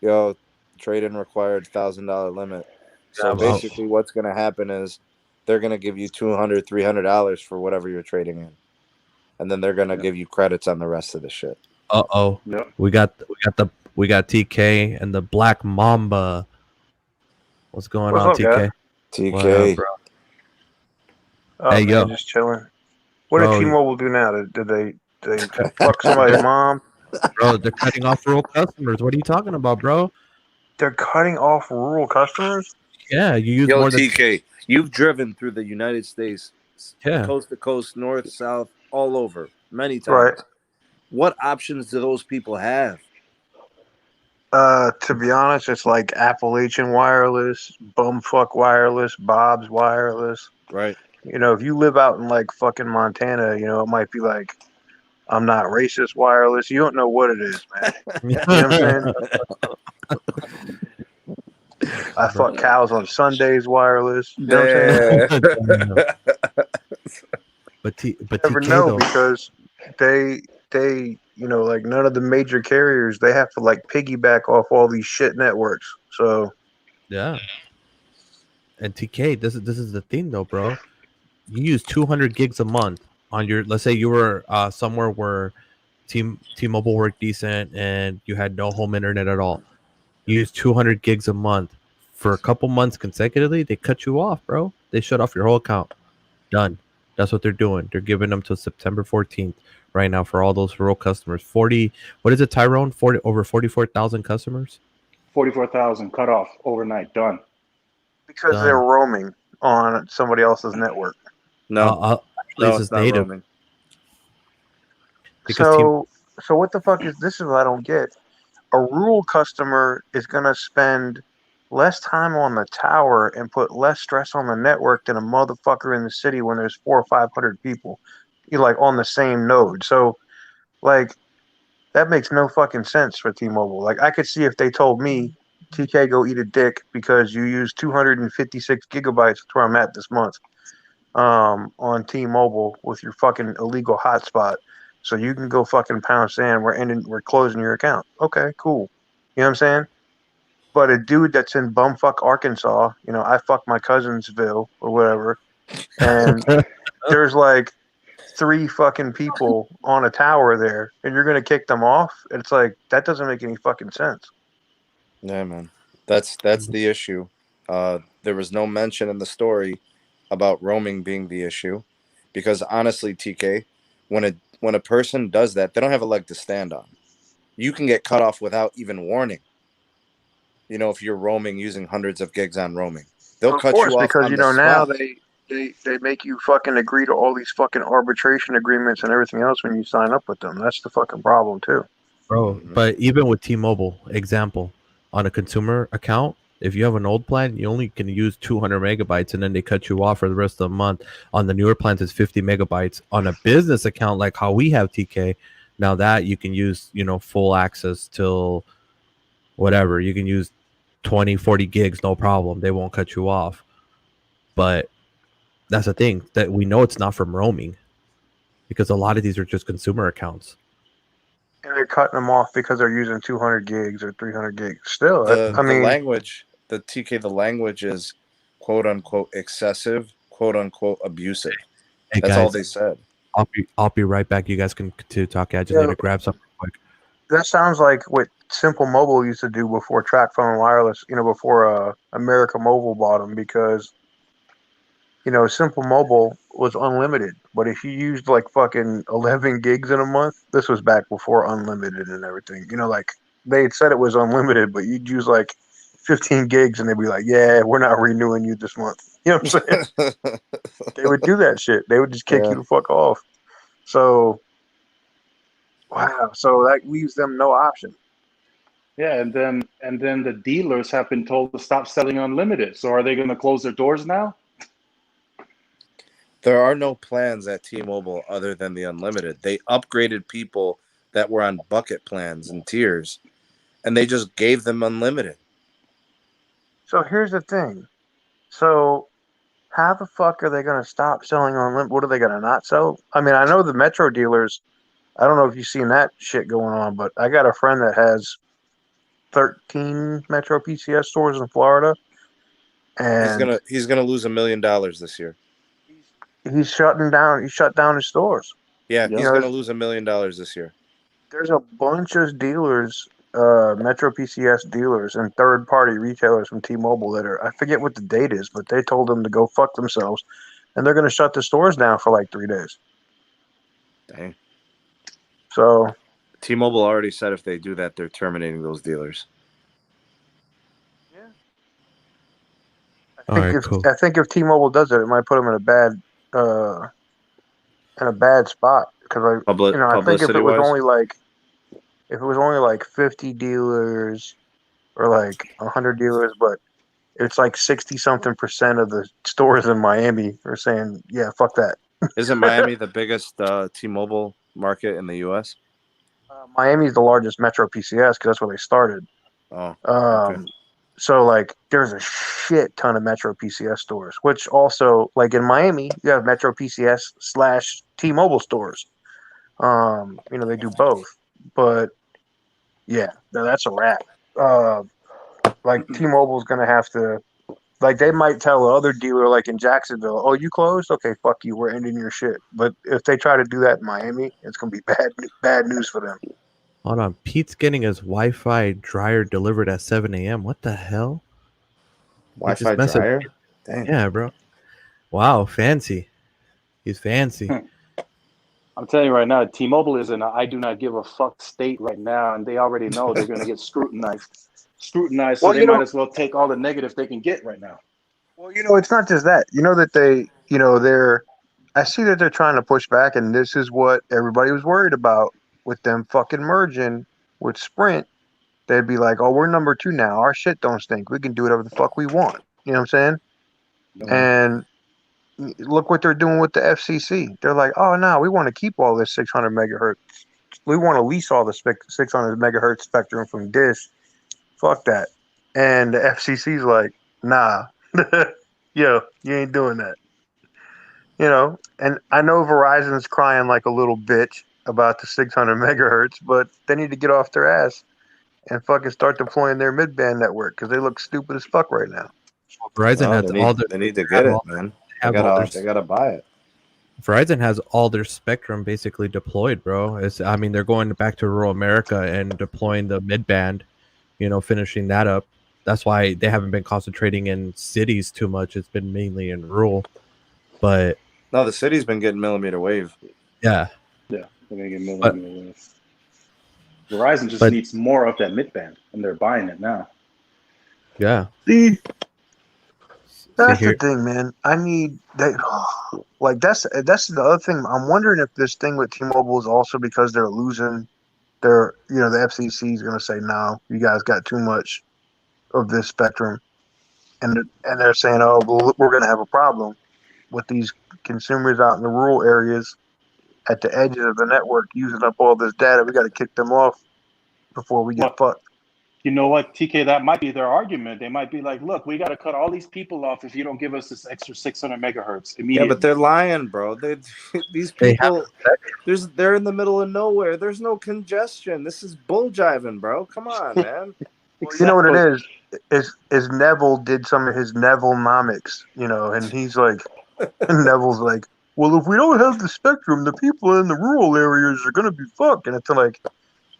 Yo, trade-in required $1,000 limit. So Yeah, well- basically what's going to happen is they're going to give you $200, $300 for whatever you're trading in. And then they're going to give you credits on the rest of the shit. Uh-oh. Yep. We got TK and the Black Mamba. What's going on, up, TK? guys? What TK. up, bro? Oh, Hey, man, yo. just chilling. What Bro, did T-Mobile do now? Did they fuck somebody's mom? Bro, they're cutting off rural customers. What are you talking about, bro? They're cutting off rural customers? Yeah, you use Yo, more than TK, you've driven through the United States, Yeah. coast to coast, north, south, all over, many times. Right. What options do those people have? To be honest, it's like Appalachian Wireless, Bumfuck Wireless, Bob's Wireless. Right. You know, if you live out in like fucking Montana, you know, it might be like, I'm not racist wireless. You don't know what it is, man. You know what I'm saying? I fuck cows on Sundays wireless. You know what I'm saying? But You TK never know though. because they you know, like none of the major carriers, they have to like piggyback off all these shit networks. So Yeah. And TK, this is the thing though, bro. You use 200 gigs a month on your. Let's say you were somewhere where T-Mobile worked decent and you had no home internet at all. You use 200 gigs a month for a couple months consecutively. They cut you off, bro. They shut off your whole account. Done. That's what they're doing. They're giving them till September 14th right now for all those rural customers. 40. What is it, Tyrone? 40 over 44,000 customers. 44,000 cut off overnight. Done. Because Done. they're roaming on somebody else's network. No, Actually, no, this it's is not native. roaming. Because So what the fuck is this? Is what I don't get. A rural customer is gonna spend less time on the tower and put less stress on the network than a motherfucker in the city when there's 400 or 500 people, like on the same node. So like that makes no fucking sense for T-Mobile. Like I could see if they told me, TK, go eat a dick because you use 256 gigabytes. That's where I'm at this month. On T-Mobile with your fucking illegal hotspot, so you can go fucking pound sand. We're closing your account. Okay, cool. You know what I'm saying? But a dude that's in bumfuck Arkansas, I fuck my cousinsville or whatever, and there's like 3 fucking people on a tower there, and you're gonna kick them off. It's like that doesn't make any fucking sense. Yeah, man. That's the issue. There was no mention in the story about roaming being the issue, because honestly, TK, when a person does that, they don't have a leg to stand on. You can get cut off without even warning. If you're roaming using hundreds of gigs on roaming, they'll Of cut course, you off because on the now spot. they make you fucking agree to all these fucking arbitration agreements and everything else when you sign up with them. That's the fucking problem too. Bro, but even with T-Mobile, example, on a consumer account, if you have an old plan, you only can use 200 megabytes, and then they cut you off for the rest of the month. On the newer plans, it's 50 megabytes. On a business account, like how we have TK, now that you can use, full access till whatever. You can use 20, 40 gigs, no problem. They won't cut you off. But that's the thing, that we know it's not from roaming, because a lot of these are just consumer accounts. And they're cutting them off because they're using 200 gigs or 300 gigs. Still, The language, the TK, the language is quote unquote excessive, quote unquote abusive. Hey, That's guys, all they said. I'll be right back. You guys can continue talking. I just need to grab something quick. that sounds like what Simple Mobile used to do before Track Phone Wireless. Before America Mobile bought them, because Simple Mobile was unlimited. But if you used like fucking 11 gigs in a month, this was back before unlimited and everything. Like they had said it was unlimited, but you'd use like 15 gigs and they'd be like, yeah, we're not renewing you this month. You know what I'm saying? They would do that shit. They would just kick you the fuck off. So, wow. So that leaves them no option. Yeah, and then the dealers have been told to stop selling unlimited. So are they going to close their doors now? There are no plans at T-Mobile other than the unlimited. They upgraded people that were on bucket plans and tiers, and they just gave them unlimited. So here's the thing. So how the fuck are they going to stop selling unlimited? What are they going to not sell? I mean, I know the Metro dealers. I don't know if you've seen that shit going on, but I got a friend that has 13 Metro PCS stores in Florida, and he's gonna lose $1 million this year. He's shutting down. He shut down his stores. Yeah, he's gonna lose $1 million this year. There's a bunch of dealers, Metro PCS dealers, and third-party retailers from T-Mobile that are. I forget what the date is, but they told them to go fuck themselves, and they're gonna shut the stores down for like 3 days. Dang. So T-Mobile already said if they do that, they're terminating those dealers. Yeah. I think if T-Mobile does it, it might put them in a bad spot, because I think if it was only like 50 dealers or like 100 dealers, but it's like 60-something% of the stores in Miami are saying, yeah, fuck that. Isn't Miami the biggest T-Mobile market in the U.S.? Miami's the largest Metro PCS because that's where they started. Oh, okay. So like there's a shit ton of Metro PCS stores, which also, like in Miami, you have Metro PCS / T-Mobile stores. They do both, but yeah, that's a wrap. Like T-Mobile's gonna have to, like, they might tell other dealer like in Jacksonville, oh, you closed? Okay, fuck you, we're ending your shit. But if they try to do that in Miami, it's gonna be bad news for them. Hold on, Pete's getting his Wi-Fi dryer delivered at 7 a.m. What the hell? Wi-Fi dryer? Dang. Yeah, bro. Wow, fancy. He's fancy. I'm telling you right now, T-Mobile is in a I do not give a fuck state right now, and they already know they're going to get scrutinized. So Well, they might as well take all the negatives they can get right now. Well, it's not just that. You know that they're. I see that they're trying to push back, and this is what everybody was worried about with them fucking merging with Sprint. They'd be like, "Oh, we're number 2 now. Our shit don't stink. We can do whatever the fuck we want." You know what I'm saying? And look what they're doing with the FCC. They're like, "Oh no, we want to keep all this 600 megahertz. We want to lease all the 600 megahertz spectrum from Dish. Fuck that." And the FCC's like, "Nah, yo, you ain't doing that." And I know Verizon's crying like a little bitch about the 600 megahertz, but they need to get off their ass and fucking start deploying their mid-band network because they look stupid as fuck right now. Verizon has all their. They need to get it, man. They gotta buy it. Verizon has all their spectrum basically deployed, bro. They're going back to rural America and deploying the mid band, finishing that up. That's why they haven't been concentrating in cities too much. It's been mainly in rural. But no, the city's been getting millimeter wave. Yeah. Yeah, they're gonna get millimeter wave. Verizon just needs more of that mid band, and they're buying it now. Yeah. See, that's the thing, man. I need that. Like that's the other thing. I'm wondering if this thing with T-Mobile is also because they're losing their. The FCC is going to say, "No, you guys got too much of this spectrum," and they're saying, "Oh, well, we're going to have a problem with these consumers out in the rural areas at the edges of the network using up all this data. We got to kick them off before we get fucked." You know what, TK? That might be their argument. They might be like, "Look, we got to cut all these people off if you don't give us this extra 600 megahertz immediately." Yeah, but they're lying, bro. These people, they're in the middle of nowhere. There's no congestion. This is bull jiving, bro. Come on, man. You know what it is Neville did some of his Neville-nomics, and he's like, Neville's like, "Well, if we don't have the spectrum, the people in the rural areas are going to be fucked." And it's like,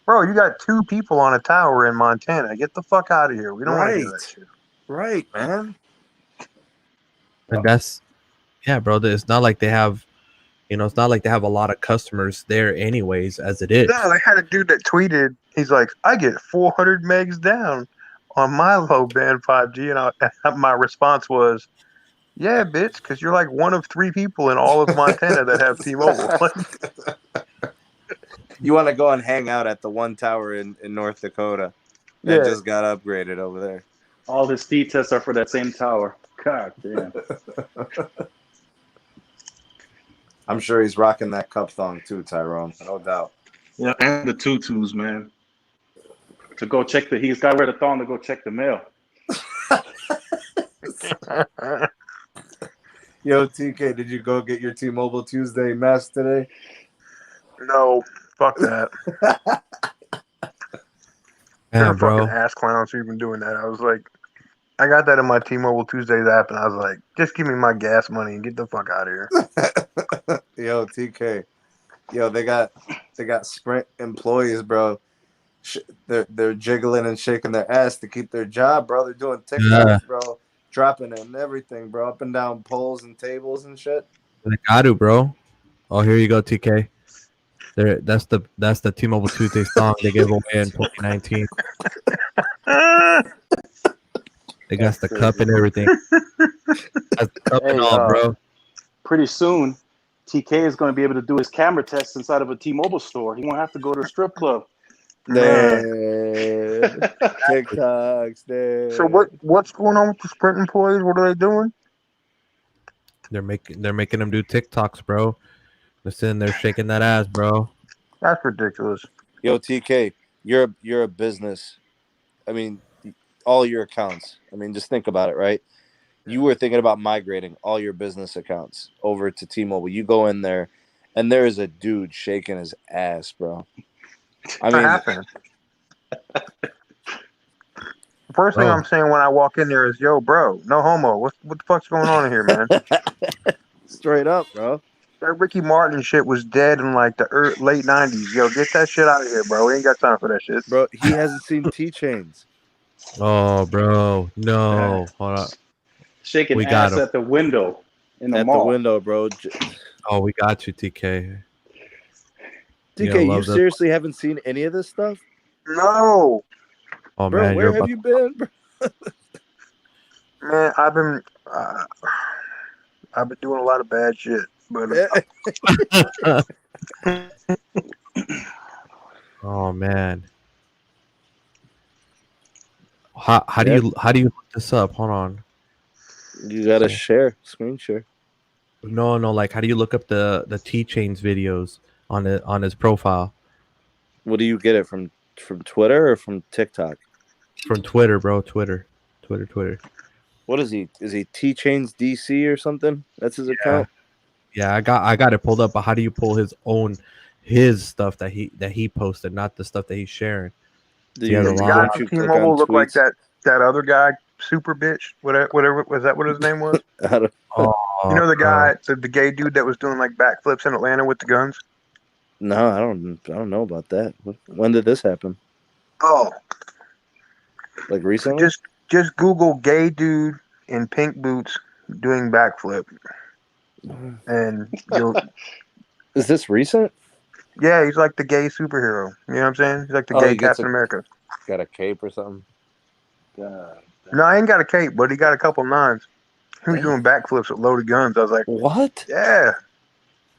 bro, you got 2 people on a tower in Montana. Get the fuck out of here. We don't want to hear that shit. Right, man. And bro, it's not like they have, it's not like they have a lot of customers there anyways, as it is. No, they had a dude that tweeted, he's like, "I get 400 megs down on my low band 5G." And my response was, "Yeah, bitch, because you're like one of 3 people in all of Montana that have T-Mobile." You want to go and hang out at the one tower in North Dakota that just got upgraded over there. All his speed tests are for that same tower. God damn. I'm sure he's rocking that cup thong too, Tyrone. No doubt. Yeah, and the tutus, man. To go check he's got to wear the thong to go check the mail. Yo, TK, did you go get your T-Mobile Tuesday mess today? No, fuck that. Yeah, bro. Fucking ass clowns for even doing that. I was like, I got that in my T-Mobile Tuesdays app, and I was like, just give me my gas money and get the fuck out of here. Yo, TK. Yo, they got Sprint employees, bro. They're jiggling and shaking their ass to keep their job, bro. They're doing TikToks, bro. Dropping in everything, bro. Up and down poles and tables and shit. They got to, bro. Oh, here you go, TK. That's the T-Mobile Tuesday song they gave away in 2019. They got the cup and everything. That's the cup and all, bro. Pretty soon, TK is going to be able to do his camera tests inside of a T-Mobile store. He won't have to go to a strip club. TikToks, there. So what's going on with the Sprint employees? What are they doing? They're making them do TikToks, bro. They're sitting there shaking that ass, bro. That's ridiculous. Yo, TK, you're a business. I mean, all your accounts. I mean, just think about it, right? You were thinking about migrating all your business accounts over to T-Mobile. You go in there, and there is a dude shaking his ass, bro. I mean, the first thing I'm saying when I walk in there is, "Yo, bro, no homo. What the fuck's going on in here, man?" Straight up, bro. That Ricky Martin shit was dead in like the late 90s. Yo, get that shit out of here, bro. We ain't got time for that shit. Bro, he hasn't seen T-Chains. Oh, bro. No. Hold on. Shaking ass at the window in the mall. At the window, bro. Oh, we got you, TK. TK, you love this. seriously haven't seen any of this stuff? No, Oh Bro, man, where you're have about. you been? Bro? man, I've been doing a lot of bad shit, but Oh man. How do Yeah. you look this up? Hold on. You gotta See. share, screen share. No, like how do you look up the T Chain's videos on his profile? What do you get it from Twitter or from TikTok? From Twitter, bro. Twitter. What is he? Is he T Chains DC or something? That's his account. Yeah, I got it pulled up, but how do you pull his stuff that he posted, not the stuff that he's sharing? Do He has you, a the lot. guy don't from you click on T-Mobile looked like tweets? that other guy, super bitch, whatever was that what his name was? I don't- Oh, You know the bro. guy, the gay dude that was doing like backflips in Atlanta with the guns. No, I don't know about that. When did this happen? Oh, Like recently? just Google gay dude in pink boots doing backflip, and you'll Is this recent? yeah, he's like the gay superhero. You know what I'm saying? He's like the Oh, gay he gets Captain America. got a cape or something. God. No, I ain't got a cape, but he got a couple nines. He was Damn. doing backflips with loaded guns. I was like, What? yeah,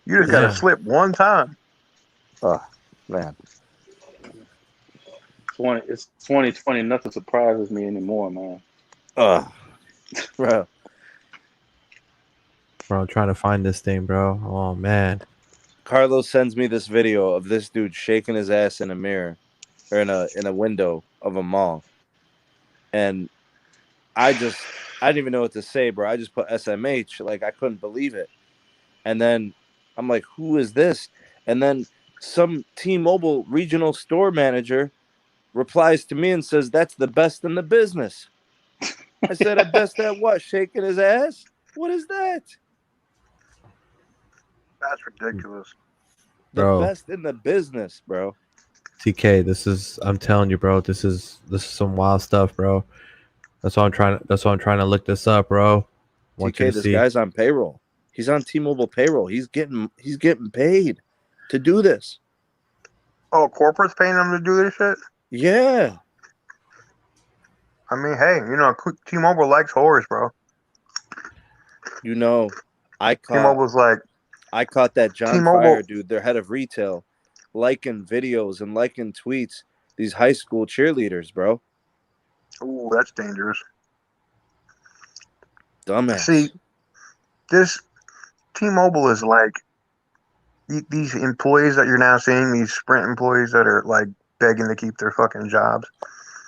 you just got to Yeah. slip one time. Oh man. It's 2020. Nothing surprises me anymore, man. Bro. Bro, I'm trying to find this thing, bro. Oh man. Carlos sends me this video of this dude shaking his ass in a mirror or in a window of a mall. And I didn't even know what to say, bro. I just put SMH, like I couldn't believe it. And then I'm like, who is this? And then some T-Mobile regional store manager replies to me and says, that's the best in the business. I said, at best at what? Shaking his ass? What is that? That's ridiculous. The Bro. best in the business, bro. TK, I'm telling you, bro, this is some wild stuff, bro. That's why I'm trying to look this up, bro. Want you TK, to this see. guy's on payroll. He's on T-Mobile payroll. He's getting paid to do this. Oh, corporate's paying them to do this shit? Yeah. I mean, hey, T-Mobile likes whores, bro. You know, T-Mobile's like, I caught that John T-Mobile. Fryer dude, their head of retail, liking videos and liking tweets. These high school cheerleaders, bro. Ooh, that's dangerous. Dumbass. See, this T-Mobile is like these employees that you're now seeing, these Sprint employees that are like begging to keep their fucking jobs.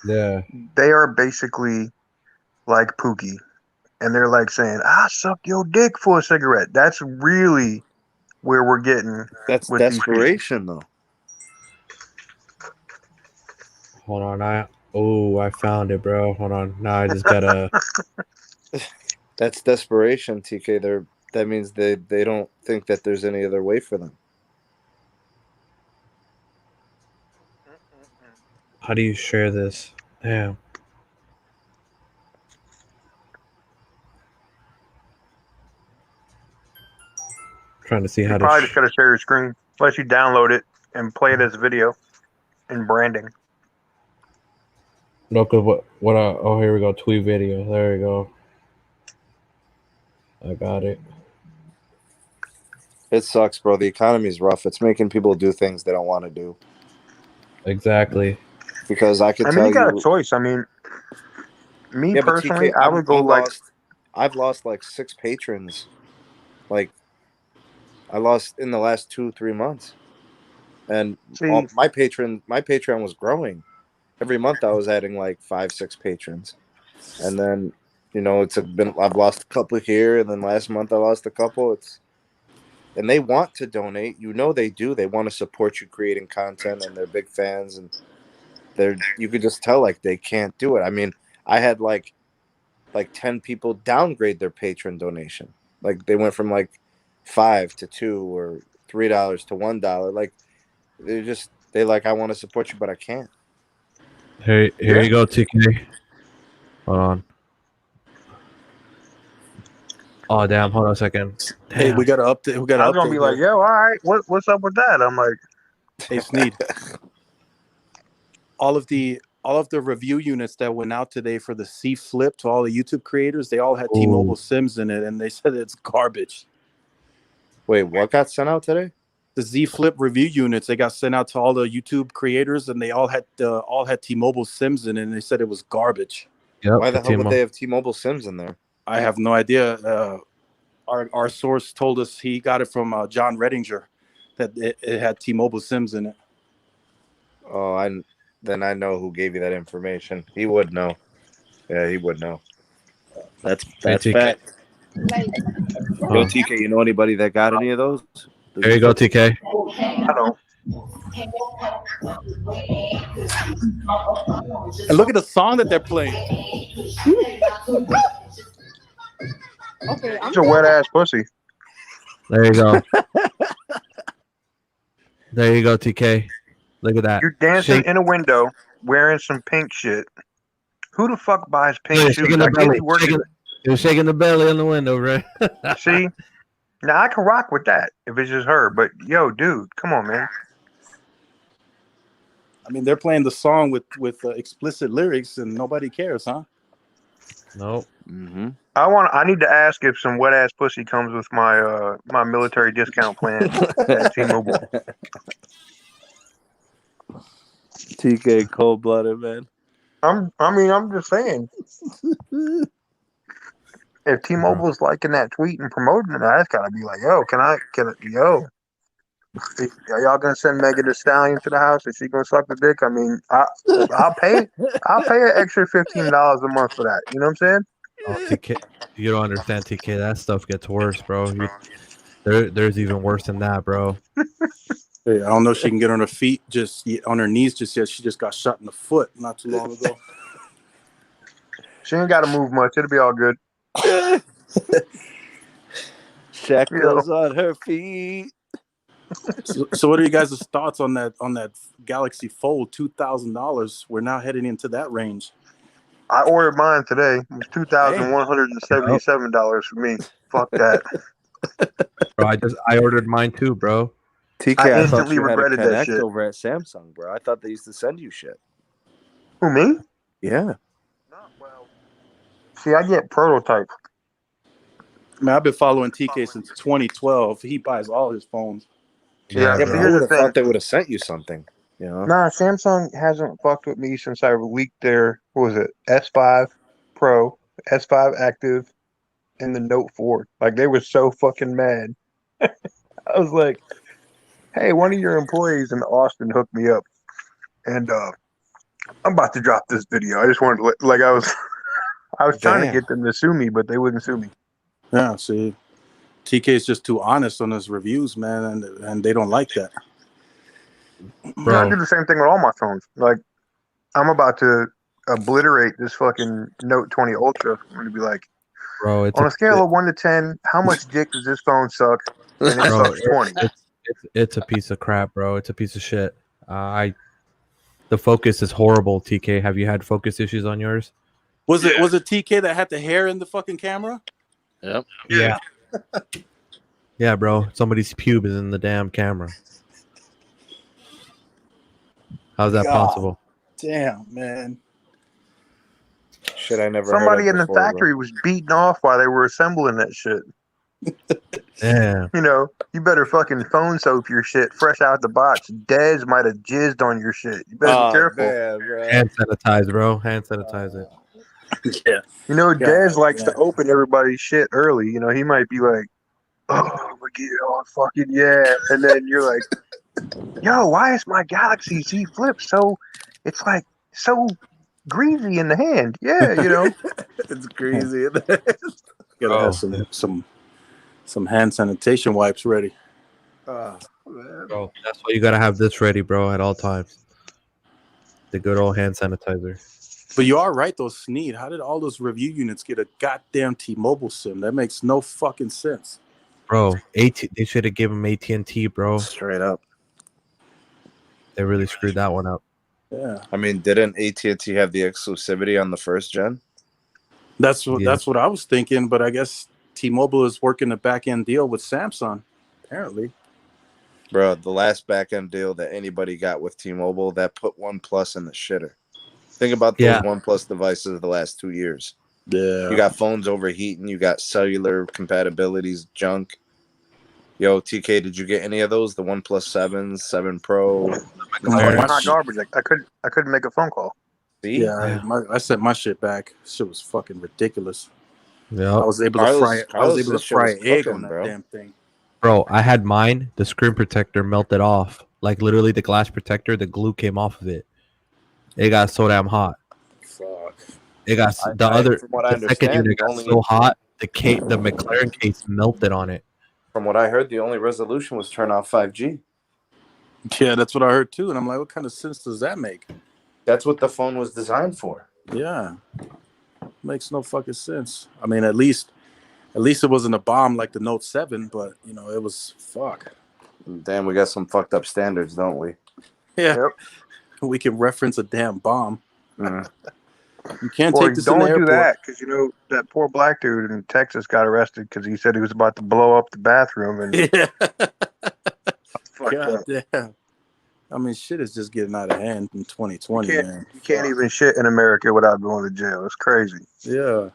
Yeah. They are basically like Pookie, and they're like saying, "I suck your dick for a cigarette." That's really where we're getting. That's with these people. desperation, though. Hold on, I found it, bro. Hold on. Now I just gotta. That's desperation, TK. That means they don't think that there's any other way for them. How do you share this? Damn. Trying to see You how probably to. just gotta share your screen, unless you download it and play it as a video in branding. No, cause what? Oh, here we go. Tweet video. There we go. I got it. It sucks, bro. The economy's rough. It's making people do things they don't want to do. Exactly. Because I could I mean, tell you got a choice. I mean, me but personally, TK, I would go I've lost like 6 patrons. Like, I lost in the last 2-3 months, and my Patreon was growing. Every month I was adding like 5-6 patrons, and then I've lost a couple here, and then last month I lost a couple. And they want to donate. They do. They want to support you creating content, and they're big fans, and you could just tell like they can't do it. I mean, I had like 10 people downgrade their patron donation. Like they went from like $5 to $2 or $3 to $1. Like I want to support you, but I can't. Here you go, TK. Hold on. Oh damn! Hold on a second. Damn. Hey, we got to update. We got to I was gonna update. be like, yo, all right, what's up with that? I'm like, Hey, Sneed. all of the review units that went out today for the C Flip to all the YouTube creators, they all had Ooh. T-Mobile SIMs in it, and they said it's garbage. Wait, what got sent out today? The Z Flip review units, they got sent out to all the YouTube creators, and they all had T-Mobile SIMs in it, and they said it was garbage. Yep, Why the hell would T-Mobile. they have T-Mobile Sims in there? I have no idea. Our source told us he got it from John Redinger, that it had T-Mobile SIMs in it. Oh, then I know who gave you that information. He would know. Yeah, he would know. That's TK. fact. Yo, TK, you know anybody that got any of those? There you go, TK. I don't. And look at the song that they're playing. Okay, It's a wet ass pussy. There you go. There you go, TK. Look at that. You're dancing Shake- in a window wearing some pink shit. Who the fuck buys pink Yeah, shoes? shaking the I get belly. you working. You're shaking the belly on the window, right? See, now I can rock with that if it's just her. But yo, dude, come on, man. I mean, they're playing the song with explicit lyrics, and nobody cares, huh? Nope. Mm-hmm. I need to ask if some wet ass pussy comes with my my military discount plan at T-Mobile. TK, cold blooded, man. I'm just saying. If T-Mobile's liking that tweet and promoting it, I just gotta be like, yo, yo, are y'all gonna send Megan Thee Stallion to the house? Is she gonna suck the dick? I mean, I'll pay an extra $15 a month for that. You know what I'm saying? Oh, TK, you don't understand, TK. That stuff gets worse, bro. There's even worse than that, bro. Hey, I don't know if she can get on her feet, just on her knees just yet. She just got shot in the foot not too long ago. She ain't gotta move much. It'll be all good. Shackles on her feet. So what are you guys' thoughts on that Galaxy Fold? $2,000. We're now heading into that range. I ordered mine today. It was $2,177 for me. Fuck that. Bro, I ordered mine too, bro. TK, I I thought instantly you had a regretted that connect shit. over at Samsung, bro. I thought they used to send you shit. Who, me? Yeah. Well, see, I get prototype. I mean, I've been following TK since 2012. He buys all his phones. Yeah, but but I here's would the have thought thing. they would have sent you something. You know? Nah, Samsung hasn't fucked with me since I leaked their, what was it, S5 Pro, S5 Active, and the Note 4. Like, they were so fucking mad. I was like, hey, one of your employees in Austin hooked me up, and I'm about to drop this video. I just wanted to, I was trying to get them to sue me, but they wouldn't sue me. Yeah, see, TK is just too honest on his reviews, man, and they don't like that. Bro. I do the same thing with all my phones. Like, I'm about to obliterate this fucking Note 20 Ultra. I'm going to be like, bro, on a scale of 1 to 10, how much dick does this phone suck? And it sucks 20. It's a piece of crap, bro. It's a piece of shit. The focus is horrible, TK. Have you had focus issues on yours? Was it TK that had the hair in the fucking camera? Yep. Yeah. Yeah, bro. Somebody's pube is in the damn camera. How's that possible? Damn, man. Shit, I never. Somebody in the factory was beating off while they were assembling that shit. Yeah. You know, you better fucking phone soap your shit fresh out the box. Dez might have jizzed on your shit. You better be careful. Man, hand sanitize, bro. Hand sanitize it. Yeah. You know, Dez likes to open everybody's shit early. You know, he might be like, oh, fucking yeah. And then you're like, yo, why is my Galaxy Z Flip it's like so greasy in the hand? Yeah, you know. It's greasy. Gotta have some hand sanitation wipes ready. Man. Bro, that's why you gotta have this ready, bro, at all times. The good old hand sanitizer. But you are right, though, Sneed. How did all those review units get a goddamn T-Mobile SIM? That makes no fucking sense. Bro, they should have given him AT&T, bro. Straight up. They really screwed that one up. Yeah. I mean, didn't AT&T have the exclusivity on the first gen? That's what I was thinking, but I guess T-Mobile is working a back-end deal with Samsung, apparently. Bro, the last back-end deal that anybody got with T-Mobile, that put OnePlus in the shitter. Think about those OnePlus devices the last 2 years. Yeah. You got phones overheating. You got cellular compatibilities, junk. Yo, TK, did you get any of those? The OnePlus 7s, 7 Pro? Hot garbage. I couldn't make a phone call. See? Yeah, I sent my shit back. Shit was fucking ridiculous. Yeah. I was able to fry. I was able to fry an egg on that bro. damn thing. Bro, I had mine. The screen protector melted off. Like literally, the glass protector, the glue came off of it. It got so damn hot. Fuck. It got From what I the second understand, unit got so hot. The McLaren case melted on it. From what I heard, the only resolution was turn off 5G. Yeah, that's what I heard too. And I'm like, what kind of sense does that make? That's what the phone was designed for. Yeah, makes no fucking sense. I mean, at least it wasn't a bomb like the Note 7, but you know, it was fuck. Damn, we got some fucked up standards, don't we? Yeah, Yep. We can reference a damn bomb. Mm. You can't Or take this in don't the do airport. that because you know that poor black dude in Texas got arrested because he said he was about to blow up the bathroom and Yeah. fucked God up. damn. I mean, shit is just getting out of hand in 2020, man. You can't even shit in America without going to jail. It's crazy. Yeah.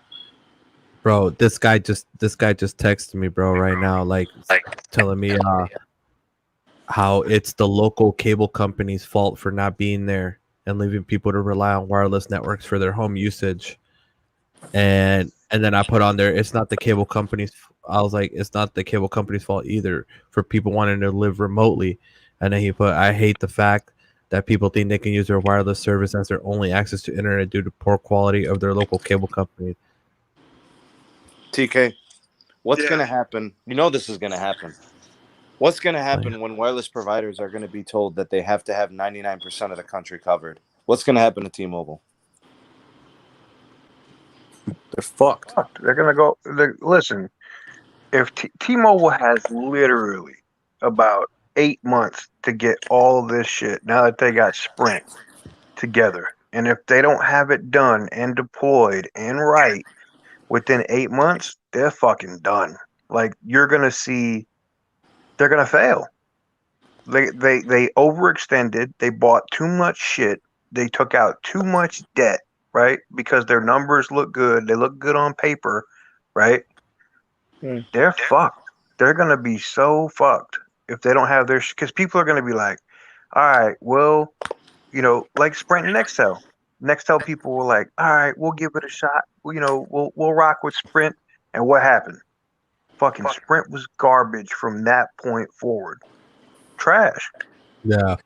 Bro, this guy just texted me, bro, right now, like telling me how it's the local cable company's fault for not being there and leaving people to rely on wireless networks for their home usage. And then I put on there, it's not the cable company's. I was like, it's not the cable company's fault either for people wanting to live remotely. And then he put, I hate the fact that people think they can use their wireless service as their only access to internet due to poor quality of their local cable company. TK, what's going to happen? You know this is going to happen. What's going to happen when wireless providers are going to be told that they have to have 99% of the country covered? What's going to happen to T-Mobile? They're fucked. They're gonna go. Listen, if T-Mobile has literally about 8 months to get all this shit, now that they got Sprint together, and if they don't have it done and deployed and right within 8 months, they're fucking done. Like you're gonna see, they're gonna fail. They overextended. They bought too much shit. They took out too much debt, right? Because their numbers look good. They look good on paper, right? They're fucked. They're gonna be so fucked if they don't have their. Because people are gonna be like, all right, well, you know, like Sprint and Nextel. Nextel people were like, all right, we'll give it a shot. You know, we'll rock with Sprint. And what happened? Fucking Sprint was garbage from that point forward. Trash. Yeah.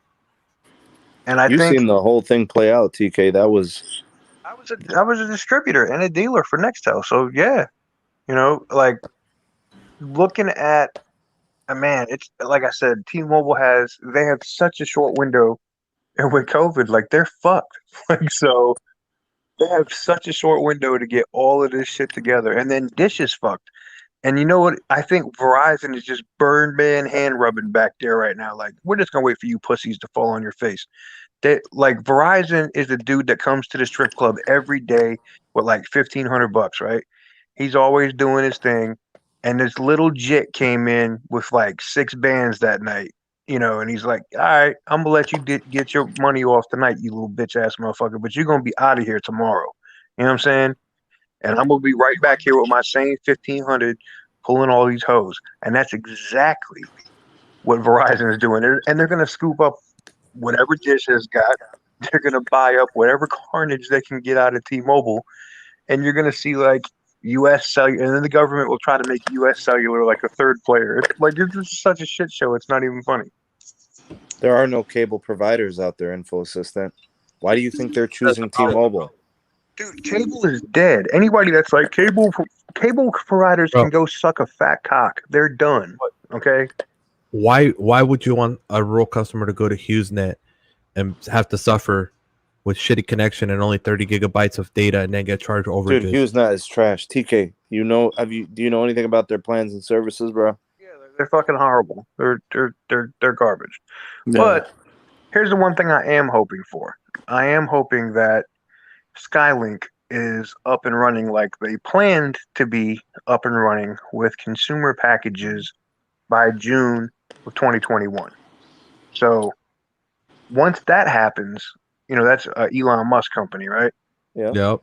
And I You've think seen the whole thing play out, TK. That was I was a distributor and a dealer for Nextel. So yeah, you know, like looking at man, it's like I said, T-Mobile they have such a short window, and with COVID, like they're fucked. Like so, they have such a short window to get all of this shit together, and then Dish is fucked. And you know what? I think Verizon is just burn man hand rubbing back there right now. Like we're just gonna wait for you pussies to fall on your face. Like Verizon is the dude that comes to the strip club every day with like $1,500, right? He's always doing his thing, and this little jit came in with like 6 bands that night, you know, and he's like, "All right, I'm gonna let you get your money off tonight, you little bitch ass motherfucker, but you're gonna be out of here tomorrow." You know what I'm saying? And I'm gonna be right back here with my same 1,500, pulling all these hoes, and that's exactly what Verizon is doing, and they're gonna scoop up whatever Dish has got. They're gonna buy up whatever carnage they can get out of T-Mobile, and you're gonna see like U.S. Cellular, and then the government will try to make U.S. Cellular like a third player. It's like this is such a shit show. It's not even funny. there are no cable providers out there, Info Assistant. Why do you think they're choosing T-Mobile? Dude, cable is dead. Anybody that's like cable providers can go suck a fat cock. They're done. Okay. Why would you want a rural customer to go to HughesNet and have to suffer with shitty connection and only 30 gigabytes of data and then get charged overages? Dude, HughesNet is trash. TK, do you know anything about their plans and services, bro? Yeah, they're fucking horrible. They're garbage. Yeah. But here's the one thing I am hoping for. I am hoping that Skylink is up and running like they planned to be up and running with consumer packages by June of 2021. So once that happens, that's Elon Musk company, right? Yep.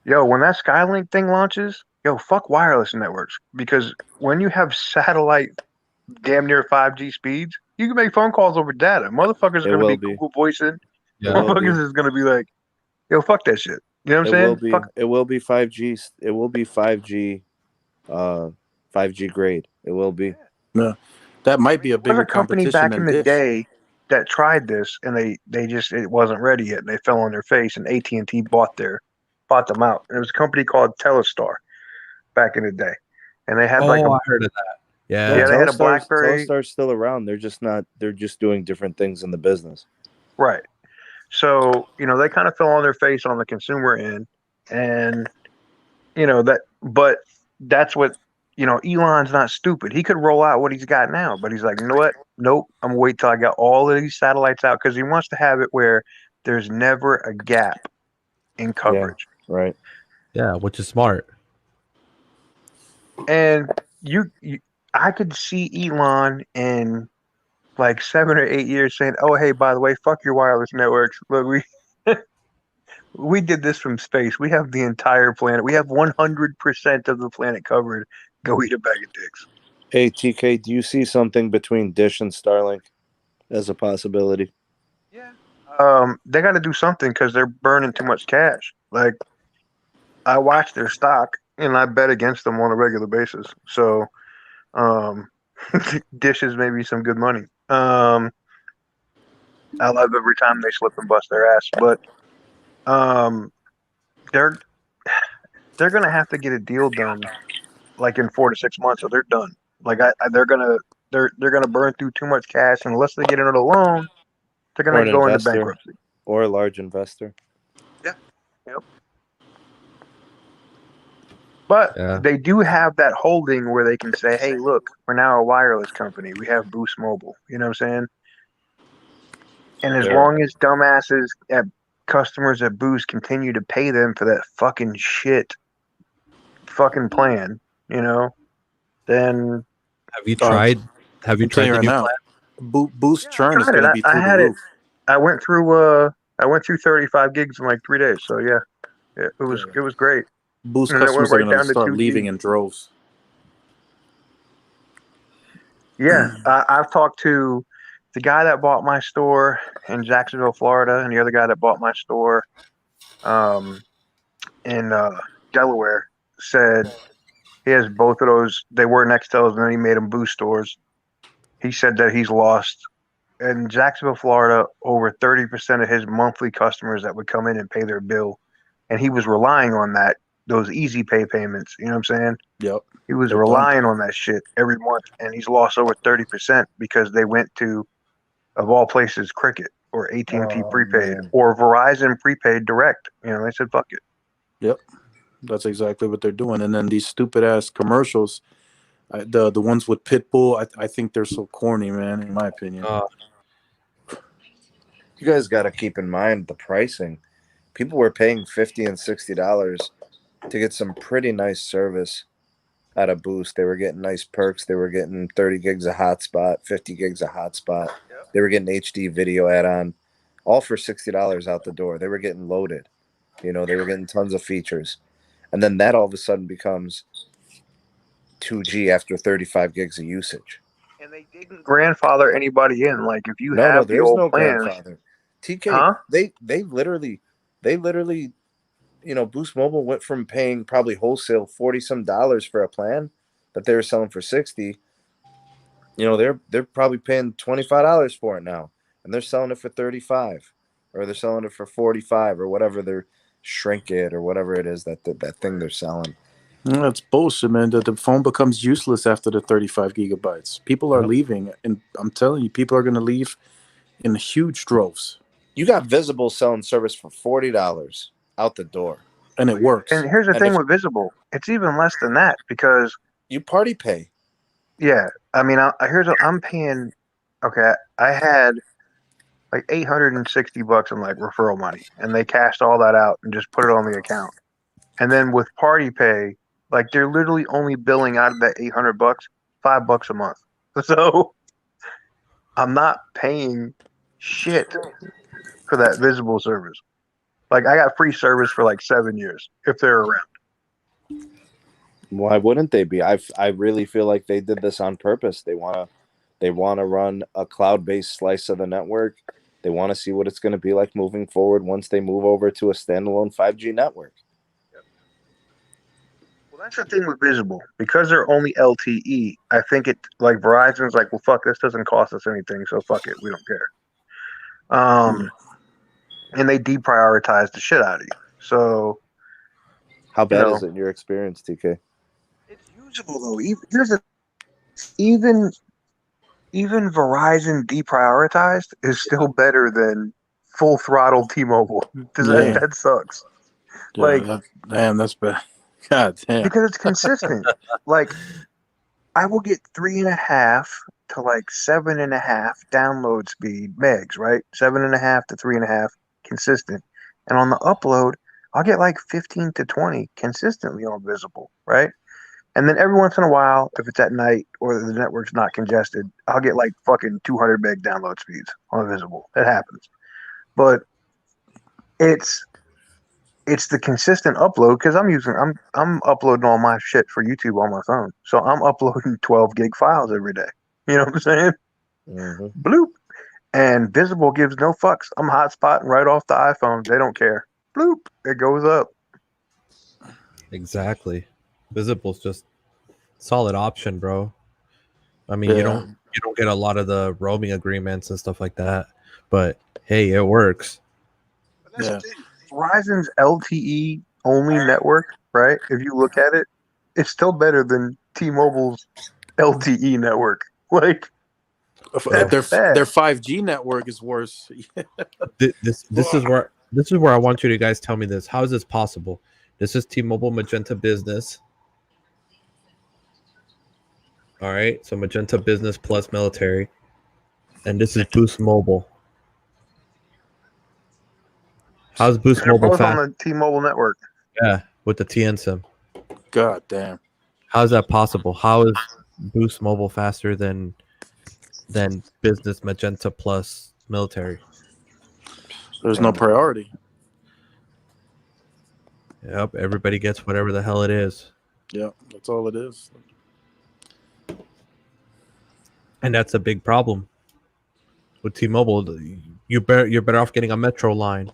Yo, when that Skylink thing launches, yo, fuck wireless networks. Because when you have satellite damn near 5G speeds, you can make phone calls over data. Motherfuckers are It going to be will be. Google voicing. It will be. Motherfuckers is going to be like, yo, fuck that shit. You know what I'm It will saying? be. Fuck. It will be 5G. It will be 5G. 5G grade. It will be. Yeah. That might be a There was bigger a company competition back than in the Dish. day that tried this, and they just it wasn't ready yet. And they fell on their face, and AT&T bought them out. And it was a company called Telestar back in the day, and they had like Oh, a I heard of that. No, Yeah. they had a BlackBerry. Telstar's still around. They're just not. They're just doing different things in the business. Right. So, they kind of fell on their face on the consumer end. And, but that's what, Elon's not stupid. He could roll out what he's got now, but he's like, you know what? Nope. I'm going to wait till I got all of these satellites out because he wants to have it where there's never a gap in coverage. Yeah, right. Yeah, which is smart. And I could see Elon in like 7 or 8 years saying, oh, hey, by the way, fuck your wireless networks. Look, we did this from space. We have the entire planet. We have 100% of the planet covered. Go eat a bag of dicks. Hey, TK, do you see something between Dish and Starlink as a possibility? Yeah. They got to do something because they're burning too much cash. Like, I watch their stock and I bet against them on a regular basis. So, Dish is maybe some good money. I love every time they slip and bust their ass, but they're gonna have to get a deal done like in 4 to 6 months, or they're done. Like they're gonna burn through too much cash, and unless they get another loan, they're Or gonna an go into investor, bankruptcy. or a large investor? Yeah. Yep. But Yeah. they do have that holding where they can say, "Hey, look, we're now a wireless company. We have Boost Mobile." You know what I'm saying? And as Yeah. long as dumbasses at customers at Boost continue to pay them for that fucking shit fucking plan, then Have you tried? Have you I'm telling tried you the right new now, plan? Boost churn is tried going it. to be I through the had it. roof. I went through 35 gigs in like 3 days. So yeah, it was great. Boost And then it went customers are right going to down to start 2 G. leaving in droves. Yeah, I've talked to the guy that bought my store in Jacksonville, Florida, and the other guy that bought my store um, in Delaware. Said he has both of those. They were Nextels, and then he made them Boost stores. He said that he's lost in Jacksonville, Florida, over 30% of his monthly customers that would come in and pay their bill, and he was relying on those easy pay payments. You know what I'm saying? Yep. He was They're done. relying on that shit every month, and he's lost over 30% because they went to, of all places, Cricket or AT&T prepaid man. or Verizon prepaid direct. They said fuck it. Yep. That's exactly what they're doing. And then these stupid ass commercials, the ones with Pitbull, I think they're so corny, man. In my opinion. You guys got to keep in mind the pricing. People were paying $50 and $60 to get some pretty nice service out of Boost. They were getting nice perks. They were getting 30 gigs of hotspot, 50 gigs of hotspot. They were getting HD video add-on, all for $60 out the door. They were getting loaded. They were getting tons of features. And then that all of a sudden becomes 2G after 35 gigs of usage. And they didn't grandfather anybody in. Like if you No, have the there's old no plans, grandfather. TK, huh? they literally, Boost Mobile went from paying probably wholesale $40 for a plan that they were selling for $60. They're probably paying $25 for it now, and they're selling it for $35, or they're selling it for $45, or whatever they're shrink it or whatever it is that thing they're selling. That's bullshit, man. The phone becomes useless after the 35 gigabytes. People are leaving, and I'm telling you, people are going to leave in huge droves. You got Visible selling service for $40 out the door, and it works. And here's the thing with Visible, it's even less than that because you party pay. Yeah, I mean, I'm paying. Okay, I had like $860 in like referral money, and they cashed all that out and just put it on the account. And then with Party Pay, like they're literally only billing out of that $800, $5 a month. So I'm not paying shit for that Visible service. Like I got free service for like 7 years if they're around. Why wouldn't they be? I really feel like they did this on purpose. They wanna run a cloud-based slice of the network. They want to see what it's going to be like moving forward once they move over to a standalone 5G network. Well, that's the thing with Visible. Because they're only LTE, I think it like Verizon's like, well, fuck, this doesn't cost us anything, so fuck it, we don't care. And they deprioritize the shit out of you. So How bad is it in your experience, TK? it's usable though. Even Verizon deprioritized is still better than full throttle T-Mobile. That sucks. Yeah, Like, damn, that's bad. God damn. because it's consistent. Like, I will get 3.5 to like 7.5 download speed megs, right? 7.5 to 3.5 consistent. And on the upload, I'll get like 15 to 20 consistently on Visible, right? And then every once in a while, if it's at night or the network's not congested, I'll get like fucking 200 meg download speeds on Visible. It happens. But it's the consistent upload because I'm uploading all my shit for YouTube on my phone. So I'm uploading 12 gig files every day. You know what I'm saying? Mm-hmm. Bloop. And Visible gives no fucks. I'm hotspotting right off the iPhone. They don't care. Bloop. It goes up. Exactly. Visible's just solid option, bro. I mean, you don't get a lot of the roaming agreements and stuff like that, but hey, it works. Yeah. Verizon's LTE only network, right? If you look at it, it's still better than T-Mobile's LTE network. Like their 5G network is worse. This is where I want you to guys tell me this. How is this possible? This is T-Mobile Magenta Business. All right, so Magenta Business plus military, and this is Boost Mobile. How's Boost Mobile both fast? on the T-Mobile network? Yeah, with the TN SIM. God damn. How is that possible? How is Boost Mobile faster than Business Magenta plus military? There's no priority. Yep, everybody gets whatever the hell it is. Yeah, that's all it is. And that's a big problem with T-Mobile. You're better off getting a Metro line.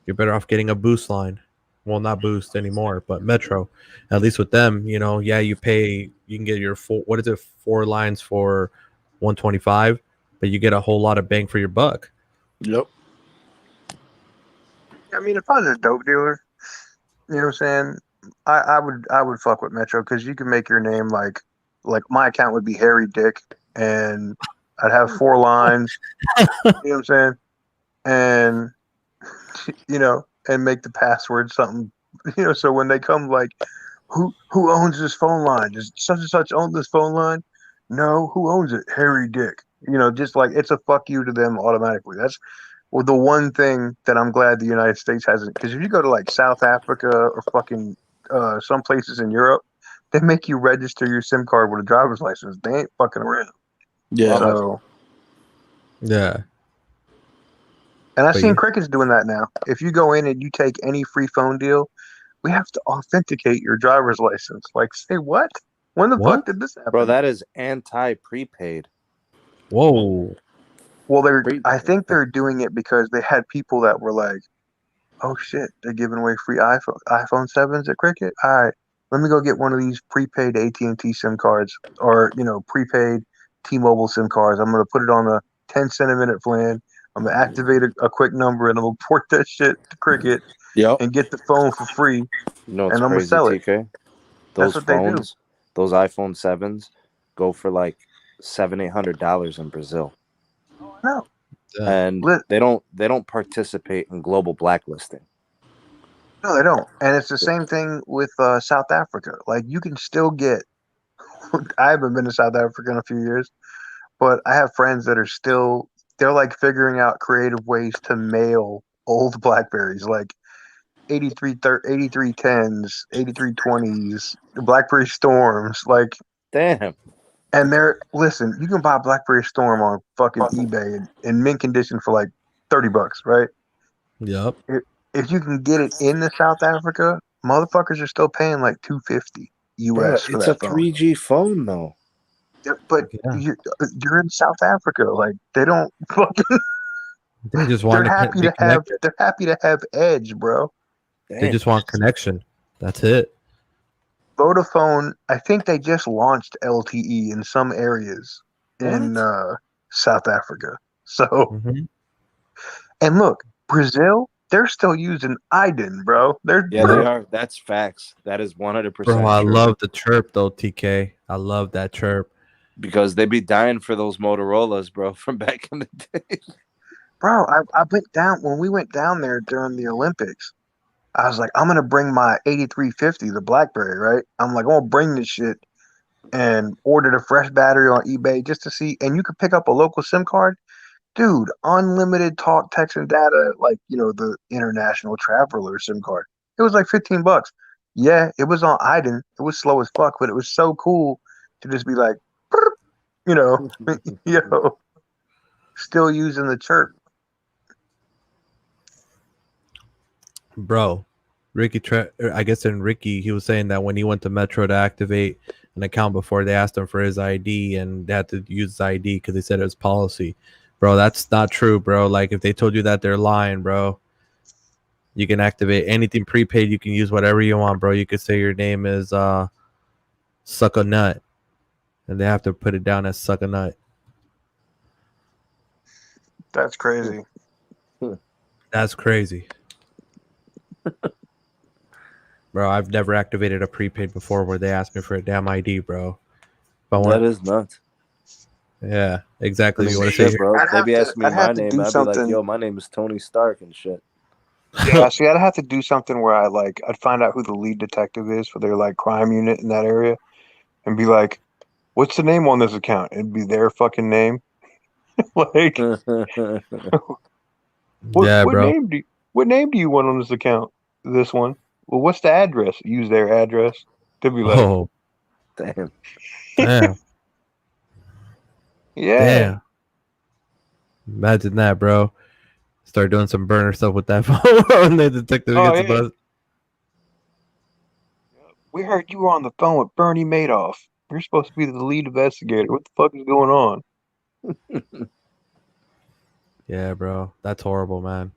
You're better off getting a Boost line. Well, not Boost anymore, but Metro. At least with them, you can get your 4 lines for $125, but you get a whole lot of bang for your buck. Yep. I mean, if I was a dope dealer, you know what I'm saying? I would fuck with Metro because you can make your name like my account would be Harry Dick, and I'd have 4 lines. You know what I'm saying? And and make the password something. So when they come, like, who owns this phone line? Does such and such own this phone line? No, who owns it? Harry Dick. Just like it's a fuck you to them automatically. That's the one thing that I'm glad the United States hasn't. Because if you go to like South Africa or fucking some places in Europe, they make you register your SIM card with a driver's license. They ain't fucking around. Yeah. So, yeah. And I've seen Cricket's doing that now. If you go in and you take any free phone deal, we have to authenticate your driver's license. Like, say what? When the fuck did this happen? Bro, that is anti-prepaid. Whoa. Well, I think they're doing it because they had people that were like, oh shit, they're giving away free iPhone 7s at Cricket. All right, let me go get one of these prepaid AT&T SIM cards or, prepaid T-Mobile SIM cards. I'm going to put it on a 10-cent a minute plan. I'm going to activate a quick number and I'm going to port that shit to Cricket and get the phone for free. It's and I'm crazy, going to sell TK. it. Those That's what phones, they do. those iPhone 7s go for like $700-800 in Brazil. No. And they don't participate in global blacklisting. No, they don't. And it's the same thing with South Africa. Like, you can still get I haven't been to South Africa in a few years, but I have friends that they're like figuring out creative ways to mail old Blackberries. Like, 8310s, 8320s, BlackBerry Storms, like, Damn. and listen, you can buy a BlackBerry Storm on fucking eBay in mint condition for like $30, right? Yep. If you can get it in the South Africa, motherfuckers are still paying like $250 Bro, US for it's a that phone. 3G phone though. But Yeah. you're in South Africa, like they don't fucking. They just They're want to happy be to have. connected. They're happy to have Edge, bro. They Damn. just want connection. That's it. Vodafone, I think they just launched LTE in some areas in South Africa. So, Mhm. and look, Brazil, they're still using IDEN, bro. Yeah, they are. That's facts. That is 100% Bro, I true. love the chirp though, TK. I love that chirp. Because they be dying for those Motorola's, bro, from back in the day. Bro, I went down when we went down there during the Olympics. I was like, I'm gonna bring my 8350, the BlackBerry, right? I'm like, I'm gonna bring this shit and ordered a fresh battery on eBay just to see. And you could pick up a local SIM card, dude. Unlimited talk, text, and data, like the international traveler SIM card. It was like $15. Yeah, it was on IDEN. It was slow as fuck, but it was so cool to just be like, "Burp," you know, yo, still using the chirp. Bro, I guess in Ricky, he was saying that when he went to Metro to activate an account before, they asked him for his ID and they had to use his ID because they said it was policy. Bro, that's not true, bro. Like, if they told you that, they're lying, bro. You can activate anything prepaid. You can use whatever you want, bro. You could say your name is Suck a Nut, and they have to put it down as Suck a Nut. That's crazy. That's crazy. Bro, I've never activated a prepaid before where they asked me for a damn ID, bro. That is nuts. Yeah, exactly. You want to Shit, say, bro. They be asking me I'd have my to name. do I'd be like, something. yo, my name is Tony Stark and shit. Yeah, see, I'd have to do something where I'd find out who the lead detective is for their like crime unit in that area, and be like, "What's the name on this account?" It'd be their fucking name. Like, yeah, bro. what name do you want on this account? This one. Well, what's the address? Use their address. They'd be like, Oh, Damn. damn, yeah. damn. Imagine that, bro. Start doing some burner stuff with that phone, and the detective Oh, gets a yeah. buzz. We heard you were on the phone with Bernie Madoff. You're supposed to be the lead investigator. What the fuck is going on? Yeah, bro. That's horrible, man.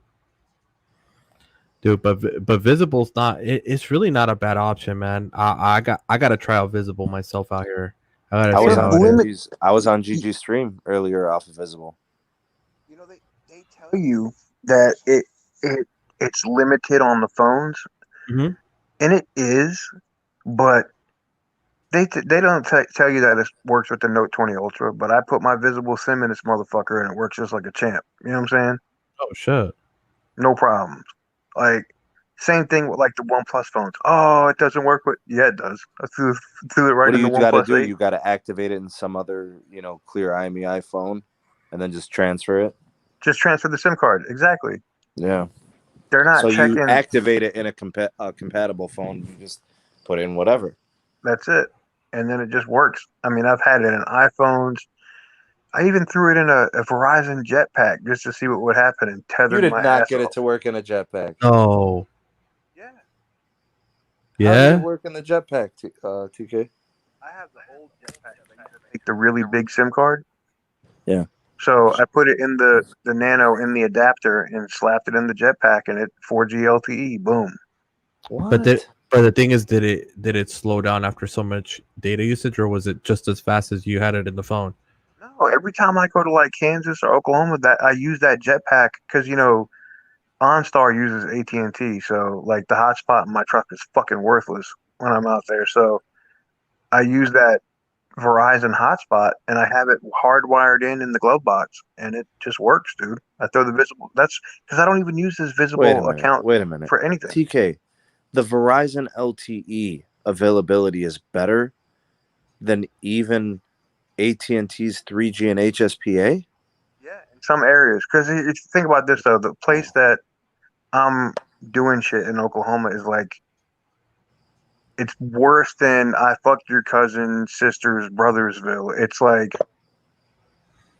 Dude, but Visible's not. It's really not a bad option, man. I got to try out Visible myself out here. I gotta see how it is. I was on GG stream earlier off of Visible. They tell you that it's limited on the phones, Mm-hmm. and it is, but they don't tell you that it works with the Note 20 Ultra. But I put my Visible SIM in this motherfucker, and it works just like a champ. You know what I'm saying? Oh shit. No problems. Like same thing with like the OnePlus phones. Oh, it doesn't work with. Yeah, it does. I threw it right What do in the you got to OnePlus do? 8. You got to activate it in some other, clear IMEI phone, and then just transfer it. Just transfer the SIM card. Exactly. Yeah. They're not So checking. you activate it in a compatible phone. You just put in whatever. That's it, and then it just works. I mean, I've had it in iPhones. I even threw it in a Verizon jetpack just to see what would happen and You tethered did my not ass get off. it to work in a jetpack. Oh. Yeah. How did Yeah. it work in the jetpack, TK? I have the old jetpack. Like the really big SIM card. Yeah. So I put it in the Nano in the adapter and slapped it in the jetpack, and it 4G LTE. Boom. What? But the thing is, did it slow down after so much data usage, or was it just as fast as you had it in the phone? No, every time I go to like Kansas or Oklahoma, that I use that jetpack because OnStar uses AT&T, so like the hotspot in my truck is fucking worthless when I'm out there. So I use that Verizon hotspot and I have it hardwired in the glove box, and it just works, dude. I throw the Visible. That's because I don't even use this Visible account Wait a minute. for anything. TK, the Verizon LTE availability is better than even AT&T's 3G and HSPA? Yeah, in some areas. Because if you think about this, though, the place that I'm doing shit in Oklahoma is like, it's worse than I fucked your cousin's sister's brothersville. It's like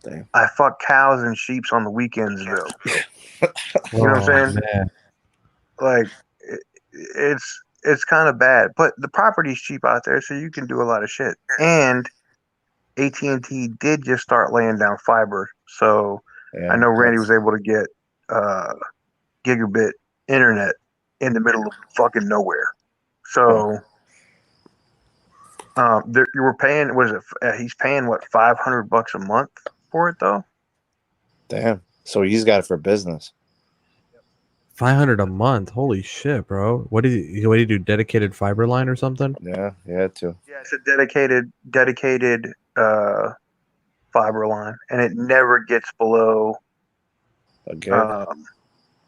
Damn. I fuck cows and sheeps on the weekendsville. You know what I'm saying? Man. Like it's kind of bad, but the property's cheap out there, so you can do a lot of shit. And AT&T did just start laying down fiber, so Yeah, I know Randy was able to get gigabit internet in the middle of fucking nowhere. So you were paying. Was it? He's paying what, $500 a month for it though? Damn. So he's got it for business. 500 a month. Holy shit, bro. What do you do? Dedicated fiber line or something? Yeah, too. Yeah, it's a dedicated fiber line, and it never gets below A gig.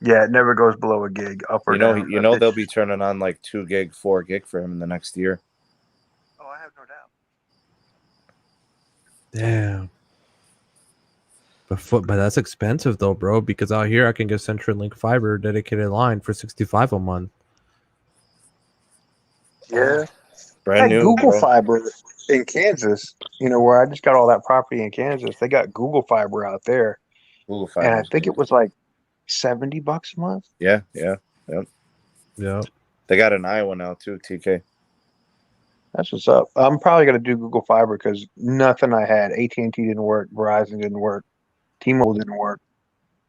Yeah, it never goes below a gig up or down. They'll be turning on like 2 gig, 4 gig for him in the next year. Oh, I have no doubt. Damn. But that's expensive though, bro. Because out here I can get CenturyLink fiber dedicated line for $65 a month. Yeah, Brand new. Google bro. Fiber in Kansas. You know where I just got all that property in Kansas. They got Google Fiber out there, Google Fiber. and I think it was like $70 a month. Yeah. Yeah. They got an Iowa now too, TK. That's what's up. I'm probably gonna do Google Fiber because nothing I had. AT&T didn't work. Verizon didn't work. T-Mobile didn't work.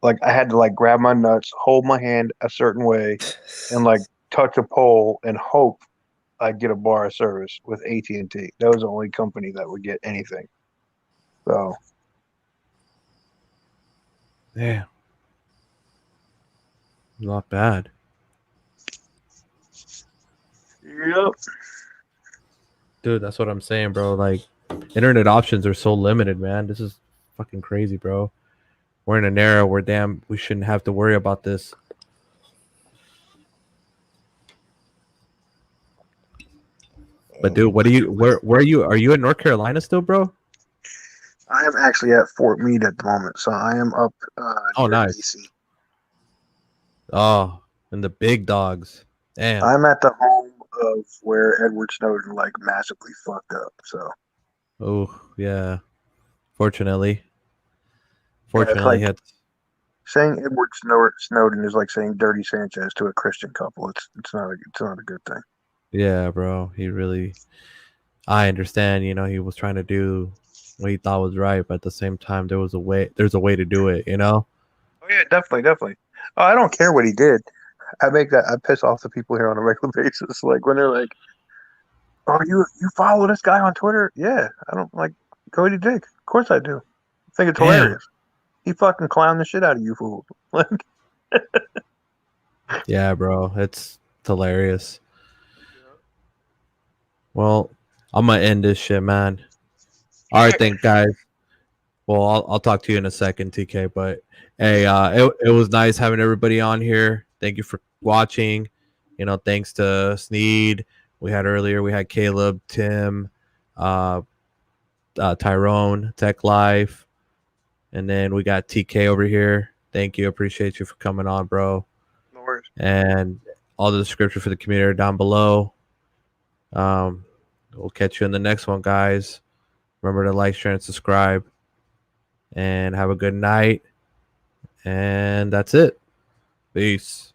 Like I had to like grab my nuts, hold my hand a certain way, and like touch a pole and hope I'd get a bar of service with AT&T. That was the only company that would get anything. So Damn. Not bad. yep. Dude, that's what I'm saying, bro. Like, internet options are so limited, man. This is fucking crazy, bro. We're in an era where, damn, we shouldn't have to worry about this. But, dude, where are you? Are you in North Carolina still, bro? I am actually at Fort Meade at the moment, so I am up. Oh, near nice. DC. Oh, and the big dogs. Damn. I'm at the home of where Edward Snowden like massively fucked up. So Oh, yeah. Fortunately. like- he had saying Edward Snowden is like saying Dirty Sanchez to a Christian couple. It's not a good thing. Yeah, bro. He really. I understand. You know, he was trying to do what he thought was right, but at the same time, there's a way to do it. You know. Oh yeah, definitely. Oh, I don't care what he did. I piss off the people here on a regular basis. Like when they're like, "Oh, you follow this guy on Twitter?" Yeah, I don't like Cody Dick. Of course I do. I think it's Damn. hilarious. He fucking clowned the shit out of you fools. Like, Yeah, bro. It's hilarious. Well, I'm gonna end this shit, man. All right, thank guys. Well, I'll talk to you in a second, TK. But hey, it was nice having everybody on here. Thank you for watching. You know, thanks to Sneed. We had Caleb, Tim, Tyrone, Tech Life, and then we got TK over here. Thank you, appreciate you for coming on, bro. no worries. And all the description for the community are down below. We'll catch you in the next one, guys. Remember to like, share, and subscribe. And have a good night. And that's it. Peace.